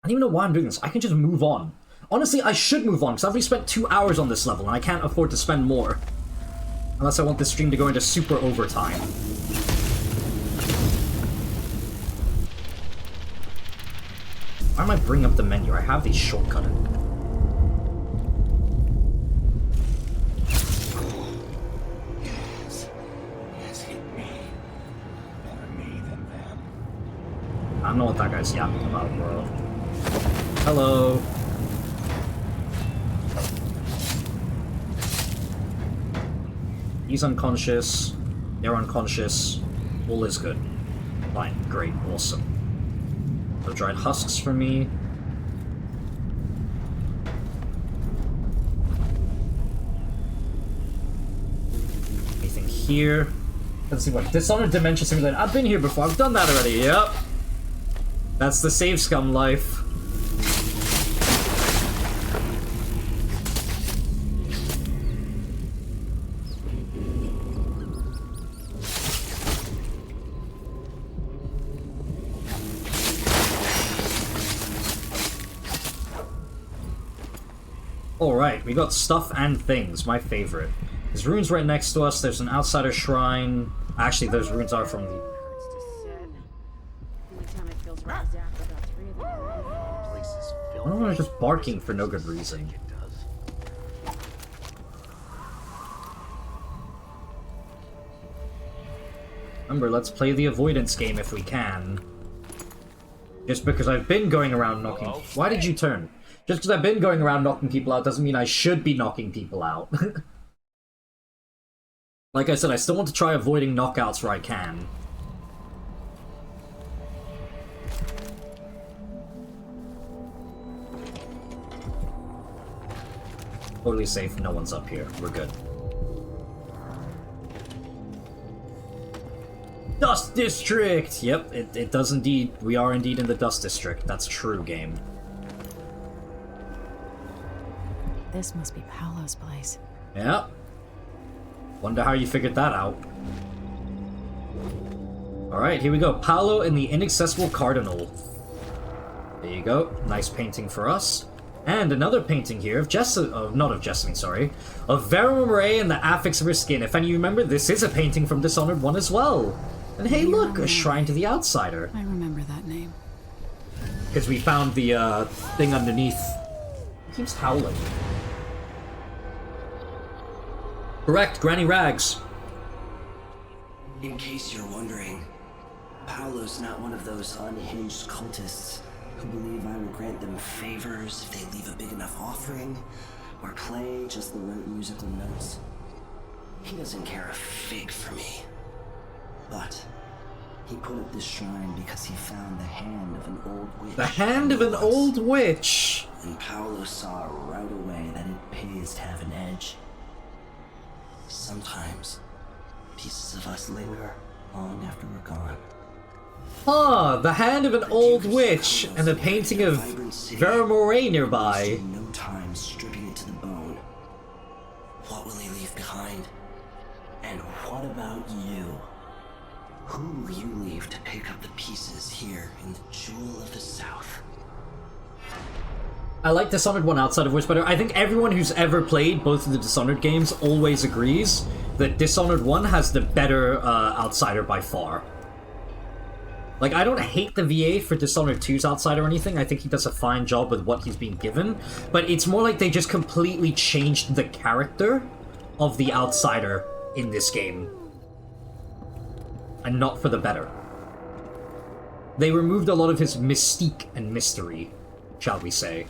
I don't even know why I'm doing this. I can just move on. Honestly, I should move on, because I've already spent 2 hours on this level, and I can't afford to spend more. Unless I want this stream to go into super overtime. Why am I bringing up the menu? I have these shortcutted. Yes, hit me. Better me than them. I don't know what that guy's yapping about, bro. Hello. He's unconscious. They're unconscious. All is good. Fine. Great. Awesome. So dried husks for me. Anything here? Let's see what. Dishonored Dementia Simulator. I've been here before. I've done that already. Yep. That's the save scum life. Alright, we got stuff and things, my favorite. There's runes right next to us, there's an outsider shrine. Actually, those runes are from the... I don't know, they're just barking for no good reason. Remember, let's play the avoidance game if we can. Just because I've been going around knocking... Why did you turn? Just because I've been going around knocking people out doesn't mean I should be knocking people out. Like I said, I still want to try avoiding knockouts where I can. Totally safe, no one's up here. We're good. Dust District! Yep, it does indeed. We are indeed in the Dust District. That's true, game. This must be Paolo's place. Yeah. Wonder how you figured that out. Alright, here we go. Paolo and the Inaccessible Cardinal. There you go. Nice painting for us. And another painting here of not of Jessamine, sorry. Of Vera Marais and the affix of her skin. If any of you remember, this is a painting from Dishonored 1 as well. And hey look, a shrine to the outsider. I remember that name. Because we found the thing underneath. It keeps howling. Correct, Granny Rags. In case you're wondering, Paolo's not one of those unhinged cultists who believe I will grant them favors if they leave a big enough offering or play just the right musical notes. He doesn't care a fig for me. But he put up this shrine because he found the hand of an old witch. The hand of an old witch! And Paolo saw right away that it pays to have an edge. Sometimes, pieces of us linger long after we're gone. Ah, the hand of an old witch, and a painting of Vera Marais nearby. No time stripping it to the bone. What will he leave behind? And what about you? Who will you leave to pick up the pieces here in the Jewel of the South? I like Dishonored 1 outside of which better. I think everyone who's ever played both of the Dishonored games always agrees that Dishonored 1 has the better outsider by far. Like, I don't hate the VA for Dishonored 2's outsider or anything. I think he does a fine job with what he's being given. But it's more like they just completely changed the character of the outsider in this game. And not for the better. They removed a lot of his mystique and mystery, shall we say.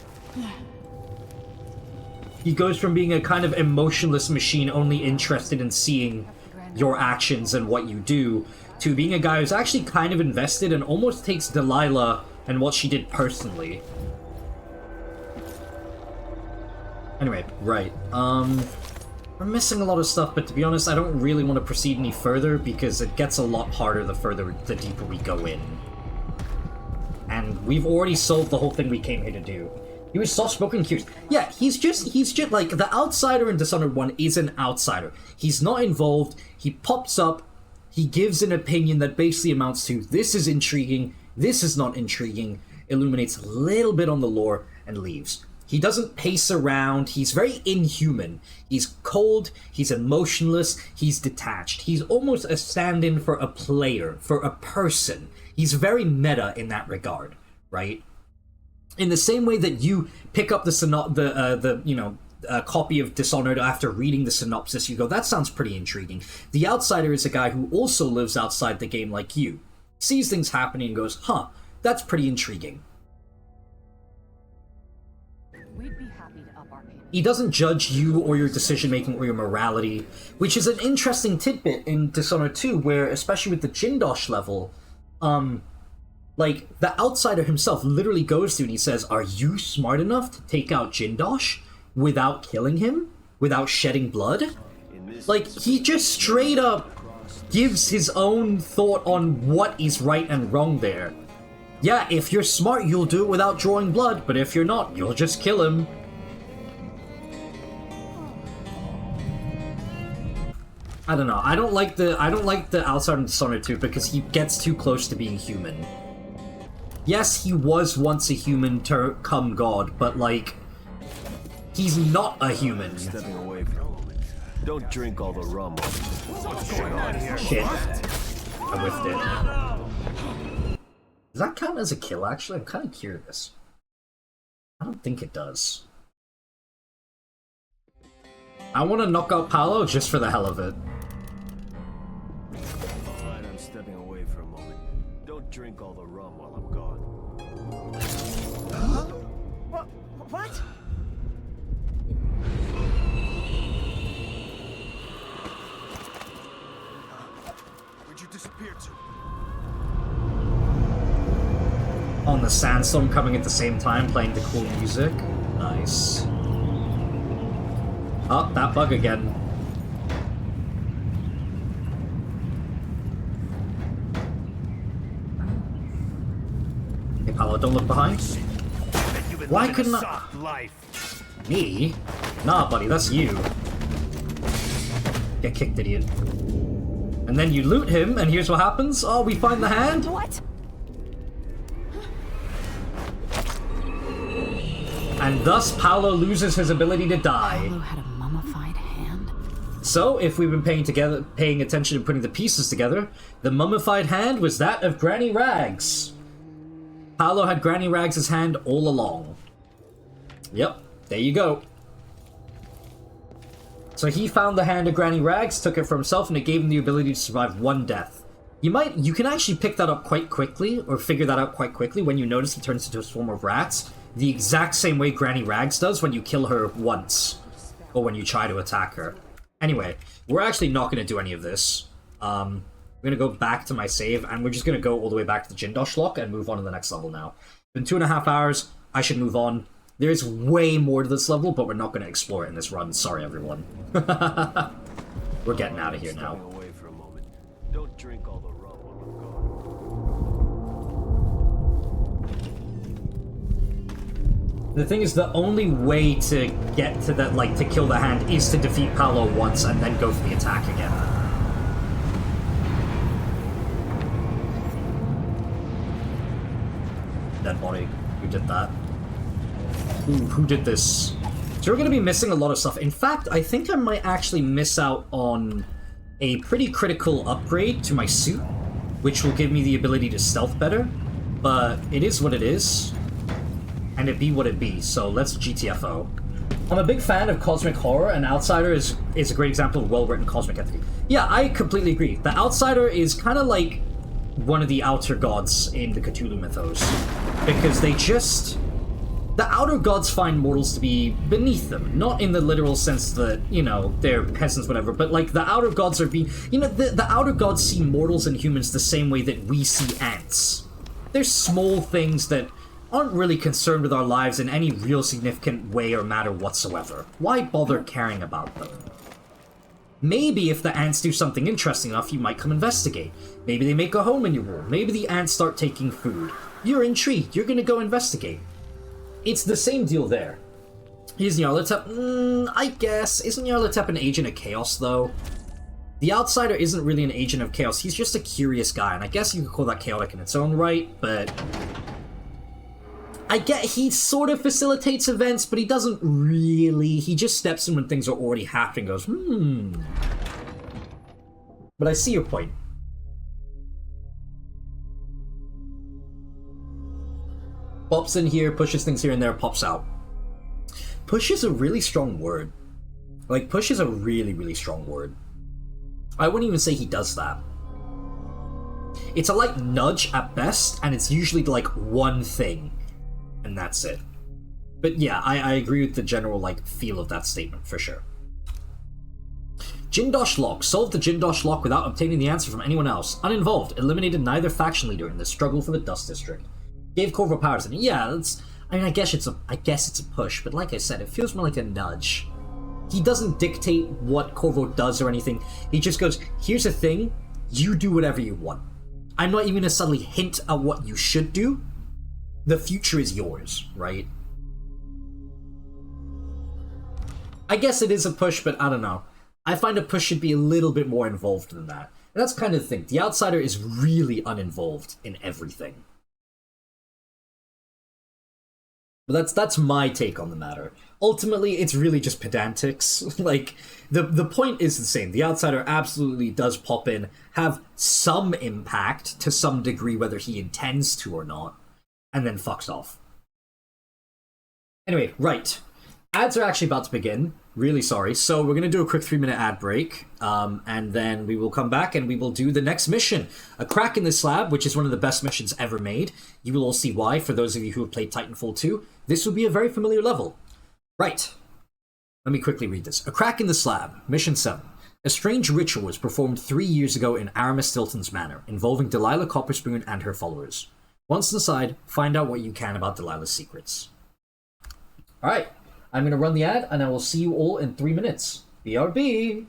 He goes from being a kind of emotionless machine only interested in seeing your actions and what you do, to being a guy who's actually kind of invested and almost takes Delilah and what she did personally. Anyway, right. We're missing a lot of stuff, but to be honest, I don't really want to proceed any further because it gets a lot harder the deeper we go in. And we've already solved the whole thing we came here to do. He was soft-spoken and curious. Yeah, he's just like, the outsider in Dishonored 1 is an outsider. He's not involved, he pops up, he gives an opinion that basically amounts to, this is intriguing, this is not intriguing, illuminates a little bit on the lore, and leaves. He doesn't pace around, he's very inhuman. He's cold, he's emotionless, he's detached. He's almost a stand-in for a player, for a person. He's very meta in that regard, right? In the same way that you pick up the copy of Dishonored after reading the synopsis, you go, that sounds pretty intriguing. The outsider is a guy who also lives outside the game like you, sees things happening and goes, huh, that's pretty intriguing. He doesn't judge you or your decision-making or your morality, which is an interesting tidbit in Dishonored 2, where, especially with the Jindosh level, like, the outsider himself literally goes to and he says, are you smart enough to take out Jindosh without killing him? Without shedding blood? Like, he just straight up gives his own thought on what is right and wrong there. Yeah, if you're smart, you'll do it without drawing blood, but if you're not, you'll just kill him. I don't know. I don't like the outsider in Dishonored 2 because he gets too close to being human. Yes, he was once a human to come god, but like, he's not a human. Stepping away for a moment. Don't drink all the rum. What's going on here? Shit. I whiffed it. Does that count as a kill, actually? I'm kind of curious. I don't think it does. I want to knock out Paolo just for the hell of it. Alright, I'm stepping away for a moment. Don't drink all the rum while I'm gone. Huh? What? Where'd you disappear to? On the sandstorm coming at the same time, playing the cool music. Nice. Oh, that bug again. Hey, Paolo, don't look behind. Why couldn't I... Me? Nah, buddy, that's you. Get kicked, idiot. And then you loot him, and here's what happens. Oh, we find the hand? What? And thus, Paolo loses his ability to die. Paolo had a mummified hand? So, if we've been paying attention and putting the pieces together, the mummified hand was that of Granny Rags. Paolo had Granny Rags' hand all along. Yep, there you go. So he found the hand of Granny Rags, took it for himself, and it gave him the ability to survive one death. You can actually pick that up quite quickly, or figure that out quite quickly, when you notice he turns into a swarm of rats. The exact same way Granny Rags does when you kill her once, or when you try to attack her. Anyway, we're actually not going to do any of this. I'm going to go back to my save, and we're just going to go all the way back to the Jindosh lock and move on to the next level now. It's been 2.5 hours, I should move on. There's way more to this level, but we're not going to explore it in this run. Sorry, everyone. We're getting out of here now. Away for a moment. Don't drink all the rum while I'm gone. The thing is, the only way to get to that, like, to kill the hand is to defeat Paolo once and then go for the attack again. Dead body. Who did that? Ooh, who did this? So we're going to be missing a lot of stuff. In fact, I think I might actually miss out on a pretty critical upgrade to my suit, which will give me the ability to stealth better. But it is what it is. And it be what it be, so let's GTFO. I'm a big fan of cosmic horror, and Outsider is a great example of well-written cosmic entity. Yeah, I completely agree. The Outsider is kind of like one of the outer gods in the Cthulhu mythos. Because they just... The outer gods find mortals to be beneath them, not in the literal sense that, you know, they're peasants, whatever, but like the outer gods are being, you know, the outer gods see mortals and humans the same way that we see ants. They're small things that aren't really concerned with our lives in any real significant way or matter whatsoever. Why bother caring about them? Maybe if the ants do something interesting enough, you might come investigate. Maybe they make a home in your wall. Maybe the ants start taking food. You're intrigued. You're gonna go investigate. It's the same deal there. Is Nyarlathotep... I guess. Isn't Nyarlathotep an agent of chaos, though? The Outsider isn't really an agent of chaos. He's just a curious guy, and I guess you could call that chaotic in its own right, but... I get he sort of facilitates events, but he doesn't really. He just steps in when things are already happening and goes, But I see your point. Pops in here, pushes things here and there, pops out. Push is a really strong word. Like, push is a really, really strong word. I wouldn't even say he does that. It's a light nudge at best, and it's usually like one thing. And that's it. But yeah, I agree with the general, like, feel of that statement, for sure. Jindosh Lock. Solved the Jindosh Lock without obtaining the answer from anyone else. Uninvolved. Eliminated neither faction leader in the struggle for the Dust District. Gave Corvo powers. And yeah, that's... I mean, I guess it's a push, but like I said, it feels more like a nudge. He doesn't dictate what Corvo does or anything. He just goes, here's a thing, you do whatever you want. I'm not even going to subtly hint at what you should do. The future is yours, right? I guess it is a push, but I don't know. I find a push should be a little bit more involved than that. And that's kind of the thing. The Outsider is really uninvolved in everything. But that's my take on the matter. Ultimately, it's really just pedantics. Like, the point is the same. The Outsider absolutely does pop in, have some impact to some degree, whether he intends to or not, and then fucks off. Anyway, right. Ads are actually about to begin. Really sorry. So we're going to do a quick 3-minute ad break, and then we will come back and we will do the next mission. A Crack in the Slab, which is one of the best missions ever made. You will all see why, for those of you who have played Titanfall 2. This will be a very familiar level. Right. Let me quickly read this. A Crack in the Slab, Mission 7. A strange ritual was performed 3 years ago in Aramis Stilton's manor, involving Delilah Copperspoon and her followers. Once inside, find out what you can about Delilah's secrets. Alright. I'm going to run the ad, and I will see you all in 3 minutes. BRB!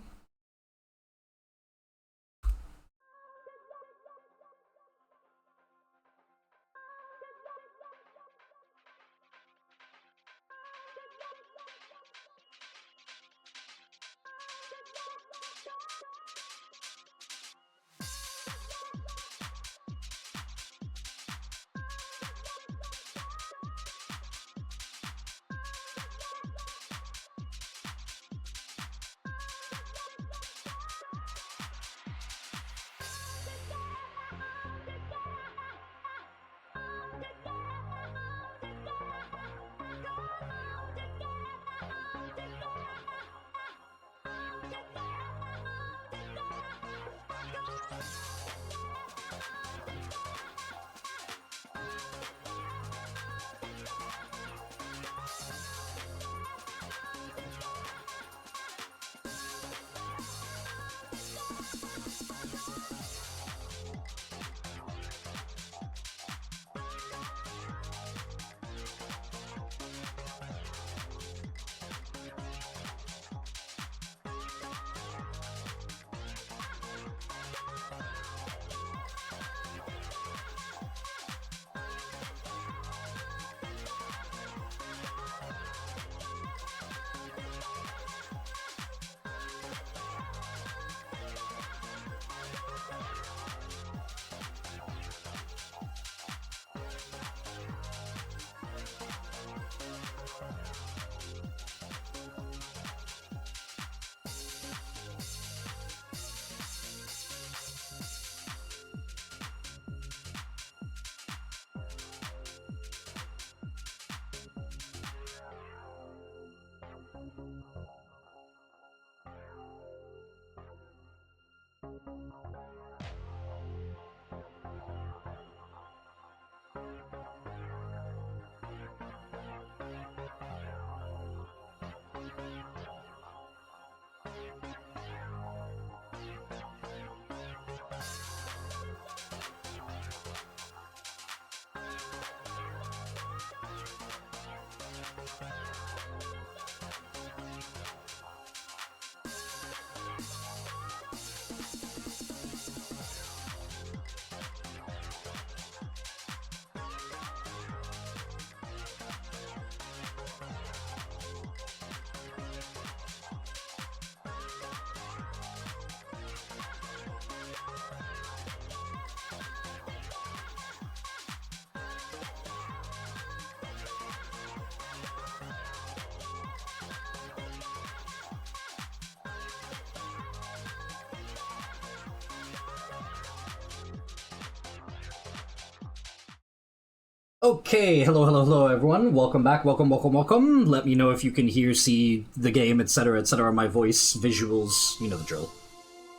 Okay, hello everyone. Welcome back, welcome. Let me know if you can hear, see the game, etc., my voice, visuals, you know the drill.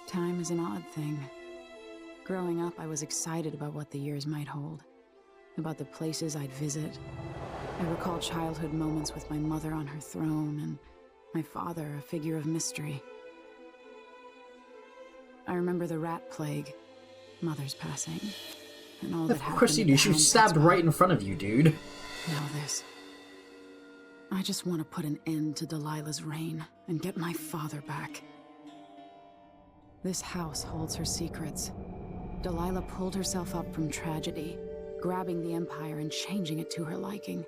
Time is an odd thing. Growing up, I was excited about what the years might hold, about the places I'd visit. I recall childhood moments with my mother on her throne, and my father, a figure of mystery. I remember the rat plague, mother's passing, and all that happened. Of course you do. She was stabbed right in front of you, dude. Now this. I just want to put an end to Delilah's reign and get my father back. This house holds her secrets. Delilah pulled herself up from tragedy, grabbing the Empire and changing it to her liking.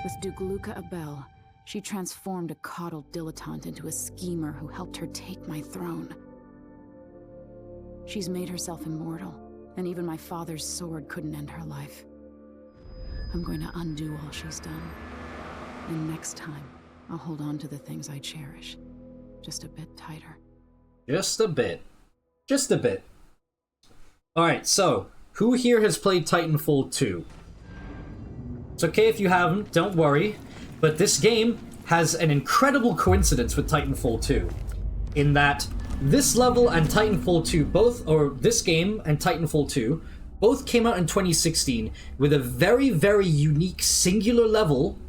With Duke Luca Abel, she transformed a coddled dilettante into a schemer who helped her take my throne. She's made herself immortal, and even my father's sword couldn't end her life. I'm going to undo all she's done. And next time, I'll hold on to the things I cherish. Just a bit tighter. Just a bit. Just a bit. Alright, so, who here has played Titanfall 2? It's okay if you haven't, don't worry. But this game has an incredible coincidence with Titanfall 2. In that, this level and Titanfall 2 both, or this game and Titanfall 2, both came out in 2016 with a very, very unique singular level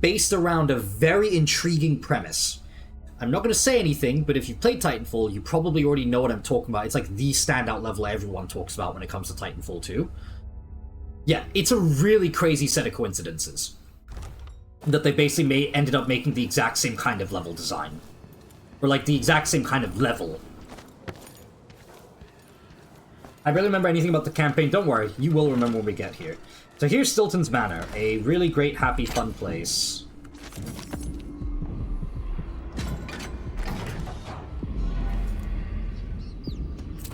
based around a very intriguing premise. I'm not going to say anything, but if you've played Titanfall, you probably already know what I'm talking about. It's like the standout level everyone talks about when it comes to Titanfall 2. Yeah, it's a really crazy set of coincidences. That they basically ended up making the exact same kind of level design. Or like the exact same kind of level. I barely remember anything about the campaign. Don't worry, you will remember when we get here. So here's Stilton's Manor, a really great, happy, fun place.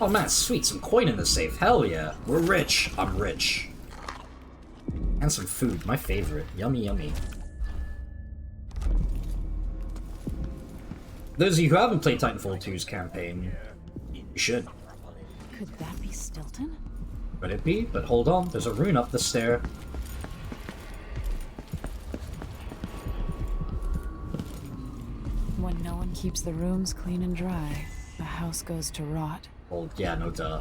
Oh man, sweet, some coin in the safe. Hell yeah. We're rich. I'm rich. And some food, my favorite. Yummy, yummy. Those of you who haven't played Titanfall 2's campaign, you should. Could that be Stilton? Could it be? But hold on, there's a rune up the stair. When no one keeps the rooms clean and dry, the house goes to rot. Well, yeah, no duh.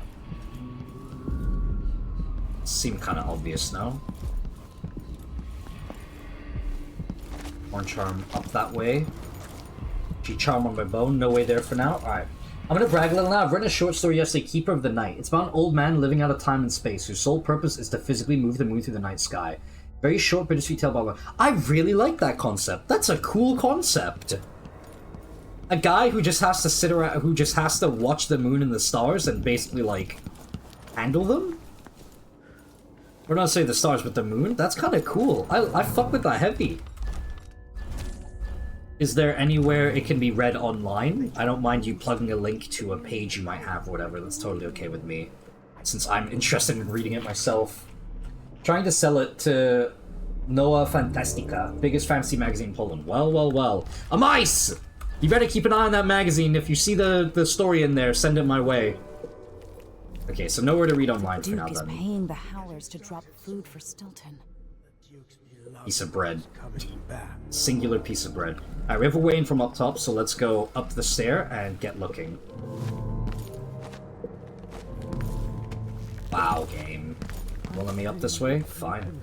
Seemed kind of obvious now. One charm up that way. She charm on my bone, no way there for now. Alright. I'm gonna brag a little now. I've written a short story yesterday, Keeper of the Night. It's about an old man living out of time and space whose sole purpose is to physically move the moon through the night sky. Very short, bittersweet tale about. I really like that concept. That's a cool concept. A guy who just has to sit around, who just has to watch the moon and the stars and basically, like, handle them? Or not say the stars, but the moon? That's kind of cool. I fuck with that heavy. Is there anywhere it can be read online? I don't mind you plugging a link to a page you might have or whatever. That's totally okay with me. Since I'm interested in reading it myself. Trying to sell it to Noa Fantastica, biggest fantasy magazine in Poland. Well. A mice! You better keep an eye on that magazine. If you see the story in there, send it my way. Okay, so nowhere to read online for now, then. Duke is paying the Howlers to drop food for Stilton. Piece of bread. Singular piece of bread. Alright, we have a way in from up top, so let's go up the stair and get looking. Wow, game. Will let me up this way? Fine.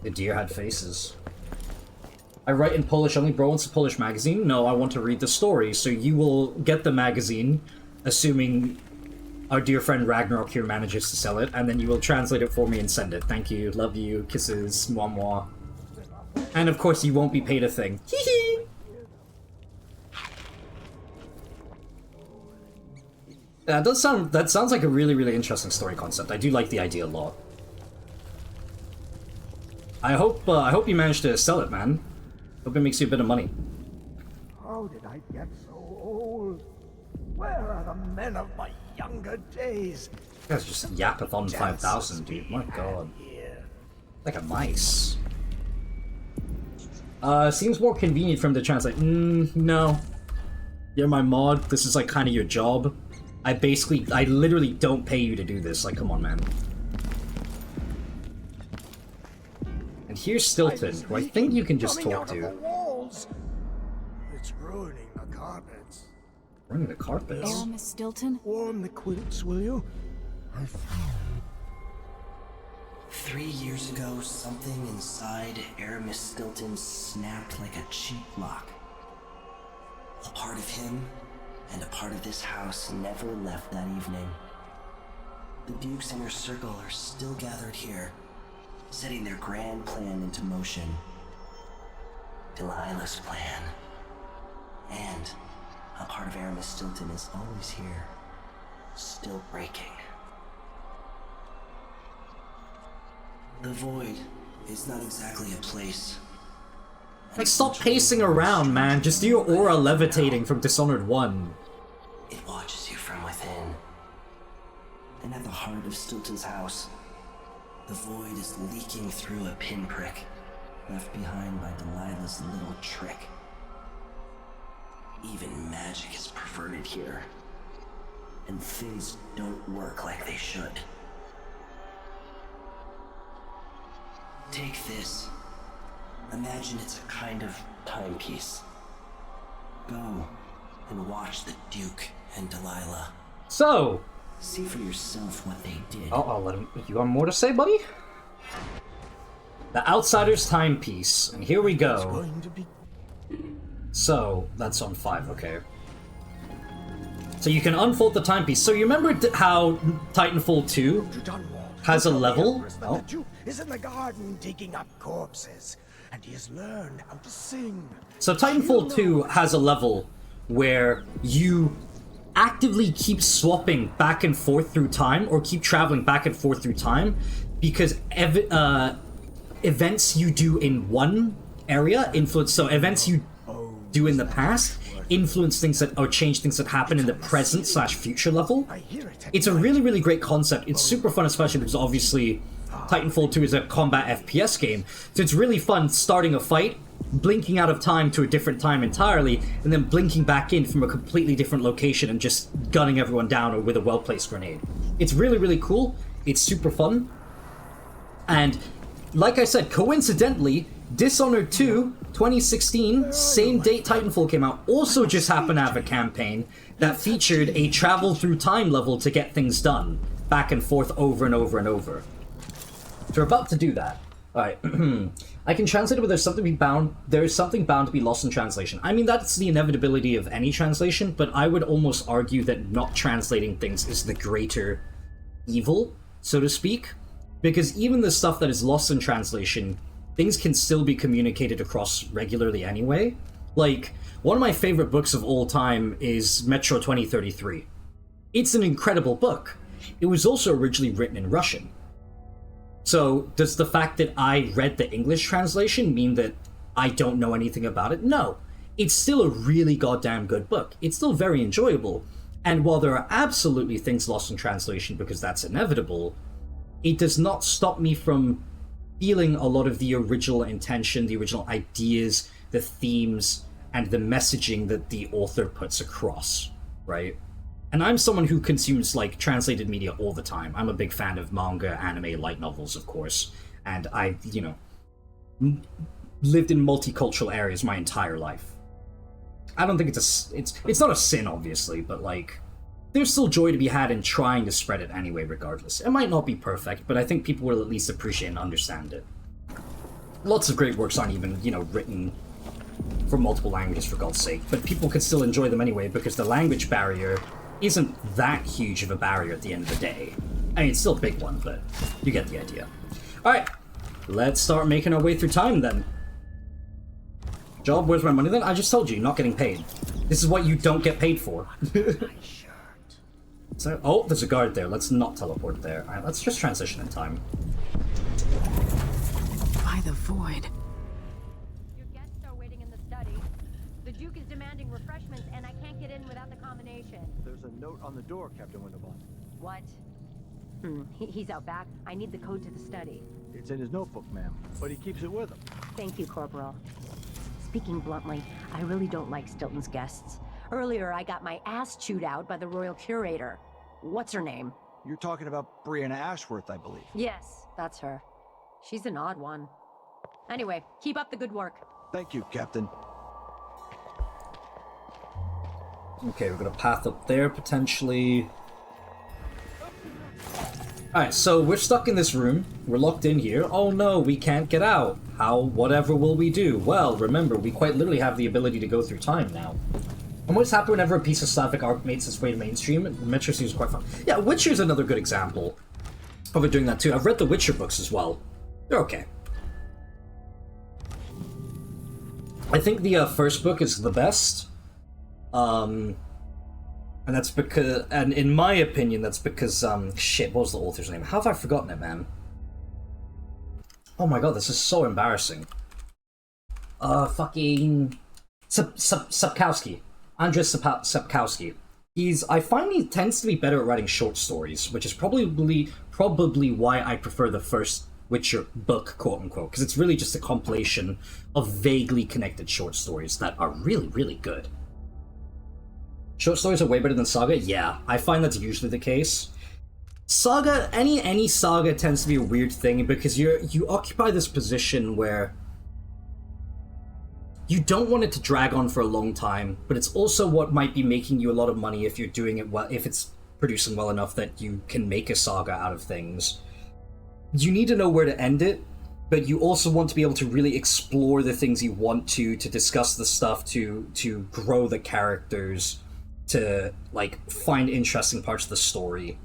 The deer had faces. I write in Polish only, bro wants a Polish magazine? No, I want to read the story, so you will get the magazine, assuming our dear friend Ragnarok here manages to sell it, and then you will translate it for me and send it. Thank you, love you, kisses, mwah mwah. And of course you won't be paid a thing. Hee hee! That sounds like a really, really interesting story concept. I do like the idea a lot. I hope you managed to sell it, man. Hope it makes you a bit of money. How did I get so old? Where are the men of my younger days? You guys just Yapathon 5000, dude. My god. Like a mice. Seems more convenient for him to translate. No. You're my mod. This is like kind of your job. I literally don't pay you to do this. Like, come on, man. And here's Stilton, who I think you can just talk to. It's ruining the carpets. Ruining the carpets? Miss Stilton? Warm the quilts, will you? 3 years ago, something inside Aramis Stilton snapped like a cheap lock. A part of him and a part of this house never left that evening. The Duke's inner circle are still gathered here, setting their grand plan into motion. Delilah's plan. And a part of Aramis Stilton is always here, still breaking. The Void is not exactly a place. Like, stop pacing around, man. Just do your aura levitating from Dishonored 1. It watches you from within. And at the heart of Stilton's house, the Void is leaking through a pinprick left behind by Delilah's little trick. Even magic is perverted here, and things don't work like they should. Take this. Imagine it's a kind of timepiece. Go and watch the Duke and Delilah. So, see for yourself what they did. Oh, I'll let him. You got more to say, buddy? The Outsider's Timepiece, and here we go. So, that's on 5, okay. So you can unfold the timepiece. So you remember how Titanfall 2 has a level? Oh. The Duke is in the garden digging up corpses, and he has learned how to sing. So Titanfall 2 has a level where you actively keep swapping back and forth through time, or keep traveling back and forth through time, because events you do in one area influence. So events you do in the past influence things that, or change things that happen in the present / future level. It's a really, really great concept. It's super fun, especially because obviously Titanfall 2 is a combat FPS game, so it's really fun starting a fight, blinking out of time to a different time entirely, and then blinking back in from a completely different location and just gunning everyone down with a well-placed grenade. It's really, really cool. It's super fun. And like I said, coincidentally, Dishonored 2, 2016, same date Titanfall came out, also just happened to have a campaign that featured a travel through time level to get things done, back and forth over and over and over. So we're about to do that. Alright, I can translate it, but there is something bound to be lost in translation. I mean, that's the inevitability of any translation, but I would almost argue that not translating things is the greater evil, so to speak, because even the stuff that is lost in translation, things can still be communicated across regularly anyway. Like, one of my favorite books of all time is Metro 2033. It's an incredible book. It was also originally written in Russian. So, does the fact that I read the English translation mean that I don't know anything about it? No. It's still a really goddamn good book. It's still very enjoyable. And while there are absolutely things lost in translation because that's inevitable, it does not stop me from feeling a lot of the original intention, the original ideas, the themes, and the messaging that the author puts across, right? And I'm someone who consumes, like, translated media all the time. I'm a big fan of manga, anime, light novels, of course, and I, you know, lived in multicultural areas my entire life. I don't think it's not a sin, obviously, but, like, there's still joy to be had in trying to spread it anyway, regardless. It might not be perfect, but I think people will at least appreciate and understand it. Lots of great works aren't even, you know, written for multiple languages, for God's sake, but people can still enjoy them anyway because the language barrier isn't that huge of a barrier at the end of the day. I mean, it's still a big one, but you get the idea. Alright, let's start making our way through time then. Job, where's my money then? I just told you, not getting paid. This is what you don't get paid for. So, oh, there's a guard there. Let's not teleport there. Alright, let's just transition in time. By the Void. Your guests are waiting in the study. The Duke is demanding refreshments, and I can't get in without the combination. There's a note on the door, Captain Winterbottom. What? He's out back. I need the code to the study. It's in his notebook, ma'am, but he keeps it with him. Thank you, Corporal. Speaking bluntly, I really don't like Stilton's guests. Earlier, I got my ass chewed out by the royal curator. What's her name? You're talking about Brianna Ashworth, I believe. Yes, that's her. She's an odd one. Anyway, keep up the good work. Thank you, Captain. Okay, we're gonna path up there, potentially. Alright, so we're stuck in this room. We're locked in here. Oh no, we can't get out. How, whatever will we do? Well, remember, we quite literally have the ability to go through time now. And what's happened whenever a piece of Slavic art makes its way to mainstream? Metro seems quite fun. Yeah, Witcher's another good example of it doing that too. I've read the Witcher books as well. They're okay. I think the first book is the best. And that's because, and in my opinion, that's because, shit, what was the author's name? How have I forgotten it, man? Oh my god, this is so embarrassing. Fucking... Sapkowski. Andrzej Sapkowski. I find he tends to be better at writing short stories, which is probably why I prefer the first Witcher book, quote-unquote, because it's really just a compilation of vaguely connected short stories that are really, really good. Short stories are way better than Saga? Yeah, I find that's usually the case. Saga, any Saga tends to be a weird thing because you occupy this position where you don't want it to drag on for a long time, but it's also what might be making you a lot of money if you're doing it well, if it's producing well enough that you can make a saga out of things. You need to know where to end it, but you also want to be able to really explore the things you want to discuss the stuff, to grow the characters, to like find interesting parts of the story.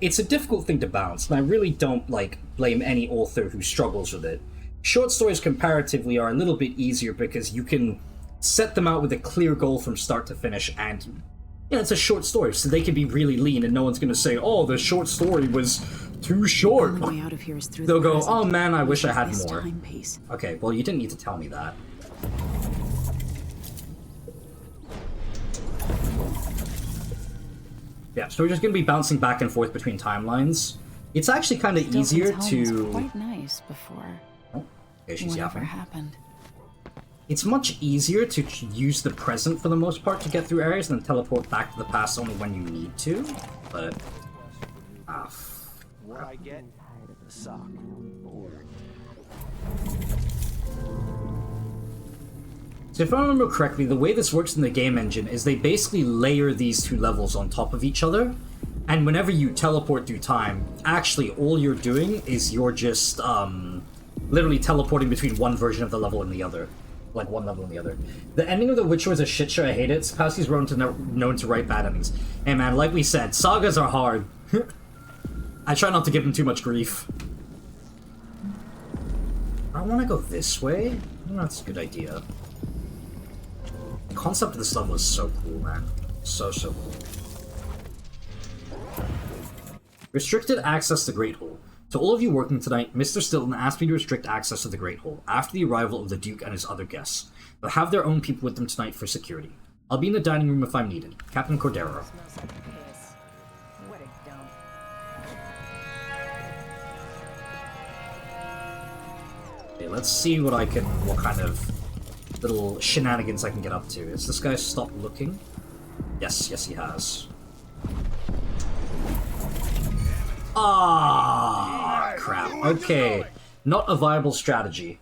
It's a difficult thing to balance, and I really don't like blame any author who struggles with it. Short stories comparatively are a little bit easier because you can set them out with a clear goal from start to finish, and you know, it's a short story, so they can be really lean and no one's gonna say, oh, the short story was too short. The only way out of here is through They'll the go, present. oh man, I wish I had This more. timepiece. Okay, well you didn't need to tell me that. Yeah, so we're just gonna be bouncing back and forth between timelines. It's actually kind of easier Stilton's home to... was quite nice before. Oh, okay, she's Whatever yapping. happened. It's much easier to use the present for the most part to get through areas than teleport back to the past only when you need to, but... What I get? The sock. So if I remember correctly, the way this works in the game engine is they basically layer these two levels on top of each other, and whenever you teleport through time, actually all you're doing is you're just literally teleporting between one version of the level and the other. Like one level and the other. The ending of The Witcher was a shit show, I hate it. Sapkowski's known to write bad endings. Hey man, like we said, sagas are hard. I try not to give them too much grief. I want to go this way? I think that's a good idea. The concept of this level is so cool, man. So cool. Restricted access to Great Hall. To all of you working tonight, Mr. Stilton asked me to restrict access to the Great Hall after the arrival of the Duke and his other guests. They'll have their own people with them tonight for security. I'll be in the dining room if I'm needed. Captain Cordero. Okay, let's see what kind of little shenanigans I can get up to. Has this guy stopped looking? Yes, he has. Ah, crap. Okay. Not a viable strategy.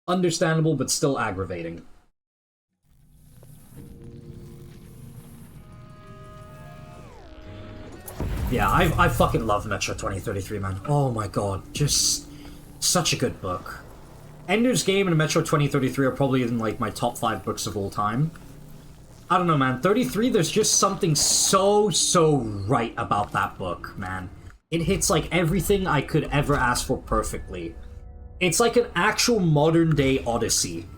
Understandable, but still aggravating. Yeah, I fucking love Metro 2033, man. Oh my god, just such a good book. Ender's Game and Metro 2033 are probably in like my top 5 books of all time. I don't know, man. 33, there's just something so right about that book, man. It hits like everything I could ever ask for perfectly. It's like an actual modern-day Odyssey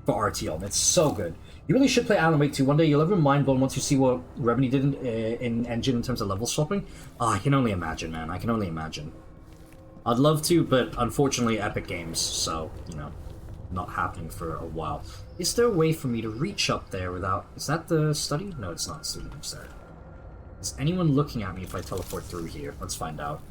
for RTL. It's so good. You really should play Alan Wake 2. One day you'll ever mind blown once you see what Remedy did in Engine in terms of level swapping. I can only imagine, man. I can only imagine. I'd love to, but unfortunately Epic Games, so, you know, not happening for a while. Is there a way for me to reach up there without... Is that the study? No, it's not the study. I'm sorry. Is anyone looking at me if I teleport through here? Let's find out.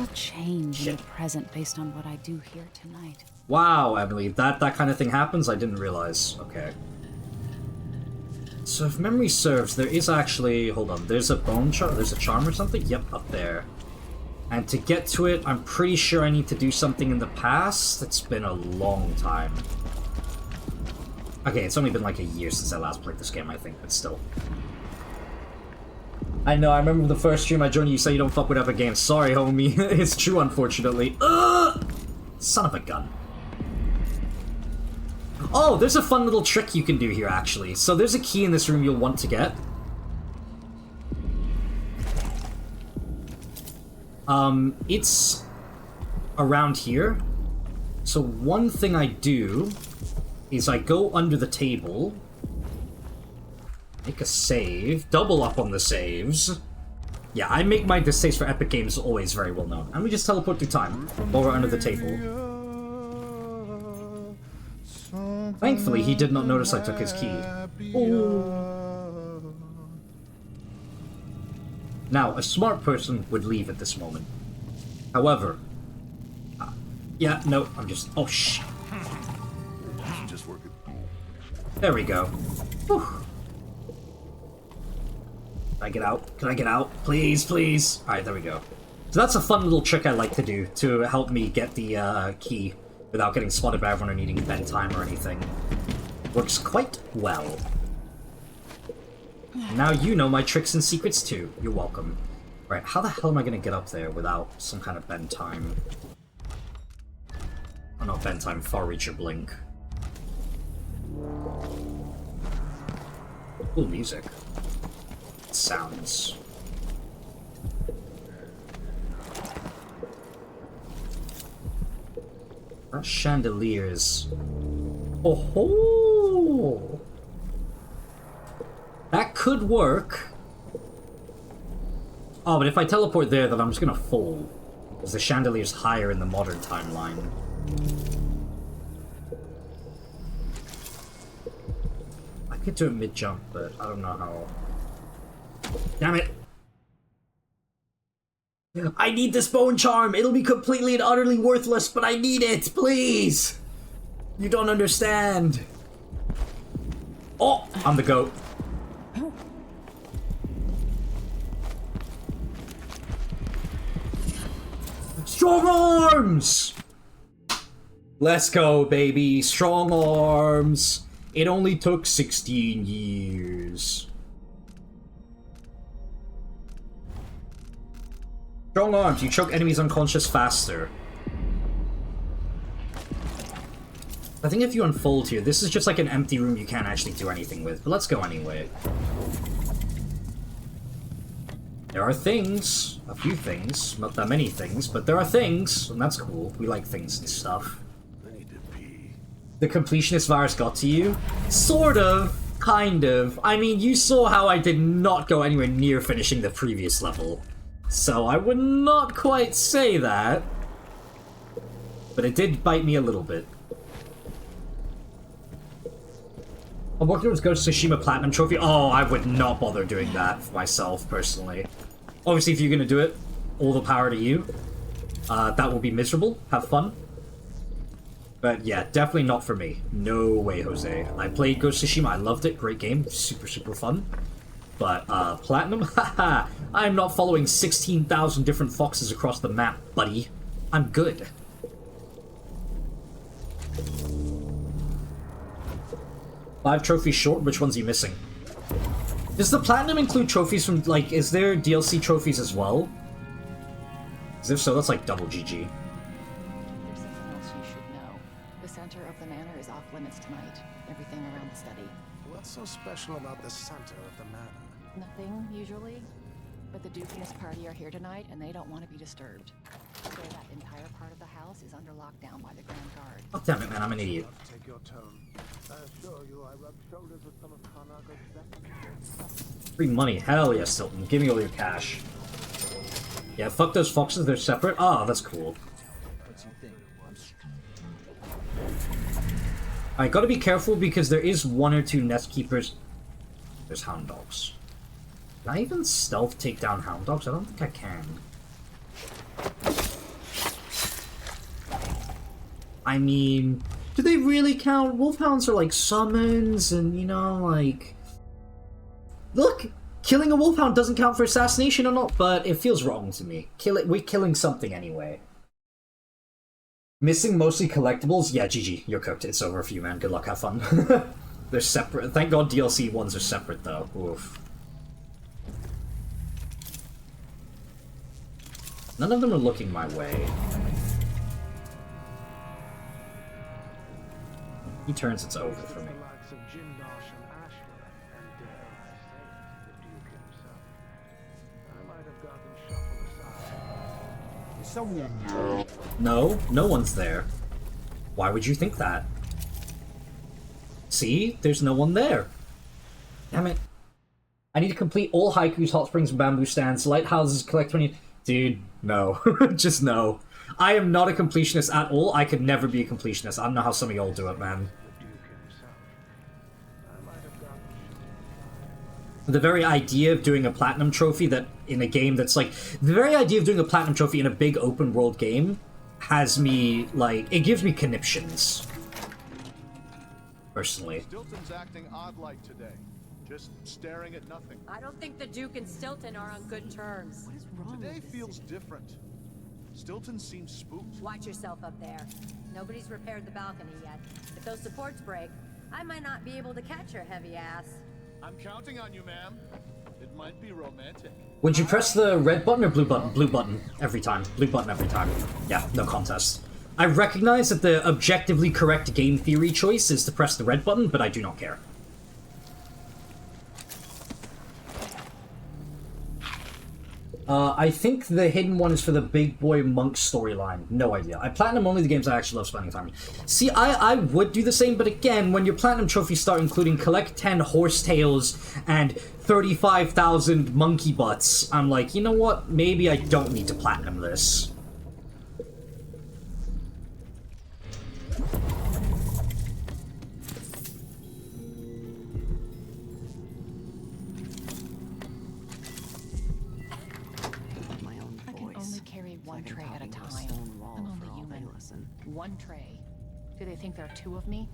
will change in the present based on what I do here tonight. Wow, Emily, that kind of thing happens? I didn't realize. Okay. So if memory serves, there is actually... Hold on, there's a bone charm? There's a charm or something? Yep, up there. And to get to it, I'm pretty sure I need to do something in the past. It's been a long time. Okay, it's only been like a year since I last played this game, I think, but still. I know, I remember the first stream I joined you say you don't fuck with other games. Sorry, homie. It's true, unfortunately. Son of a gun. Oh, there's a fun little trick you can do here, actually. So there's a key in this room you'll want to get. It's around here. So one thing I do is I go under the table, make a save, double up on the saves. Yeah, I make my saves for Epic Games always very well known. And we just teleport through time while we're under the table. Thankfully, he did not notice I took his key. Ooh. Now, a smart person would leave at this moment. However... yeah, no, I'm just... Oh, shit. Just working. There we go. Whew. Can I get out? Can I get out? Please, please. Alright, there we go. So that's a fun little trick I like to do to help me get the key without getting spotted by everyone or needing bend time or anything. Works quite well. Now you know my tricks and secrets too. You're welcome. Right, how the hell am I gonna get up there without some kind of bend time? Oh, not bend time, far reach or blink. Cool music. Sounds. That chandeliers. Oh ho! That could work. Oh, but if I teleport there, then I'm just gonna fall. Because the chandelier's higher in the modern timeline. I could do a mid-jump, but I don't know how... Damn it! I need this bone charm! It'll be completely and utterly worthless, but I need it! Please! You don't understand! Oh! I'm the goat. Strong arms! Let's go, baby. Strong arms. It only took 16 years. Strong arms. You choke enemies unconscious faster. I think if you unfold here, this is just like an empty room you can't actually do anything with. But let's go anyway. There are things. A few things. Not that many things, but there are things. And that's cool. We like things and stuff. The completionist virus got to you? Sort of. Kind of. I mean, you saw how I did not go anywhere near finishing the previous level. So I would not quite say that. But it did bite me a little bit. I'm working towards Ghost of Tsushima Platinum Trophy. Oh, I would not bother doing that for myself, personally. Obviously, if you're gonna do it, all the power to you. That will be miserable. Have fun. But yeah, definitely not for me. No way, Jose. I played Ghost of Tsushima. I loved it. Great game. Super, super fun. But, Platinum? Haha! I'm not following 16,000 different foxes across the map, buddy. I'm good. Five trophies short? Which ones are you missing? Does the Platinum include trophies from, like, is there DLC trophies as well? Because if so, that's like double GG. There's something else you should know. The center of the manor is off limits tonight. Everything around the study. What's so special about the center of the manor? Nothing, usually. But the Duke and his party are here tonight, and they don't want to be disturbed. So that entire part of the house is under lockdown by the Grand Guard. Oh, damn it, man, I'm an idiot. Take your tone. I assure you I rubbed shoulders with some of Karnaka's best. Free money. Hell yeah, Stilton. Give me all your cash. Yeah, fuck those foxes. They're separate. Oh, that's cool. I gotta be careful because there is one or two nest keepers. There's hound dogs. Can I even stealth take down hound dogs? I don't think I can. I mean, do they really count? Wolfhounds are like summons, and you know, like... Look! Killing a wolfhound doesn't count for assassination or not, but it feels wrong to me. We're killing something anyway. Missing mostly collectibles? Yeah, GG, you're cooked. It's over for you, man. Good luck, have fun. They're separate. Thank God DLC ones are separate, though. Oof. None of them are looking my way. He turns, it's over for me. No, no one's there. Why would you think that? See? There's no one there. Damn it. I need to complete all haikus, hot springs, and bamboo stands, lighthouses, collect 20... Dude, no. Just no. I am not a completionist at all. I could never be a completionist. I don't know how some of y'all do it, man. The very idea of doing a platinum trophy that in a game that's like... The very idea of doing a platinum trophy in a big open world game has me, like... It gives me conniptions. Personally. Stilton's acting odd-like today. Just staring at nothing. I don't think the Duke and Stilton are on good terms. What is wrong Today feels different. Stilton seems spooked. Watch yourself up there. Nobody's repaired the balcony yet. If those supports break, I might not be able to catch your heavy ass. I'm counting on you, ma'am. It might be romantic. Would you press the red button or blue button? Blue button every time. Blue button every time. Yeah, no contest. I recognize that the objectively correct game theory choice is to press the red button, but I do not care. I think the hidden one is for the Big Boy Monk storyline. No idea. I platinum only the games I actually love spending time in. See, I would do the same, but again, when your platinum trophies start including collect 10 horsetails and 35,000 monkey butts, I'm like, you know what? Maybe I don't need to platinum this. One tray at a time. I'm only human. One tray. Do they think there are two of me?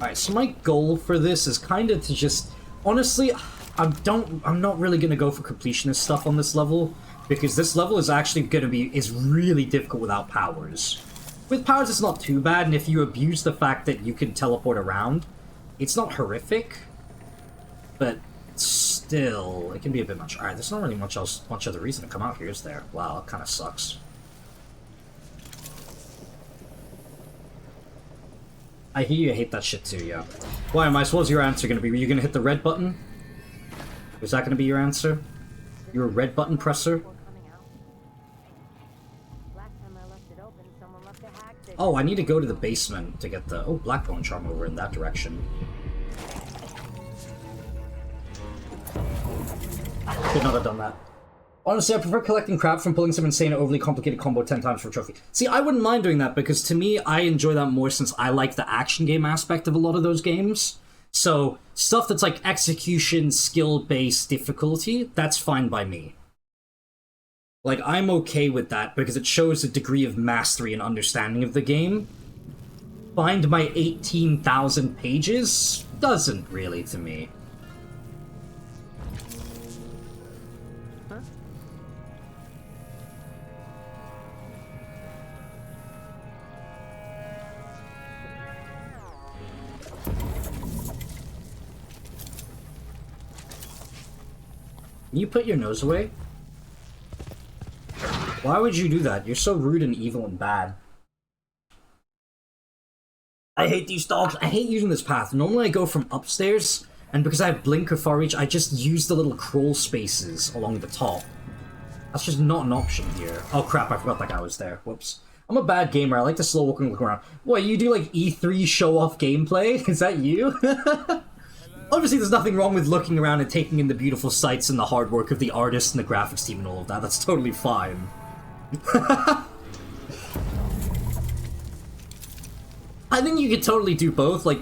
Alright, so my goal for this is kind of to just... Honestly, I'm not really going to go for completionist stuff on this level, because this level is actually going to be... is really difficult without powers. With powers, it's not too bad, and if you abuse the fact that you can teleport around, it's not horrific. But still, it can be a bit much. Alright, there's not really much other reason to come out here, is there? Wow, it kind of sucks. I hear you hate that shit too, yeah. Why, Mice, what was your answer gonna be? Were you gonna hit the red button? Was that gonna be your answer? You're a red button presser? Oh, I need to go to the basement to get the... Oh, Blackbone Charm over in that direction. Could not have done that. Honestly, I prefer collecting crap from pulling some insane overly complicated combo 10 times for a trophy. See, I wouldn't mind doing that, because to me, I enjoy that more since I like the action game aspect of a lot of those games. So, stuff that's like execution, skill-based difficulty, that's fine by me. Like, I'm okay with that, because it shows a degree of mastery and understanding of the game. Find my 18,000 pages? Doesn't really to me. Can you put your nose away? Why would you do that? You're so rude and evil and bad. I hate these dogs. I hate using this path. Normally I go from upstairs, and because I have blink or far reach, I just use the little crawl spaces along the top. That's just not an option here. Oh crap, I forgot that guy was there. Whoops. I'm a bad gamer. I like to slow walk and look around. What, you do like E3 show-off gameplay? Is that you? Obviously, there's nothing wrong with looking around and taking in the beautiful sights and the hard work of the artist and the graphics team and all of that. That's totally fine. I think you could totally do both. Like,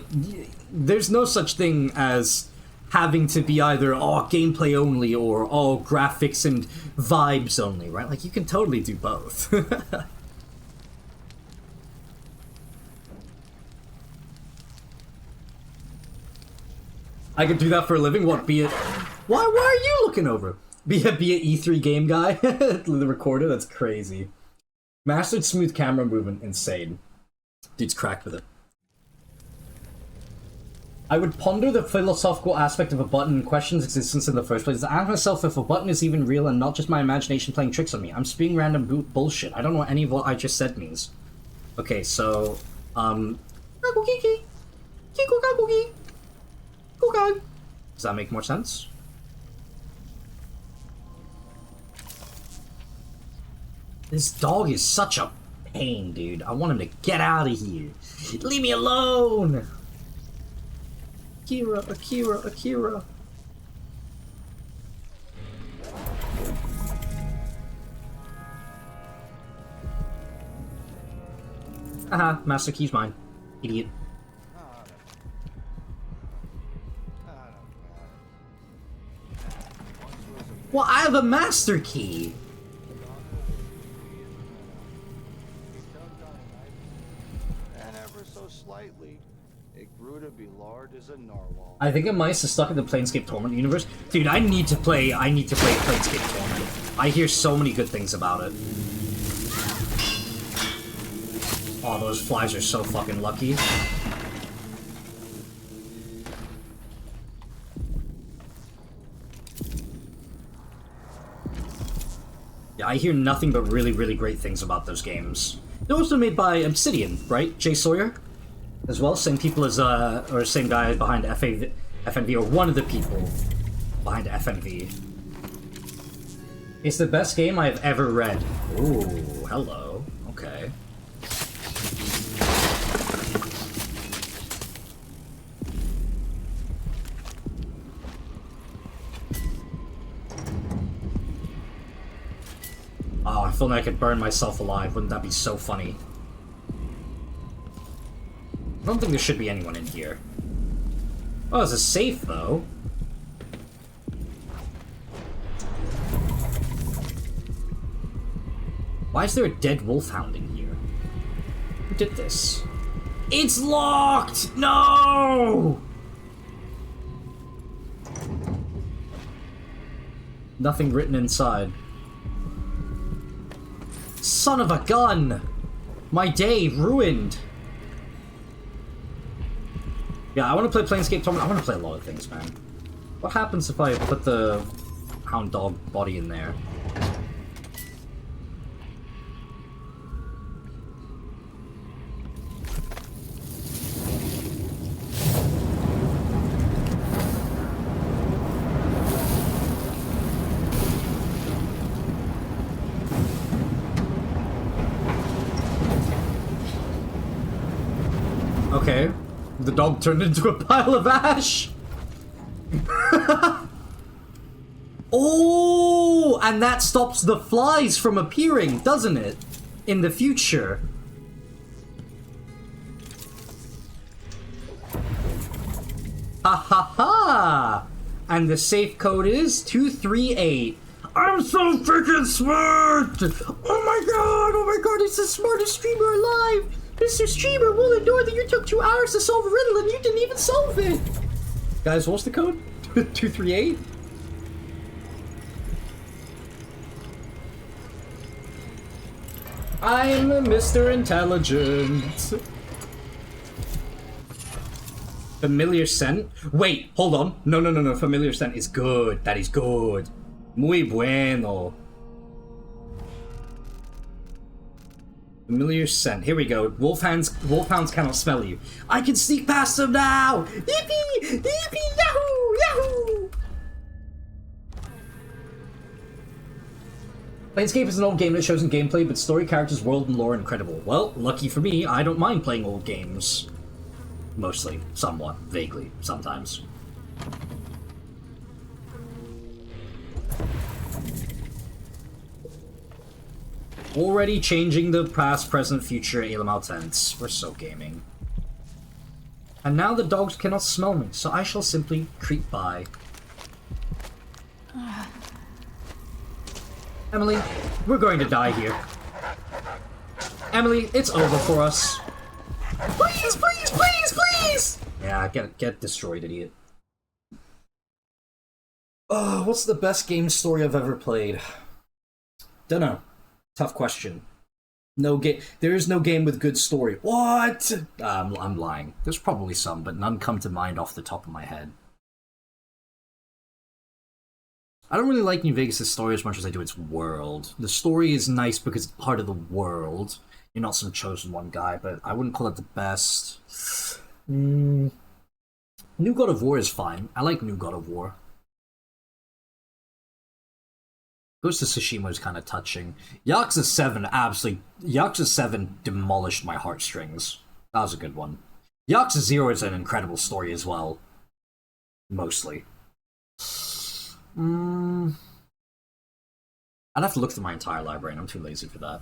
there's no such thing as having to be either gameplay only or graphics and vibes only, right? Like you can totally do both. I could do that for a living. What? Be it? Why are you looking over? Be a E3 game guy. The recorder. That's crazy. Mastered smooth camera movement. Insane. Dude's cracked with it. I would ponder the philosophical aspect of a button and question its existence in the first place. I ask myself if a button is even real and not just my imagination playing tricks on me. I'm spewing random bullshit. I don't know what any of what I just said means. Okay, so, does that make more sense? This dog is such a pain, dude. I want him to get out of here. Leave me alone! Akira. Haha, Master Key's mine. Idiot. Well, I have a Master Key! And ever so slightly, it grew to be large as a narwhal. I think a mice is stuck in the Planescape Torment universe. Dude, I need to play Planescape Torment. I hear so many good things about it. Oh, those flies are so fucking lucky. Yeah, I hear nothing but really, really great things about those games. They're also made by Obsidian, right? Jay Sawyer? As well, same people as, or same guy behind FNV, or one of the people behind FNV. It's the best game I've ever read. Ooh, hello. Okay. Oh, I feel like I could burn myself alive. Wouldn't that be so funny? I don't think there should be anyone in here. Oh, it's a safe, though. Why is there a dead wolfhound in here? Who did this? It's locked! No! Nothing written inside. Son of a gun! My day ruined! Yeah, I want to play Planescape Torment. I want to play a lot of things, man. What happens if I put the hound dog body in there? Okay. The dog turned into a pile of ash! Oh! And that stops the flies from appearing, doesn't it? In the future. Ha ha ha! And the safe code is 238. I'm so freaking smart! Oh my god, it's the smartest streamer alive! Mr. Streamer will endure that you took 2 hours to solve a riddle and you didn't even solve it! Guys, what's the code? 238? I'm Mr. Intelligent. Familiar scent? Wait, hold on. No. Familiar scent is good. That is good. Muy bueno. Familiar scent. Here we go. Wolfhounds cannot smell you. I can sneak past them now! Yippee! Yippee! Yahoo! Yahoo! Planescape is an old game that shows in gameplay, but story, characters, world, and lore are incredible. Well, lucky for me, I don't mind playing old games. Mostly. Somewhat. Vaguely. Sometimes. Already changing the past, present, future, Elamau tense. We're so gaming. And now the dogs cannot smell me, so I shall simply creep by. Emily, we're going to die here. Emily, it's over for us. Please, please, please, please! Yeah, get destroyed, idiot. Oh, what's the best game story I've ever played? Dunno. Tough question. There is no game with good story. What? I'm lying. There's probably some, but none come to mind off the top of my head. I don't really like New Vegas' story as much as I do its world. The story is nice because it's part of the world. You're not some chosen one guy, but I wouldn't call it the best. New God of War is fine. I like New God of War. Ghost of Tsushima is kind of touching. Yakuza 7 demolished my heartstrings. That was a good one. Yakuza 0 is an incredible story as well. Mostly. I'd have to look through my entire library, and I'm too lazy for that.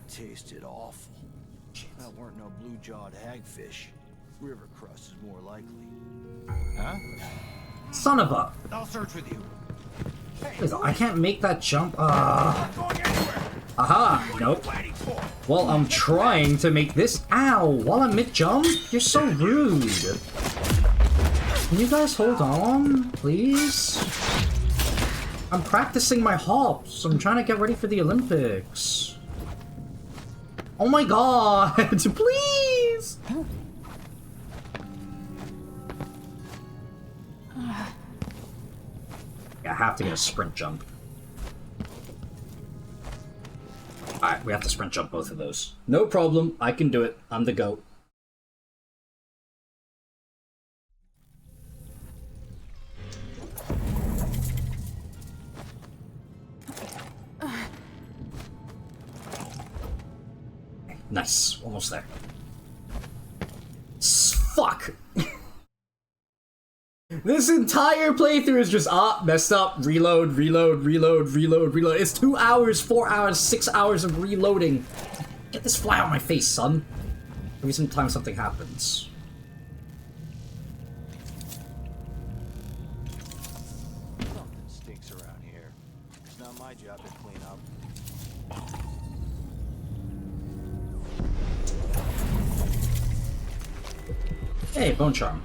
Tasted awful. That weren't no blue-jawed hagfish. River crust is more likely. Huh? Son of a... I'll search with you. I can't make that jump. Aha! Nope. Well, I'm trying to make this. Ow! While I'm mid-jump? You're so rude. Can you guys hold on, please? I'm practicing my hops. I'm trying to get ready for the Olympics. Oh my god! Please! Yeah, I have to get a sprint jump. Alright, we have to sprint jump both of those. No problem, I can do it. I'm the GOAT. Nice, almost there. Fuck! This entire playthrough is just, messed up, reload, reload, reload, reload, reload. It's 2 hours, 4 hours, 6 hours of reloading. Get this fly out my face, son. Every time something happens. Something stinks around here. It's not my job to clean up. Hey, Bone Charm.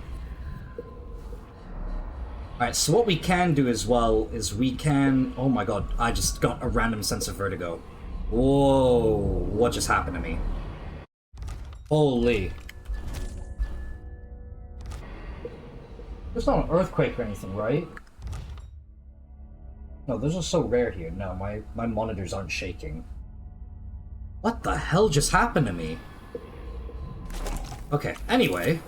Alright, so what we can do as well is we can... Oh my god, I just got a random sense of vertigo. Whoa, what just happened to me? Holy. There's not an earthquake or anything, right? No, those are so rare here. No, my monitors aren't shaking. What the hell just happened to me? Okay, anyway...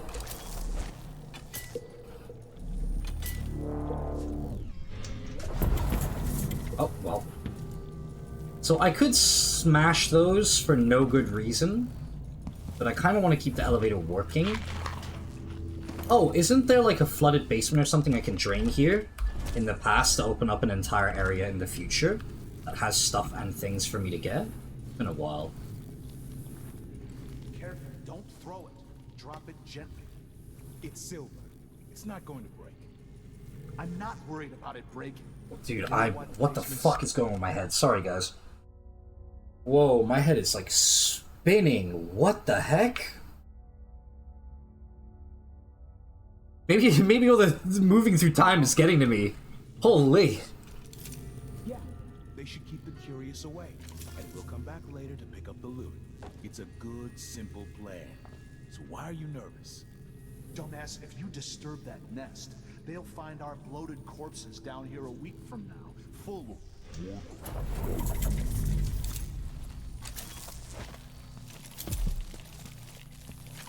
Oh, well. So I could smash those for no good reason, but I kind of want to keep the elevator working. Oh, isn't there like a flooded basement or something I can drain here in the past to open up an entire area in the future that has stuff and things for me to get? It's been a while. Careful, don't throw it. Drop it gently. It's silver. It's not going to break. I'm not worried about it breaking. Dude, what the fuck is going on with my head? Sorry, guys. Whoa, my head is like spinning. What the heck? Maybe all the moving through time is getting to me. Holy. Yeah, they should keep the curious away, and we'll come back later to pick up the loot. It's a good, simple plan. So why are you nervous? Dumbass, if you disturb that nest, they'll find our bloated corpses down here a week from now, full of...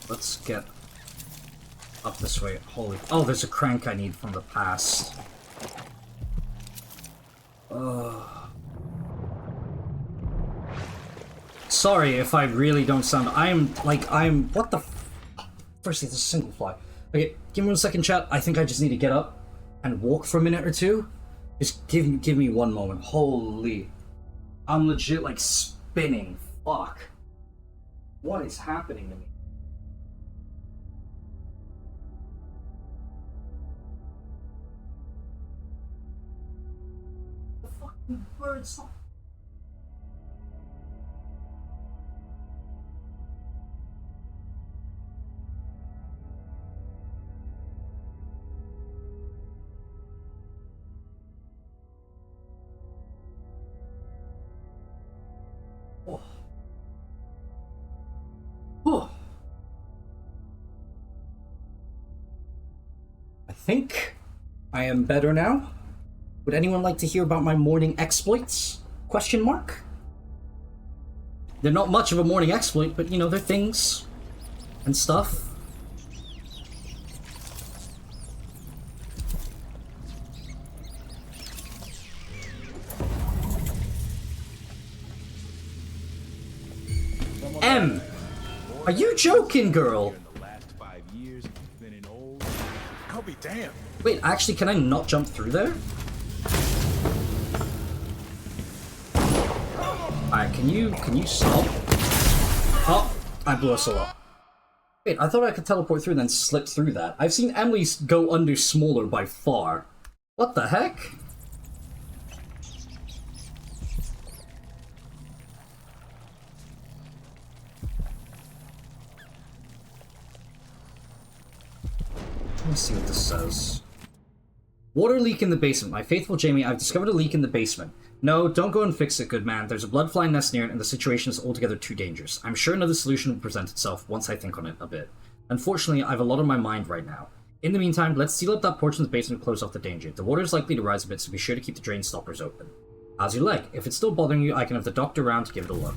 Let's get up this way. Holy... Oh, there's a crank I need from the past. Sorry if I really don't sound... I'm... What the... Firstly, it's a single fly. Okay, Give me 1 second, chat. I think I just need to get up and walk for a minute or two. Just give me 1 moment. Holy. I'm legit, like, spinning. Fuck. What is happening to me? The fucking birds. I think I am better now. Would anyone like to hear about my morning exploits? Question mark? They're not much of a morning exploit, but you know, they're things and stuff. M! Are you joking, girl? I'll be damned. Wait, actually, can I not jump through there? Alright, can you stop? Oh, I blew us all up. Wait, I thought I could teleport through and then slip through that. I've seen Emily go under smaller by far. What the heck? Let me see what this says. Water leak in the basement. My faithful Jamie, I've discovered a leak in the basement. No, don't go and fix it, good man. There's a bloodfly nest near it, and the situation is altogether too dangerous. I'm sure another solution will present itself once I think on it a bit. Unfortunately, I have a lot on my mind right now. In the meantime, let's seal up that portion of the basement and close off the danger. The water is likely to rise a bit, so be sure to keep the drain stoppers open. As you like. If it's still bothering you, I can have the doctor around to give it a look.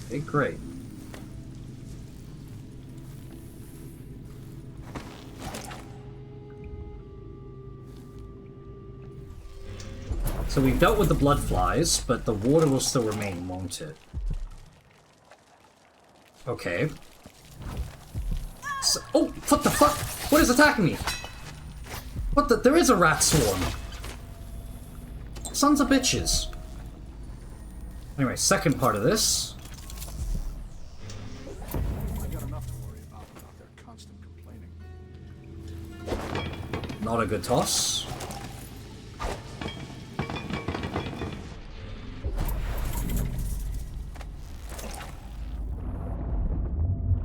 Okay, great. So we've dealt with the blood flies, but the water will still remain, won't it? Okay. So, oh, what the fuck? What is attacking me? What the? There is a rat swarm. Sons of bitches. Anyway, second part of this. I got enough to worry about without their constant complaining. Not a good toss.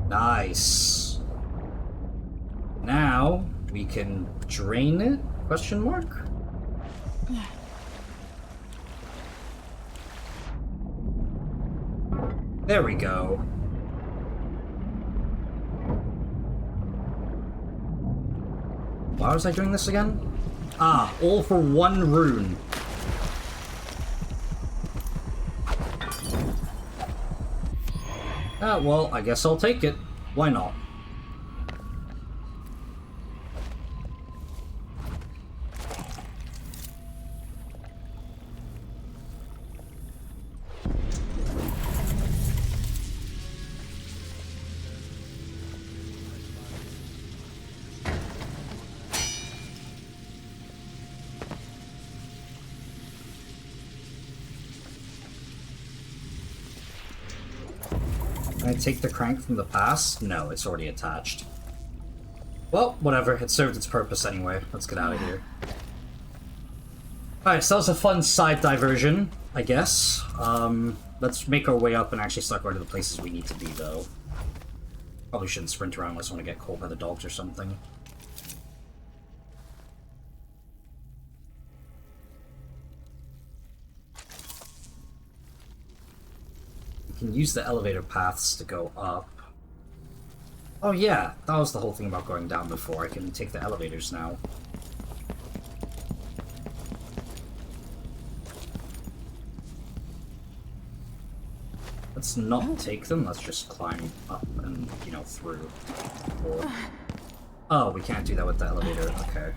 Nice. Now we can drain it? Question mark? There we go. Why was I doing this again? Ah, all for one rune. Ah, well, I guess I'll take it. Why not? Can I take the crank from the past? No, it's already attached. Well, whatever. It served its purpose anyway. Let's get out of here. Alright, so that was a fun side diversion, I guess. Let's make our way up and actually start going to the places we need to be, though. Probably shouldn't sprint around unless I want to get caught by the dogs or something. Can use the elevator paths to go up. Oh yeah, that was the whole thing about going down before. I can take the elevators now. Let's not take them, let's just climb up and, you know, through. Or... Oh, we can't do that with the elevator, okay.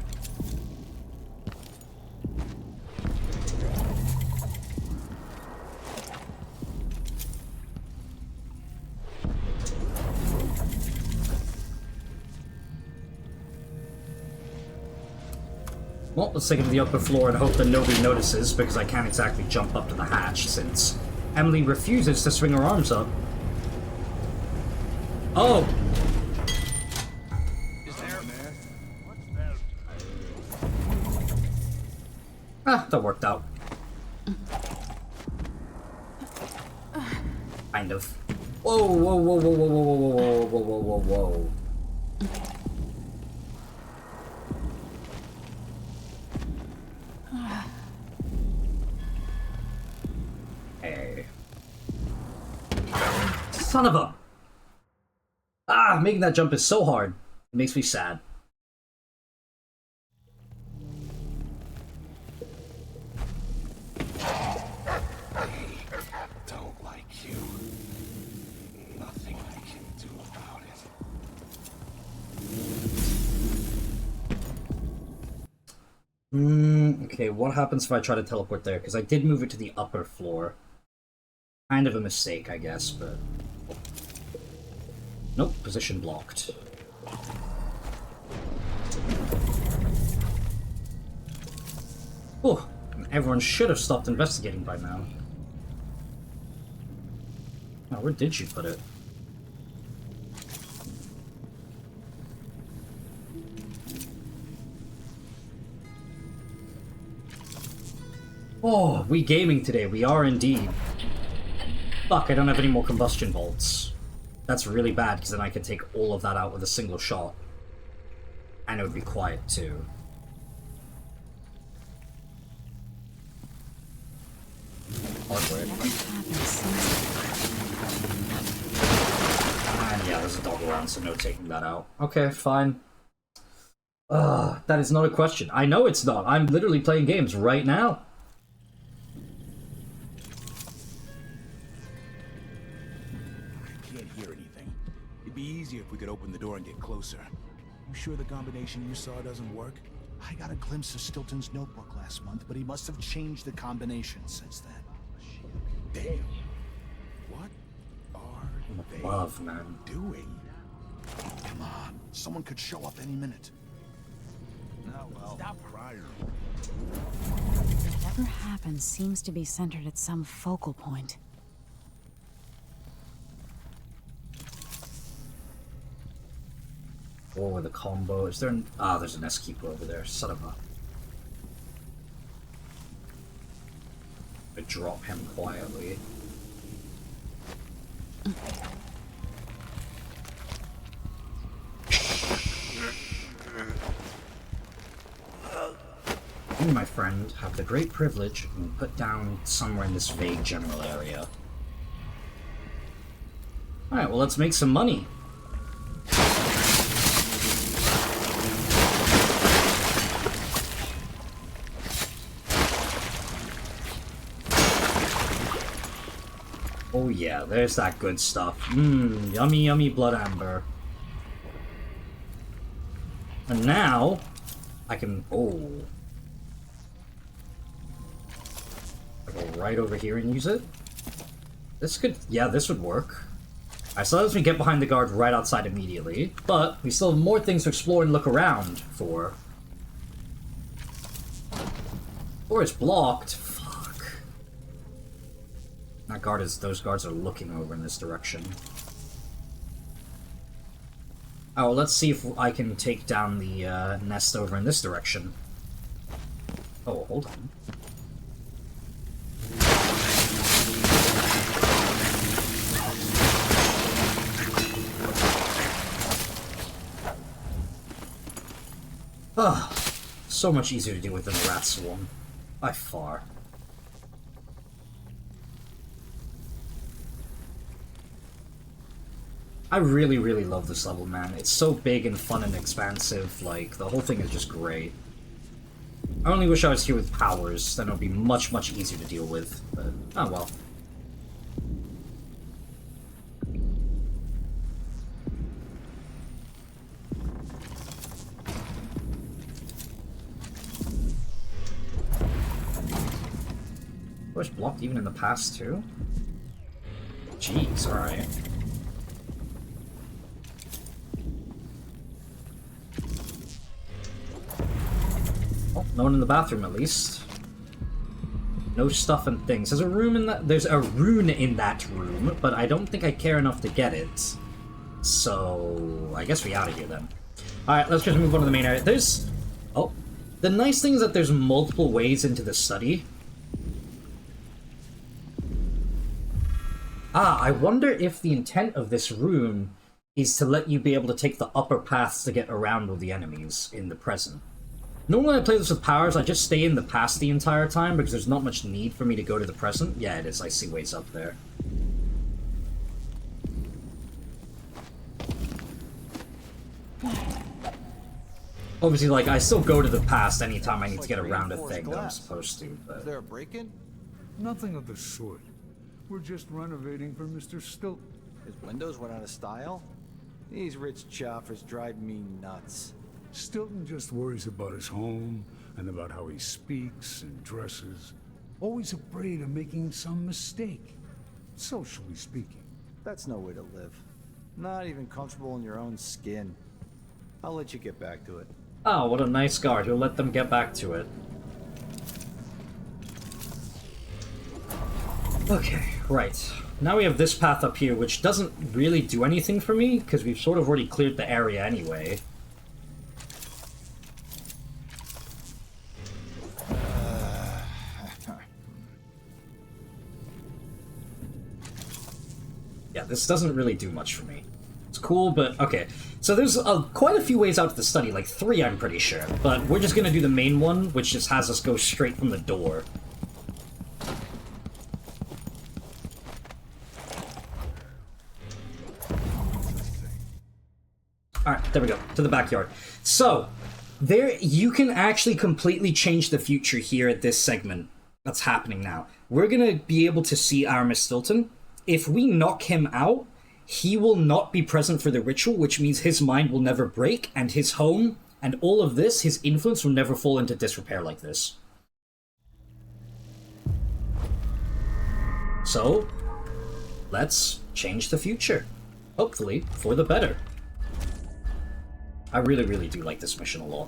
Well, let's take it to the upper floor and hope that nobody notices, because I can't exactly jump up to the hatch, since Emily refuses to swing her arms up. Oh! Ah, that worked out. Kind of. Whoa, whoa, whoa, whoa, whoa, whoa, whoa, whoa, whoa, whoa, whoa. Hey. Son of a... Ah, making that jump is so hard. It makes me sad. Don't like you. Nothing I can do about it. Okay, what happens if I try to teleport there? Because I did move it to the upper floor. Kind of a mistake, I guess, but... Nope, position blocked. Oh, everyone should have stopped investigating by now. Oh, where did you put it? Oh, we gaming today. We are indeed. Fuck, I don't have any more combustion bolts. That's really bad, because then I could take all of that out with a single shot. And it would be quiet, too. Hardware. And yeah, there's a dog around, so no taking that out. Okay, fine. That is not a question. I know it's not. I'm literally playing games right now. It'd be easier if we could open the door and get closer. You sure the combination you saw doesn't work? I got a glimpse of Stilton's notebook last month, but he must have changed the combination since then. Damn. What are they doing? Come on, someone could show up any minute. Oh, well. Stop crying. Whatever happens seems to be centered at some focal point. Oh, the combo. Is there an... Ah, there's an S-keeper over there. Son of a... I drop him quietly. You, my friend, have the great privilege of being put down somewhere in this vague general area. Alright, well, let's make some money. Oh yeah, there's that good stuff. Mmm, yummy, yummy blood amber. And now, I can... Oh. I go right over here and use it? This could... Yeah, this would work. Alright, so that lets me get behind the guard right outside immediately. But, we still have more things to explore and look around for. Or it's blocked. That guard is... Those guards are looking over in this direction. Oh, well, let's see if I can take down the nest over in this direction. Oh, hold on. Ah, so much easier to deal with than a rat swarm. By far. I really, really love this level, man. It's so big and fun and expansive, like, the whole thing is just great. I only wish I was here with powers, then it would be much, much easier to deal with, but, oh well. Was blocked even in the past, too? Jeez, alright. Oh, No one in the bathroom, at least. No stuff and things. There's a room in that. There's a rune in that room, but I don't think I care enough to get it. So I guess we out of here then. All right, let's just move on to the main area. There's the nice thing is that there's multiple ways into the study. I wonder if the intent of this room is to let you be able to take the upper paths to get around all the enemies in the present. Normally when I play this with powers, I just stay in the past the entire time because there's not much need for me to go to the present. Yeah, it is. I see ways up there. Obviously, like, I still go to the past anytime I need to get around a thing that I'm supposed to, but... Is there a break-in? Nothing of the sort. We're just renovating for Mr. Stilton. His windows went out of style? These rich choppers drive me nuts. Stilton just worries about his home and about how he speaks and dresses. Always afraid of making some mistake, socially speaking. That's no way to live. Not even comfortable in your own skin. I'll let you get back to it. Oh, what a nice guard. He'll let them get back to it. Okay, right. Now we have this path up here, which doesn't really do anything for me, because we've sort of already cleared the area anyway. Yeah, this doesn't really do much for me. It's cool, but okay. So there's quite a few ways out to the study, like 3 I'm pretty sure, but we're just gonna do the main one, which just has us go straight from the door. Alright, there we go, to the backyard. So, there, you can actually completely change the future here at this segment that's happening now. We're gonna be able to see Aramis Stilton. If we knock him out, he will not be present for the ritual, which means his mind will never break, and his home, and all of this, his influence will never fall into disrepair like this. So, let's change the future. Hopefully, for the better. I really, really do like this mission a lot.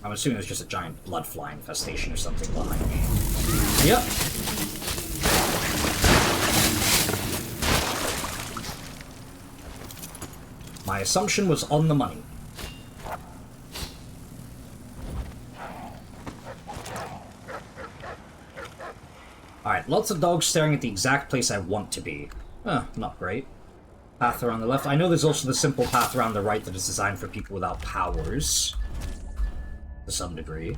I'm assuming there's just a giant blood fly infestation or something behind me. Yep. My assumption was on the money. Alright, lots of dogs staring at the exact place I want to be. Not great. Path around the left. I know there's also the simple path around the right that is designed for people without powers. To some degree.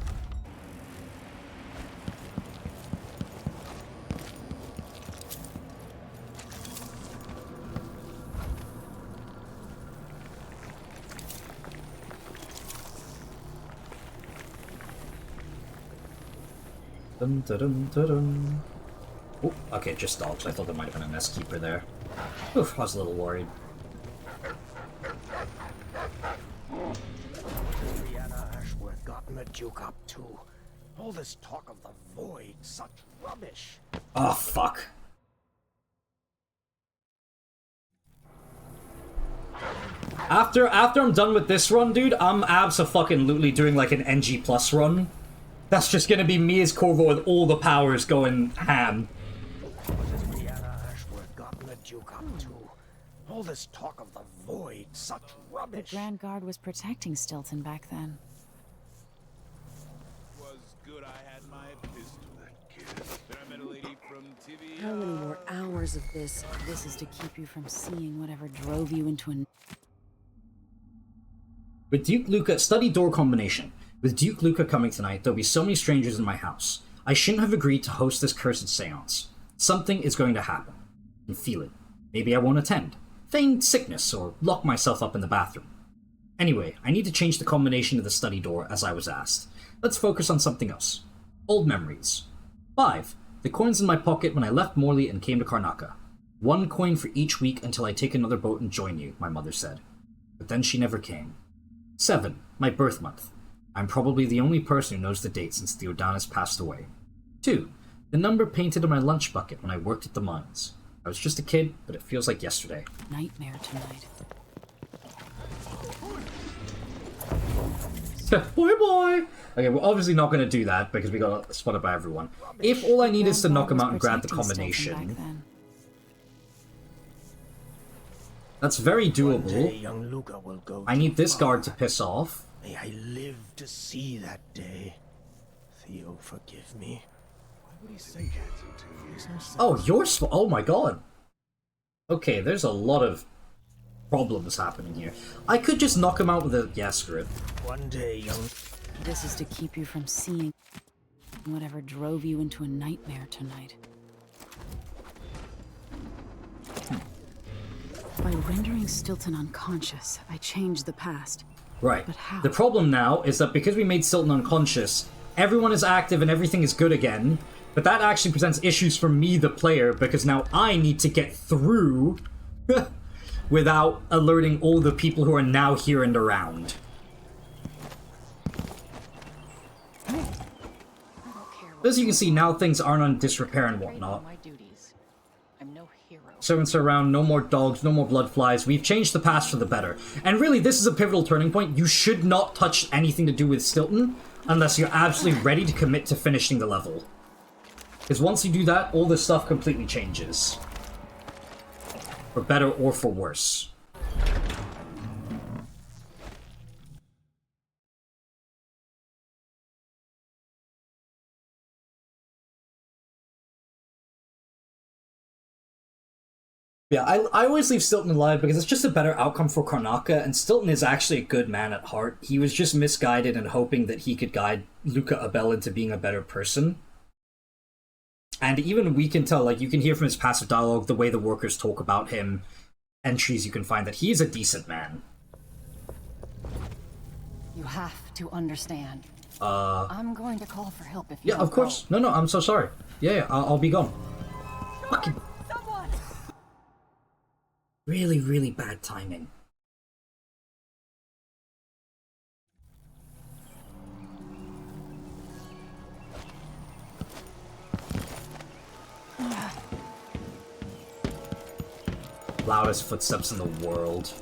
Dun, dun, dun, dun, dun. Oh, okay, just dogs. I thought there might have been a nest keeper there. Oof, I was a little worried. Brianna Ashworth gotten the Duke up too. All this talk of the void, such rubbish. Oh, fuck. After I'm done with this run, dude, I'm abso-fucking-lutely doing like an NG plus run. That's just gonna be me as Corvo with all the powers going ham. Brianna Ashworth gotten the Duke up too. All this talk of the void, such rubbish. The Grand Guard was protecting Stilton back then. Was good I had my pistol. Then I met a lady from TV. How many more hours of this? This is to keep you from seeing whatever drove you into an... With Duke Luca, study door combination. With Duke Luca coming tonight, there'll be so many strangers in my house. I shouldn't have agreed to host this cursed seance. Something is going to happen. I can feel it. Maybe I won't attend. Feign sickness, or lock myself up in the bathroom. Anyway, I need to change the combination of the study door, as I was asked. Let's focus on something else. Old memories. 5. The coins in my pocket when I left Morley and came to Karnaca. 1 coin for each week until I take another boat and join you, my mother said. But then she never came. 7. My birth month. I'm probably the only person who knows the date since Theodanis passed away. 2. The number painted in my lunch bucket when I worked at the mines. I was just a kid, but it feels like yesterday. Nightmare tonight. Bye-bye! Okay, we're obviously not going to do that, because we got spotted by everyone. If all I need is to knock him out and grab the combination... That's very doable. I need this guard to piss off. May I live to see that day. Theo, forgive me. Why would he say that? Oh, oh my god. Okay, there's a lot of problems happening here. I could just knock him out with a... Yeah, screw it. One day, young... This is to keep you from seeing whatever drove you into a nightmare tonight. By rendering Stilton unconscious, I changed the past. Right. But how? The problem now is that because we made Stilton unconscious, everyone is active and everything is good again, but that actually presents issues for me, the player, because now I need to get through without alerting all the people who are now here and around. As you can see, now things aren't on disrepair and whatnot. Servants are around, no more dogs, no more blood flies. We've changed the past for the better. And really, this is a pivotal turning point. You should not touch anything to do with Stilton unless you're absolutely ready to commit to finishing the level. Because once you do that, all this stuff completely changes. For better or for worse. Yeah, I always leave Stilton alive because it's just a better outcome for Karnaka, and Stilton is actually a good man at heart. He was just misguided and hoping that he could guide Luca Abel into being a better person. And even we can tell, like, you can hear from his passive dialogue, the way the workers talk about him, entries you can find, that he is a decent man. You have to understand. I'm going to call for help if you Yeah, of course. No, I'm so sorry. Yeah, I'll be gone. Fucking... Really, really bad timing. Loudest footsteps in the world.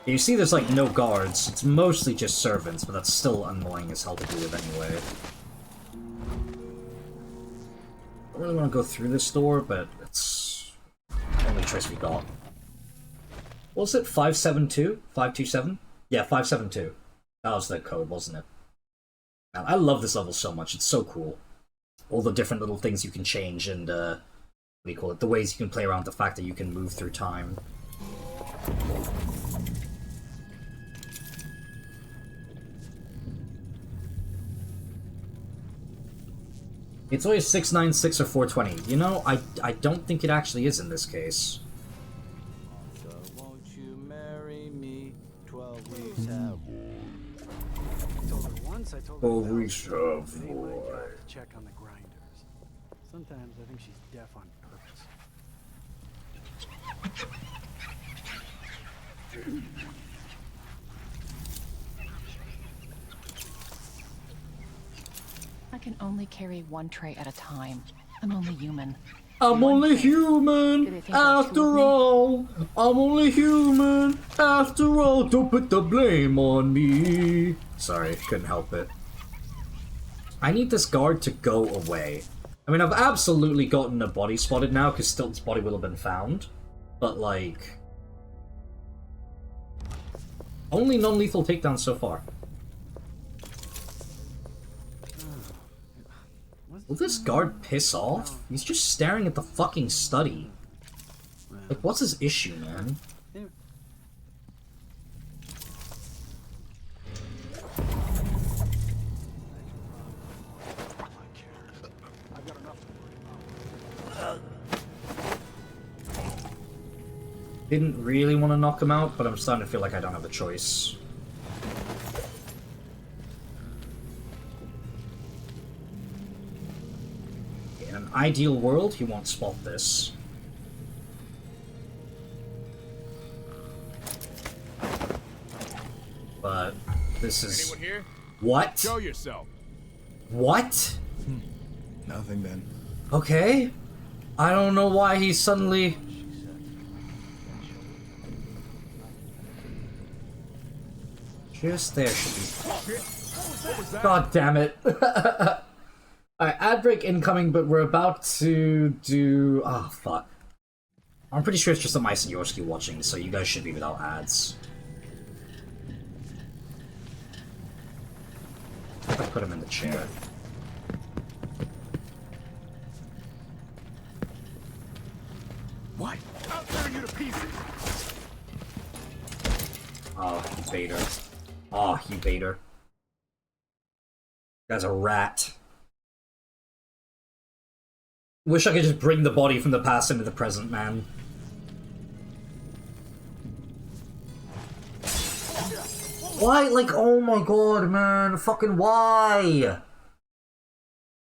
You see there's like no guards. It's mostly just servants, but that's still annoying as hell to deal with anyway. I don't really want to go through this door, but it's... only choice we got. What was it? 572? 527? Yeah, 572. That was the code, wasn't it? Man, I love this level so much. It's so cool. All the different little things you can change and, what do you call it? The ways you can play around with the fact that you can move through time. It's always 696 or 420. You know, I don't think it actually is in this case. So won't you marry me? 12 weeks have. I told her once, I told her 12 weeks have. Anyway, I tried to check on the grinders. Sometimes I think she's deaf on purpose. I can only carry one tray at a time. I'm only human. I'm only human, after all. I'm only human, after all. Don't put the blame on me. Sorry, couldn't help it. I need this guard to go away. I mean, I've absolutely gotten a body spotted now, because Stilton's body will have been found. But, like... only non-lethal takedowns so far. Will this guard piss off? He's just staring at the fucking study. Like, what's his issue, man? Didn't really want to knock him out, but I'm starting to feel like I don't have a choice. In an ideal world, he won't spot this. But this is... Anyone here? What? Show yourself. What? Nothing then. Okay. I don't know why he suddenly... Just there should be. God damn it. Alright, ad break incoming, but we're about to do... Oh, fuck. I'm pretty sure it's just the Mice and Yorski watching, so you guys should be without ads. I put him in the chair. What? I'll tear you to pieces. Oh, you baiter. Oh, you baiter. Guy's a rat. Wish I could just bring the body from the past into the present, man. Why? Like, oh my god, man. Fucking why?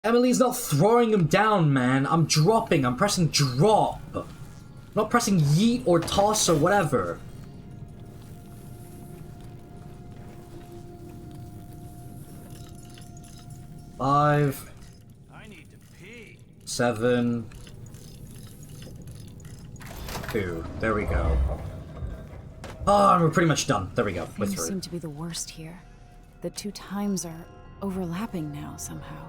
Emily's not throwing him down, man. I'm dropping. I'm pressing drop. I'm not pressing yeet or toss or whatever. Five. 7. 2. There we go. Oh, we're pretty much done. There we go. We're Things through. seem to be the worst here. The two times are overlapping now somehow.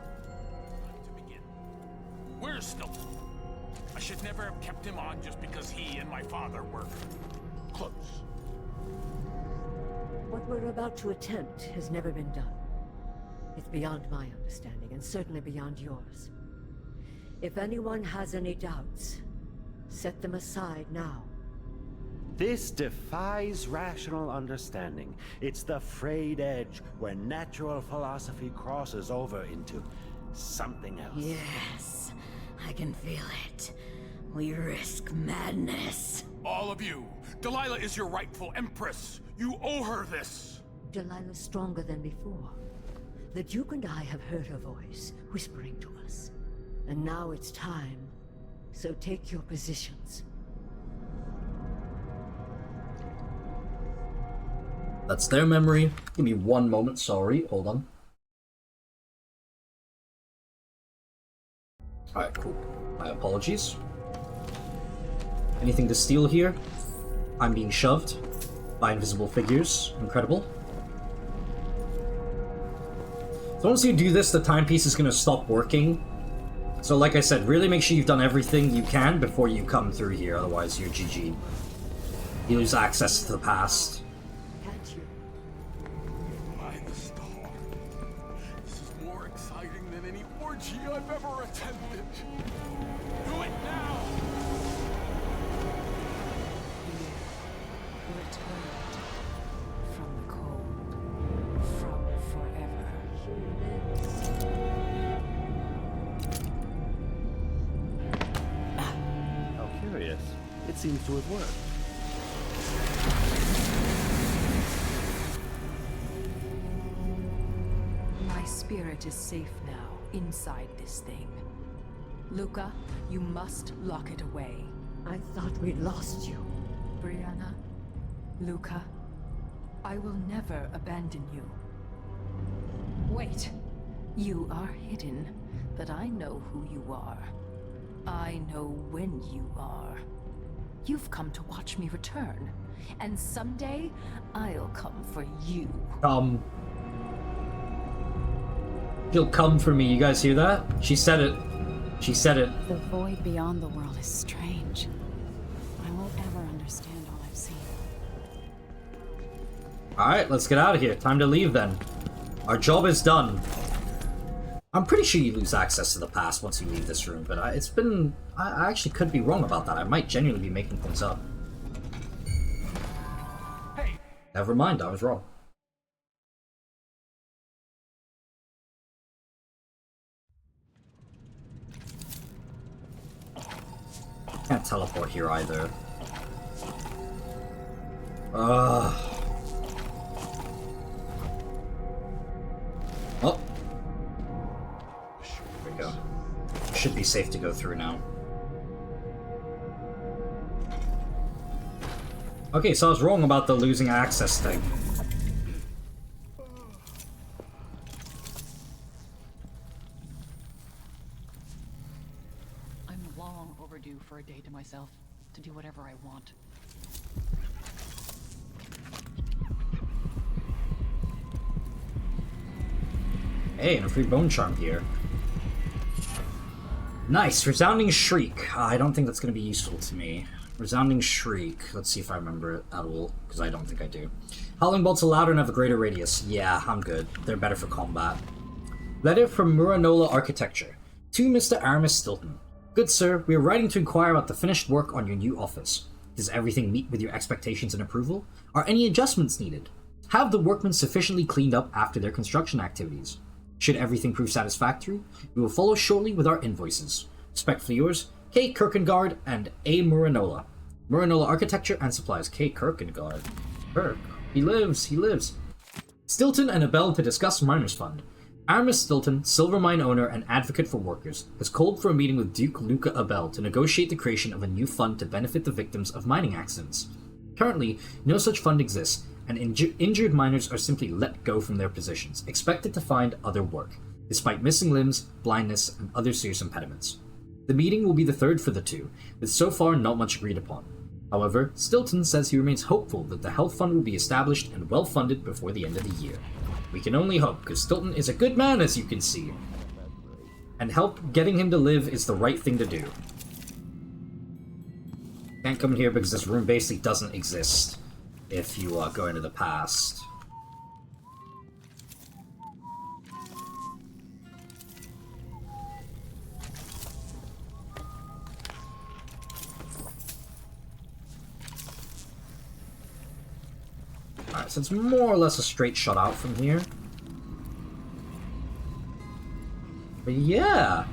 Where's Stilton? I should never have kept him on just because he and my father were close. What we're about to attempt has never been done. It's beyond my understanding, and certainly beyond yours. If anyone has any doubts, set them aside now. This defies rational understanding. It's the frayed edge where natural philosophy crosses over into something else. Yes, I can feel it. We risk madness. All of you! Delilah is your rightful empress! You owe her this! Delilah's stronger than before. The Duke and I have heard her voice, whispering to us. And now it's time. So take your positions. That's their memory. Give me one moment, sorry. Hold on. Alright, cool. My apologies. Anything to steal here? I'm being shoved by invisible figures. Incredible. So once you do this, the timepiece is going to stop working. So like I said, really make sure you've done everything you can before you come through here, otherwise you're GG. You lose access to the past. By the star. This is more exciting than any orgy I've ever attended. Do it now! Returned from the cold, from forever. How curious. It seems to have worked. My spirit is safe now, inside this thing. Luca, you must lock it away. I thought we'd lost you. Brianna, Luca, I will never abandon you. Wait, you are hidden, but I know who you are. I know when you are. You've come to watch me return, and someday I'll come for you. She'll come for me, you guys hear that? She said it. She said it. The void beyond the world is strange. I won't ever understand all I've seen. Alright, let's get out of here. Time to leave then. Our job is done. I'm pretty sure you lose access to the past once you leave this room, but it's been... I actually could be wrong about that. I might genuinely be making things up. Hey. Never mind, I was wrong. Can't teleport here either. Ugh. Oh. There we go. Should be safe to go through now. Okay, so I was wrong about the losing access thing. I'm long overdue for a day to myself, to do whatever I want. Hey, and a free bone charm here. Nice, Resounding Shriek. I don't think that's going to be useful to me. Resounding Shriek. Let's see if I remember it at all, because I don't think I do. Howling bolts are louder and have a greater radius. Yeah, I'm good. They're better for combat. Letter from Muranola Architecture. To Mr. Aramis Stilton. Good sir, we are writing to inquire about the finished work on your new office. Does everything meet with your expectations and approval? Are any adjustments needed? Have the workmen sufficiently cleaned up after their construction activities? Should everything prove satisfactory, we will follow shortly with our invoices. Respectfully yours, K. Kierkegaard and A. Muranola. Muranola Architecture and Supplies. K. Kierkegaard. Kirk. He lives. Stilton and Abel to discuss Miners Fund. Aramis Stilton, silver mine owner and advocate for workers, has called for a meeting with Duke Luca Abel to negotiate the creation of a new fund to benefit the victims of mining accidents. Currently, no such fund exists, and injured miners are simply let go from their positions, expected to find other work, despite missing limbs, blindness, and other serious impediments. The meeting will be the third for the two, with so far not much agreed upon. However, Stilton says he remains hopeful that the health fund will be established and well-funded before the end of the year. We can only hope, because Stilton is a good man, as you can see. And getting him to live is the right thing to do. Can't come in here because this room basically doesn't exist if you go into the past. Alright, so it's more or less a straight shot out from here. But yeah,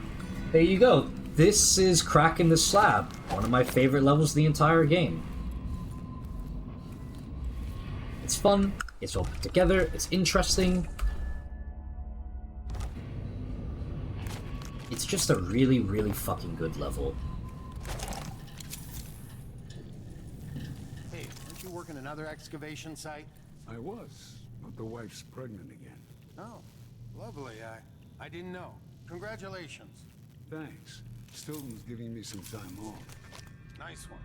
there you go. This is Cracking the Slab, one of my favorite levels of the entire game. It's fun, it's all put together, it's interesting. It's just a really, really fucking good level. Hey, aren't you working another excavation site? I was, but the wife's pregnant again. Oh, lovely. I didn't know. Congratulations. Thanks. Stilton's giving me some time off. Nice one.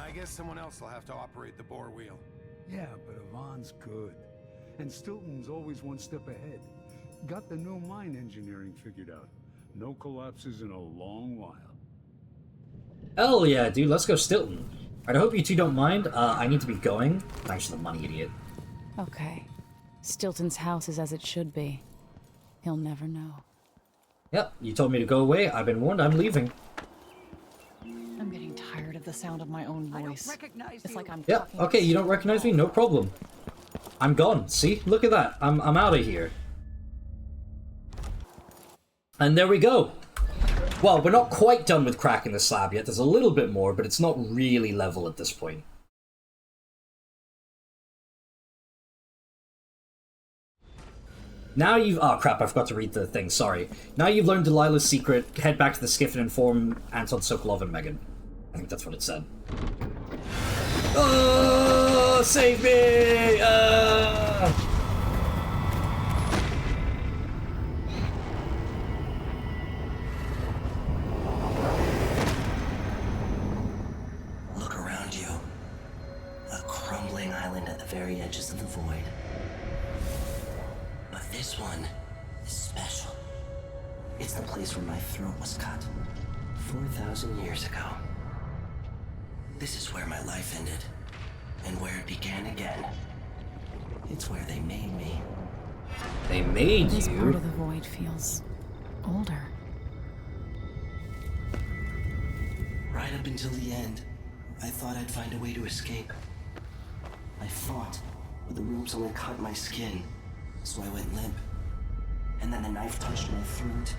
I guess someone else will have to operate the bore wheel. Yeah, but Yvonne's good. And Stilton's always one step ahead. Got the new mine engineering figured out. No collapses in a long while. Hell yeah, dude, let's go Stilton. Alright, I hope you two don't mind. I need to be going. Thanks for the money, idiot. Okay. Stilton's house is as it should be. He'll never know. Yep, you told me to go away. I've been warned. I'm leaving. I'm getting tired of the sound of my own voice. It's like I'm Yep, okay, you don't recognize me? No problem. I'm gone. See? Look at that. I'm out of here. And there we go. Well, we're not quite done with Cracking the Slab yet. There's a little bit more, but it's not really level at this point. Now you've... Oh, crap, I forgot to read the thing, sorry. Now you've learned Delilah's secret, head back to the skiff and inform Anton Sokolov and Megan. I think that's what it said. Oh, save me! Look around you. A crumbling island at the very edges of the void. But this one is special. It's the place where my throat was cut 4,000 years ago. This is where my life ended, and where it began again. It's where they made me. They made This you? part of the void feels older. Right up until the end, I thought I'd find a way to escape. I fought, but the ropes only cut my skin, so I went limp. And then the knife touched my throat,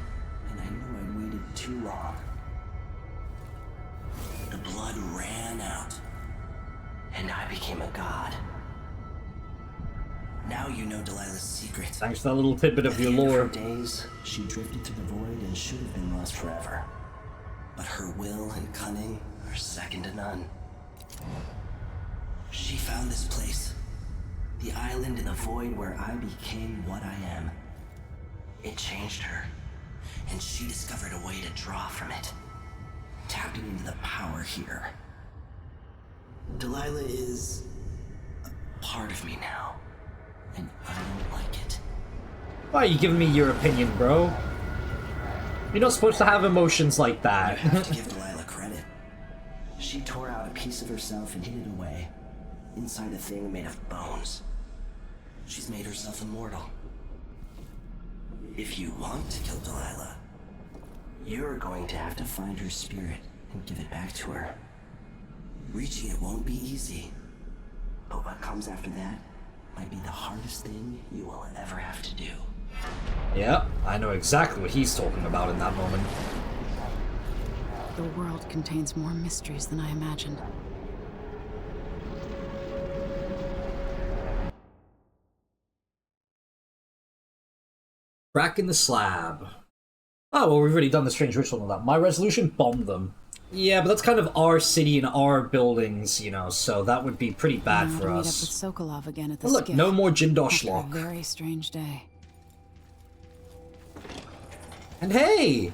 and I knew I'd waited too long. The blood ran out, and I became a god. Now you know Delilah's secret. Thanks for that little tidbit of your At the end lore. of her days, she drifted through the void and should have been lost forever. But her will and cunning are second to none. She found this place. The island in the void where I became what I am. It changed her, and she discovered a way to draw from it, tapping into the power here. Delilah is a part of me now, and I don't like it. Why are you giving me your opinion, bro? You're not supposed to have emotions like that. You have to give Delilah credit. She tore out a piece of herself and hid it away, inside a thing made of bones. She's made herself immortal. If you want to kill Delilah, you're going to have to find her spirit and give it back to her. Reaching it won't be easy, but what comes after that might be the hardest thing you will ever have to do. Yeah, I know exactly what he's talking about in that moment. The world contains more mysteries than I imagined. Crack in the slab. Oh, well, we've already done the strange ritual and all that. My resolution? Bomb them. Yeah, but that's kind of our city and our buildings, you know, so that would be pretty bad for Meet us. up with Sokolov again at the Oh, look, skiff. no more Jindosh After a lock. very strange day. And hey!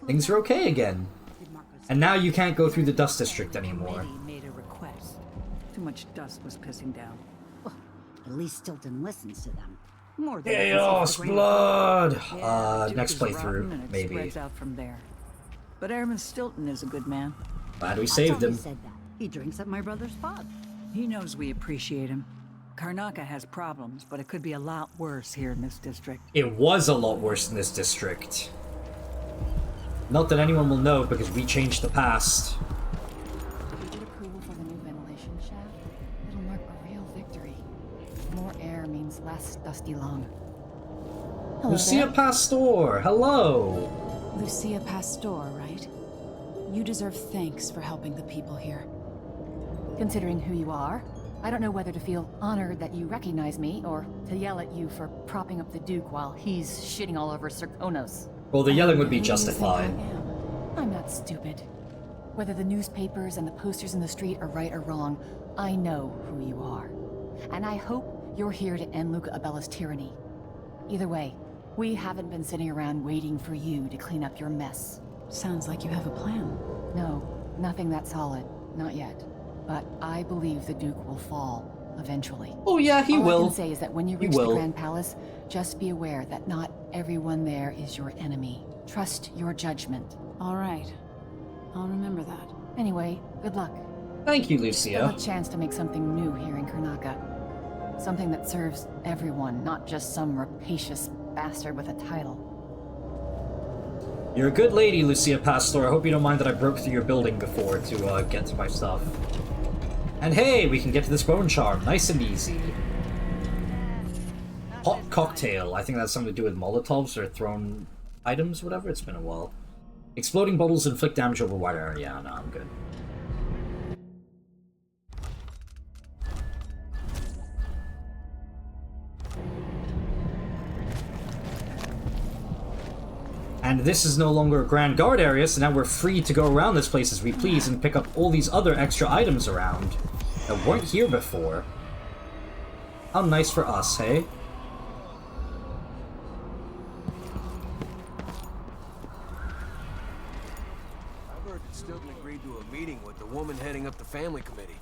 Things are okay again. And now you can't go through the dust district anymore. Made a request. Too much dust was pissing down. Well, at least Stilton listens to them. More than Chaos blood! Duke Next is playthrough, rotten and it maybe. spreads out from there. But Airman Stilton is a good man. Glad we saved him. Said that. He drinks at my brother's pub. He knows we appreciate him. Karnaca has problems, but it could be a lot worse here in this district. It was a lot worse in this district. Not that anyone will know, because we changed the past. If we get approval for the new ventilation shaft, it'll mark a real victory. More air means less dusty lung. Hello Lucia there. Pastor, hello! Lucia Pastor, right? You deserve thanks for helping the people here. Considering who you are, I don't know whether to feel honored that you recognize me, or to yell at you for propping up the Duke while he's shitting all over Serkonos. Well, the yelling would be Who do you think justified. I am? I'm not stupid. Whether the newspapers and the posters in the street are right or wrong, I know who you are. And I hope you're here to end Luca Abella's tyranny. Either way, we haven't been sitting around waiting for you to clean up your mess. Sounds like you have a plan. No, nothing that solid. Not yet. But I believe the Duke will fall, eventually. Oh yeah, he All will. I can say is that when you He reach the will. Grand Palace, just be aware that not everyone there is your enemy. Trust your judgment. All right. I'll remember that. Anyway, good luck. Thank you, Still Lucia. a chance to make something new here in Karnaca. Something that serves everyone, not just some rapacious bastard with a title. You're a good lady, Lucia Pastor. I hope you don't mind that I broke through your building before to get to my stuff. And hey, we can get to this bone charm. Nice and easy. Hot cocktail. I think that's something to do with Molotovs or thrown items, whatever. It's been a while. Exploding bottles inflict damage over a wide area. Yeah, no, I'm good. And this is no longer a Grand Guard area, so now we're free to go around this place as we please and pick up all these other extra items around that weren't here before. How nice for us, hey? I've heard that Stilton agreed to a meeting with the woman heading up the family committee.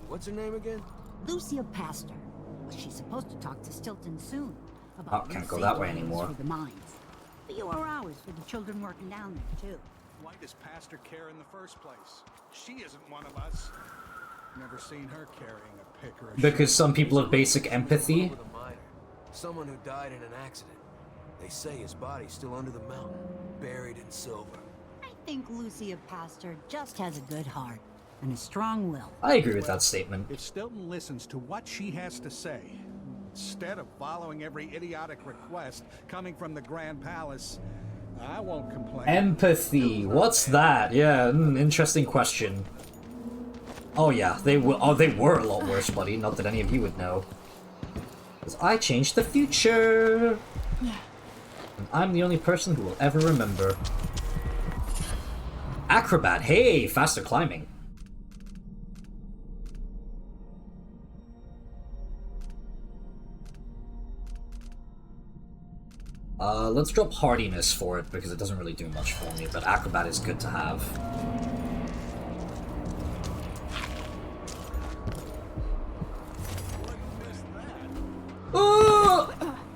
What's her name again? Lucia Pastor. Well, she's supposed to talk to Stilton soon about Oh, can't new go that way safety anymore. for the mines. Fewer hours for the children working down there too. Why does Pastor care in the first place? She isn't one of us. Never seen her carrying a pick or a Because some people have basic empathy. With a miner. Someone who died in an accident. They say his body's still under the mountain, buried in silver. I think Lucia Pastor just has a good heart and a strong will. I agree with that statement. If Stilton listens to what she has to say, instead of following every idiotic request coming from the Grand Palace, I won't complain. Empathy. What's that? Yeah, interesting question. Oh yeah, they were a lot worse, buddy. Not that any of you would know. Because I changed the future. And I'm the only person who will ever remember. Acrobat. Hey, faster climbing. Let's drop hardiness for it because it doesn't really do much for me, but acrobat is good to have.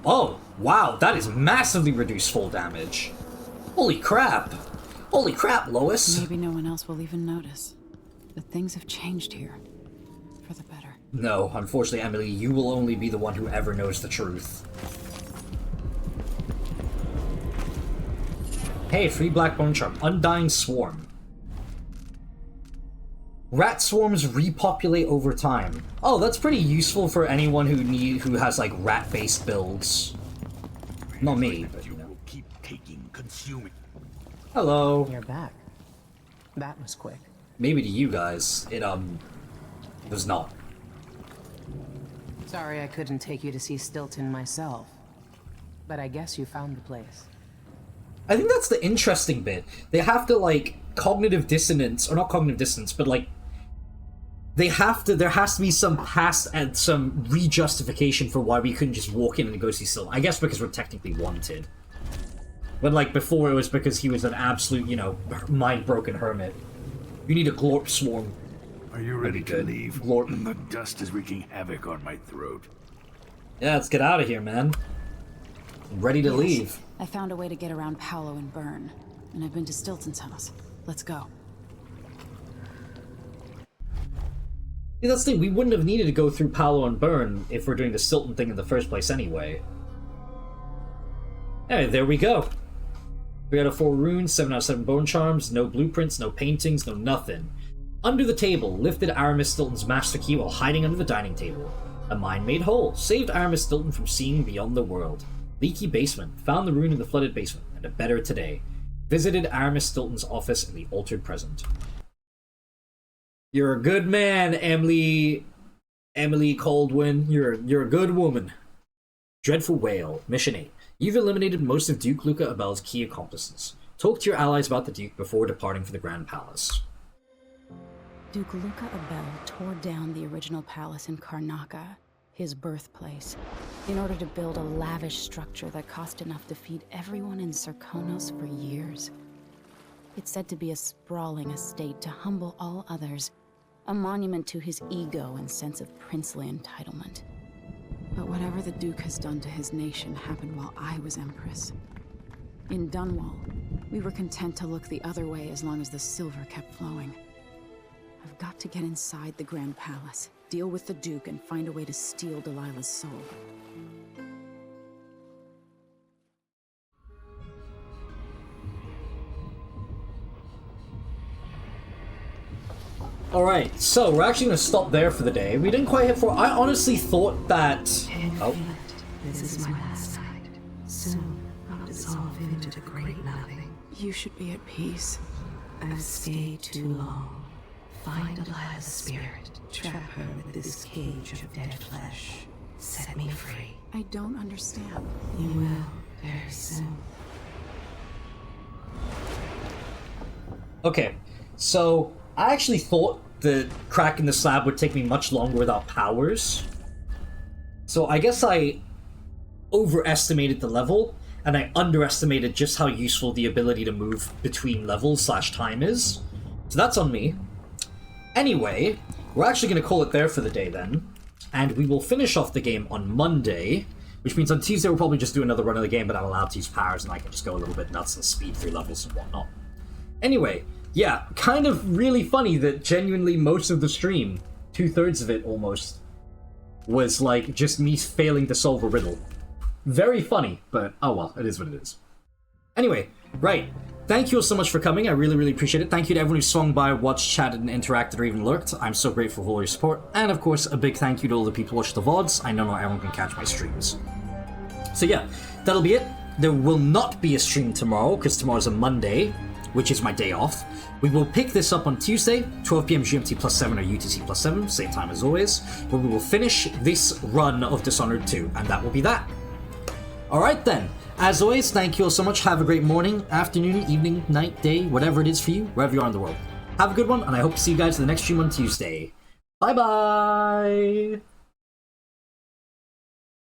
Oh, Wow, that is massively reduced full damage. Holy crap. Holy crap, Lois. Maybe no one else will even notice. But things have changed here. For the better. No, unfortunately, Emily, you will only be the one who ever knows the truth. Hey, free black bone charm. Undying Swarm. Rat swarms repopulate over time. Oh, that's pretty useful for anyone who has like rat-based builds. Not me, but you know. Keep taking, consuming. Hello. You're back. That was quick. Maybe to you guys, it was not. Sorry I couldn't take you to see Stilton myself. But I guess you found the place. I think that's the interesting bit. They have to, like, cognitive dissonance, or not cognitive dissonance, but, like, there has to be some past and some re-justification for why we couldn't just walk in and go see Stilton. I guess because we're technically wanted. But, like, before it was because he was an absolute, you know, mind-broken hermit. You need a glorp swarm. Are you ready to leave? Glorp. The dust is wreaking havoc on my throat. Yeah, let's get out of here, man. I'm ready to leave. I found a way to get around Paolo and Byrne, and I've been to Stilton's house. Let's go. Yeah, that's the thing. We wouldn't have needed to go through Paolo and Byrne if we're doing the Stilton thing in the first place anyway. Hey, there we go. 3 out of 4 runes, 7 out of 7 bone charms, no blueprints, no paintings, no nothing. Under the table, lifted Aramis Stilton's master key while hiding under the dining table. A mind made whole, saved Aramis Stilton from seeing beyond the world. Leaky basement, found the rune in the flooded basement, and a better today. Visited Aramis Stilton's office in the altered present. You're a good man, Emily Coldwin. You're a good woman. Dreadful Whale, Mission 8. You've eliminated most of Duke Luca Abel's key accomplices. Talk to your allies about the Duke before departing for the Grand Palace. Duke Luca Abel tore down the original palace in Karnaca, his birthplace, in order to build a lavish structure that cost enough to feed everyone in Serkonos for years. It's said to be a sprawling estate to humble all others, a monument to his ego and sense of princely entitlement. But whatever the Duke has done to his nation happened while I was Empress. In Dunwall, we were content to look the other way as long as the silver kept flowing. I've got to get inside the Grand Palace, deal with the Duke, and find a way to steal Delilah's soul. Alright, so we're actually going to stop there for the day. We didn't quite hit 4. I honestly thought that... Oh. This is my last night. Soon I'll dissolve into the great nothing. You should be at peace. I've stayed too long. Find Delilah's spirit. Trap her with this cage of dead flesh. Set me free. I don't understand. You will, very soon. Okay, so I actually thought the crack in the slab would take me much longer without powers. So I guess I overestimated the level, and I underestimated just how useful the ability to move between levels / time is. So that's on me. Anyway, we're actually going to call it there for the day then, and we will finish off the game on Monday, which means on Tuesday we'll probably just do another run of the game, but I'm allowed to use powers and I can just go a little bit nuts and speed through levels and whatnot. Anyway, yeah, kind of really funny that genuinely most of the stream, 2/3 of it almost, was like just me failing to solve a riddle. Very funny, but oh well, it is what it is. Anyway, right. Thank you all so much for coming. I really, really appreciate it. Thank you to everyone who swung by, watched, chatted, and interacted, or even lurked. I'm so grateful for all your support. And of course, a big thank you to all the people who watch the VODs. I know not everyone can catch my streams. So yeah, that'll be it. There will not be a stream tomorrow, because tomorrow's a Monday, which is my day off. We will pick this up on Tuesday, 12 PM GMT +7 or UTC +7, same time as always, where we will finish this run of Dishonored 2, and that will be that. Alright then, as always, thank you all so much. Have a great morning, afternoon, evening, night, day, whatever it is for you, wherever you are in the world. Have a good one, and I hope to see you guys in the next stream on Tuesday. Bye-bye!